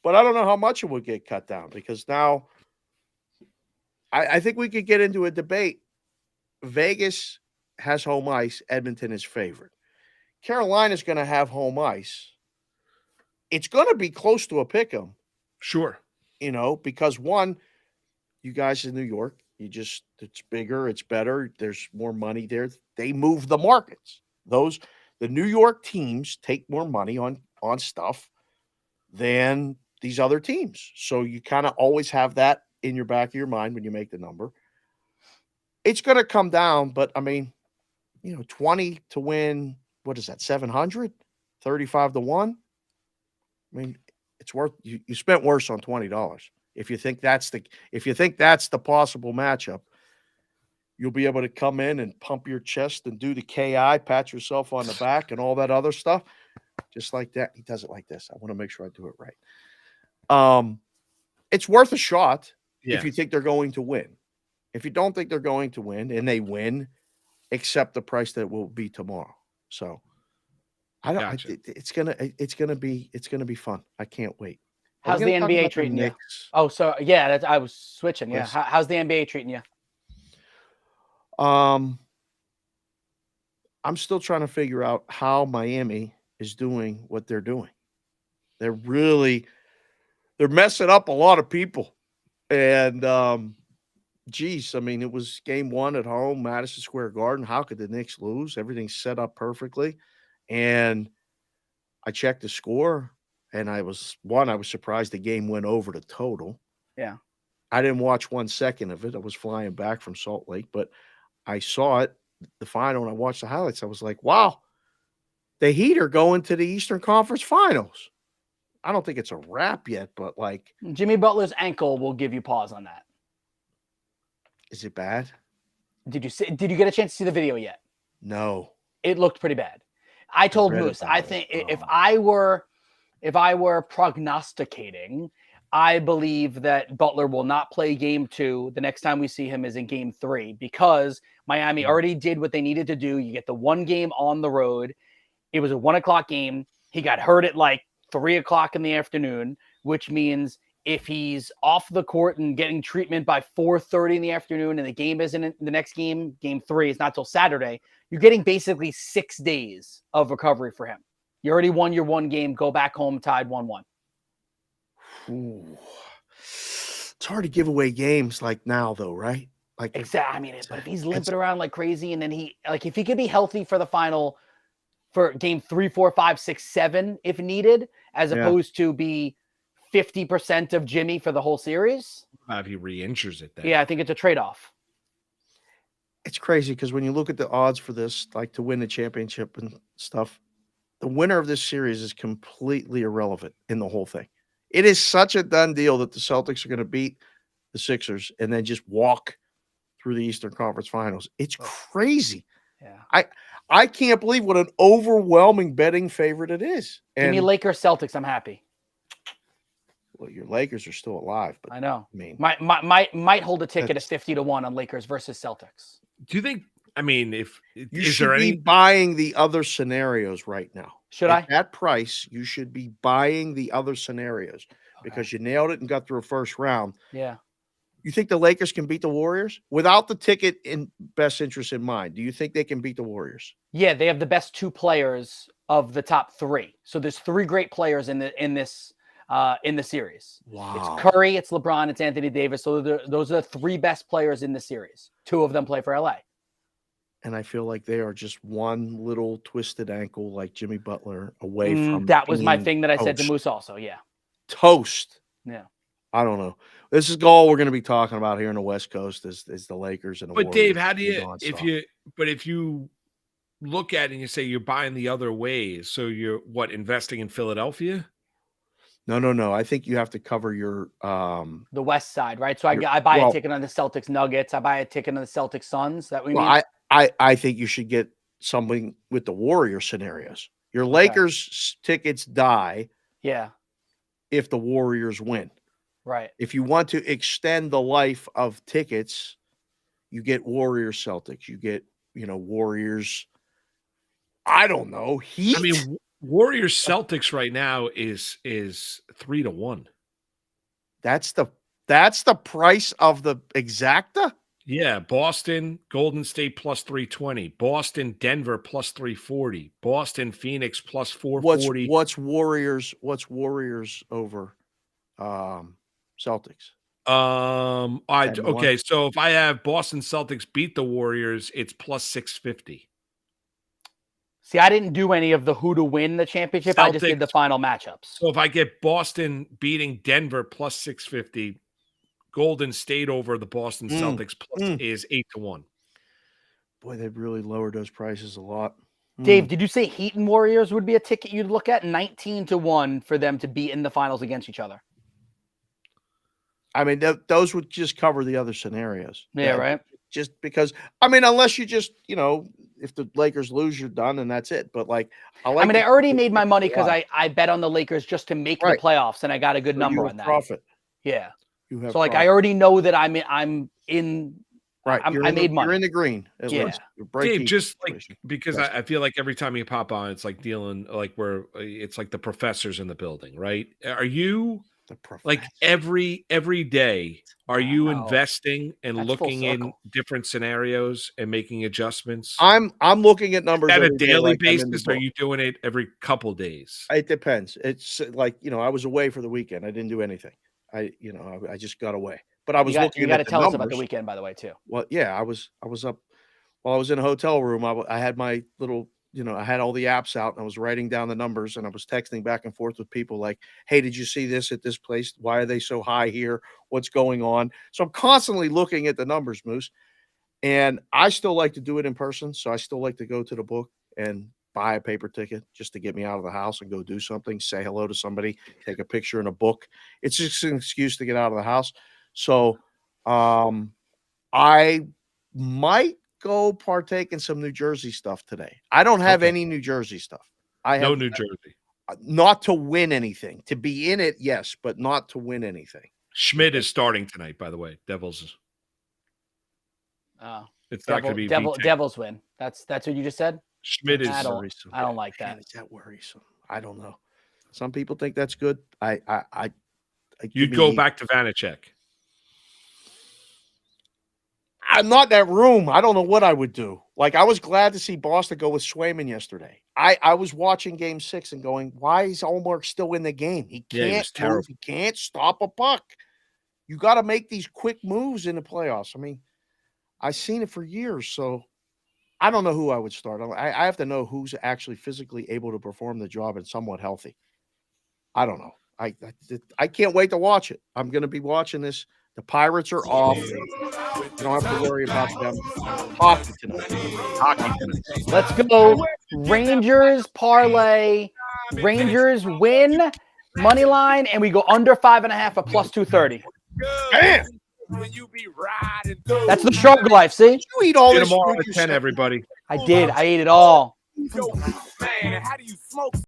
But I don't know how much it will get cut down because now I think we could get into a debate. Vegas has home ice. Edmonton is favorite. Carolina's going to have home ice. It's going to be close to a pick 'em. Sure. You know, because one, you guys in New York, it's bigger, it's better, there's more money there. They move the markets. The New York teams take more money on stuff than these other teams. So you kind of always have that in your back of your mind when you make the number. It's going to come down, but I mean, 20 to win, what is that, 700? 35-1? I mean, it's worth you spent worse on $20. If you think that's the possible matchup, you'll be able to come in and pump your chest and do the KI, pat yourself on the back and all that other stuff. Just like that. He does it like this. I want to make sure I do it right. It's worth a shot if you think they're going to win. If you don't think they're going to win and they win, accept the price that will be tomorrow. So it's gonna be fun. I can't wait. How's the NBA treating you? Oh, so yeah, I was switching. Yeah, how's the NBA treating you? I'm still trying to figure out how Miami is doing what they're doing. They're messing up a lot of people, and geez, I mean, it was game 1 at home, Madison Square Garden. How could the Knicks lose? Everything's set up perfectly. And I checked the score, and I was surprised the game went over the total. Yeah. I didn't watch 1 second of it. I was flying back from Salt Lake, but I saw it, the final, and I watched the highlights. I was like, wow, the Heat are going to the Eastern Conference Finals. I don't think it's a wrap yet, but like Jimmy Butler's ankle will give you pause on that. Is it bad? Did you get a chance to see the video yet? No. It looked pretty bad. I told Moose, I think if I were prognosticating, I believe that Butler will not play game 2. The next time we see him is in game 3 because Miami already did what they needed to do. You get the 1 game on the road. It was a 1:00 game. He got hurt at like 3:00 in the afternoon, which means if he's off the court and getting treatment by 4:30 in the afternoon and the game isn't in the next game, game 3 is not till Saturday, you're getting basically 6 days of recovery for him. You already won your 1 game, go back home tied 1-1. Ooh. It's hard to give away games like now, though, right? Like exactly. I mean, but if he's limping around like crazy, and then if he could be healthy for the final, for game 3, 4, 5, 6, 7, if needed, as opposed to be 50% of Jimmy for the whole series. If he re-injures it, then yeah, I think it's a trade-off. It's crazy because when you look at the odds for this, like to win the championship and stuff, the winner of this series is completely irrelevant in the whole thing. It is such a done deal that the Celtics are going to beat the Sixers and then just walk through the Eastern Conference Finals. It's crazy. Yeah. I can't believe what an overwhelming betting favorite it is. Give me Lakers Celtics. I'm happy. Well, your Lakers are still alive, but I know. I mean, might hold a ticket at 50-1 on Lakers versus Celtics. Do you think? I mean, if you should be buying the other scenarios right now. Should I? At that price, you should be buying the other scenarios because you nailed it and got through a first round. Yeah. You think the Lakers can beat the Warriors without the ticket in best interest in mind? Do you think they can beat the Warriors? Yeah, they have the best 2 players of the top 3. So there's 3 great players in the series. Wow. It's Curry, it's LeBron, it's Anthony Davis. So those are the 3 best players in the series. 2 of them play for LA. And I feel like they are just one little twisted ankle like Jimmy Butler away from that was my thing that I said to Moose also. Yeah. Toast. Yeah. I don't know. This is all we're going to be talking about here in the West Coast is the Lakers and the But Warriors. Dave, how do you nonstop. if you look at it and you say you're buying the other ways, so you're investing in Philadelphia? No. I think you have to cover your the West side, right? So I buy a ticket on the Celtics Nuggets. I buy a ticket on the Celtics Suns. That we mean? I think you should get something with the Warrior scenarios. Your Lakers tickets die. Yeah. If the Warriors win. Right. If you want to extend the life of tickets, you get Warriors Celtics. You get, Warriors. I don't know. Heat. I mean, Warriors Celtics right now is 3-1. That's the price of the exacta? Yeah, Boston, Golden State plus 320. Boston, Denver plus 340. Boston, Phoenix plus 440. What's Warriors over Celtics? Okay, so if I have Boston Celtics beat the Warriors, it's plus 650. See, I didn't do any of the who to win the championship. I just did the final matchups. So if I get Boston beating Denver plus 650, Golden State over the Boston Celtics plus is 8-1. Boy, they've really lowered those prices a lot. Dave, did you say Heat and Warriors would be a ticket you'd look at? 19-1 for them to be in the finals against each other. I mean, those would just cover the other scenarios. Yeah, right. Just because, unless you just, if the Lakers lose, you're done and that's it. But I already made my money because I bet on the Lakers just to make the playoffs, and I got a good number on that. Profit. Yeah. So profit. I already know that I'm in. Right. I made money. You're in the green. At least. Dave, just because I feel like every time you pop on, it's like dealing it's like the professors in the building, right? Are you every day? Are you investing and looking in different scenarios and making adjustments? I'm looking at numbers at a daily basis. Or are you doing it every couple days? It depends. It's I was away for the weekend. I didn't do anything. I just got away. But I was looking. You got to tell us about the weekend, by the way, too. Well, yeah, I was up while I was in a hotel room. I had my little, I had all the apps out and I was writing down the numbers and I was texting back and forth with people like, "Hey, did you see this at this place? Why are they so high here? What's going on?" So I'm constantly looking at the numbers, Moose. And I still like to do it in person, so I still like to go to the book and buy a paper ticket just to get me out of the house and go do something, say hello to somebody, take a picture in a book. It's just an excuse to get out of the house. So I might go partake in some New Jersey stuff today. I don't have any New Jersey stuff. I have no New Jersey. Not to win anything. To be in it, yes, but not to win anything. Schmidt is starting tonight, by the way. Devils. It's not going to be Devils win. That's what you just said? Schmidt is. I don't like that. Is that worrisome? I don't know. Some people think that's good. You'd go back to Vanacek. I'm not in that room. I don't know what I would do. I was glad to see Boston go with Swayman yesterday. I was watching Game 6 and going, why is Allmark still in the game? He can't move. He can't stop a puck. You got to make these quick moves in the playoffs. I mean, I've seen it for years, so I don't know who I would start. I have to know who's actually physically able to perform the job and somewhat healthy. I don't know. I can't wait to watch it. I'm going to be watching this. The Pirates are off. You don't have to worry about them. Hockey tonight. Let's go. Rangers parlay. Rangers win. Money line, and we go under 5.5 at plus 230. Bam! That's the struggle life, see? You eat all this tomorrow at 10, everybody. I did. I ate it all. Man, how do you smoke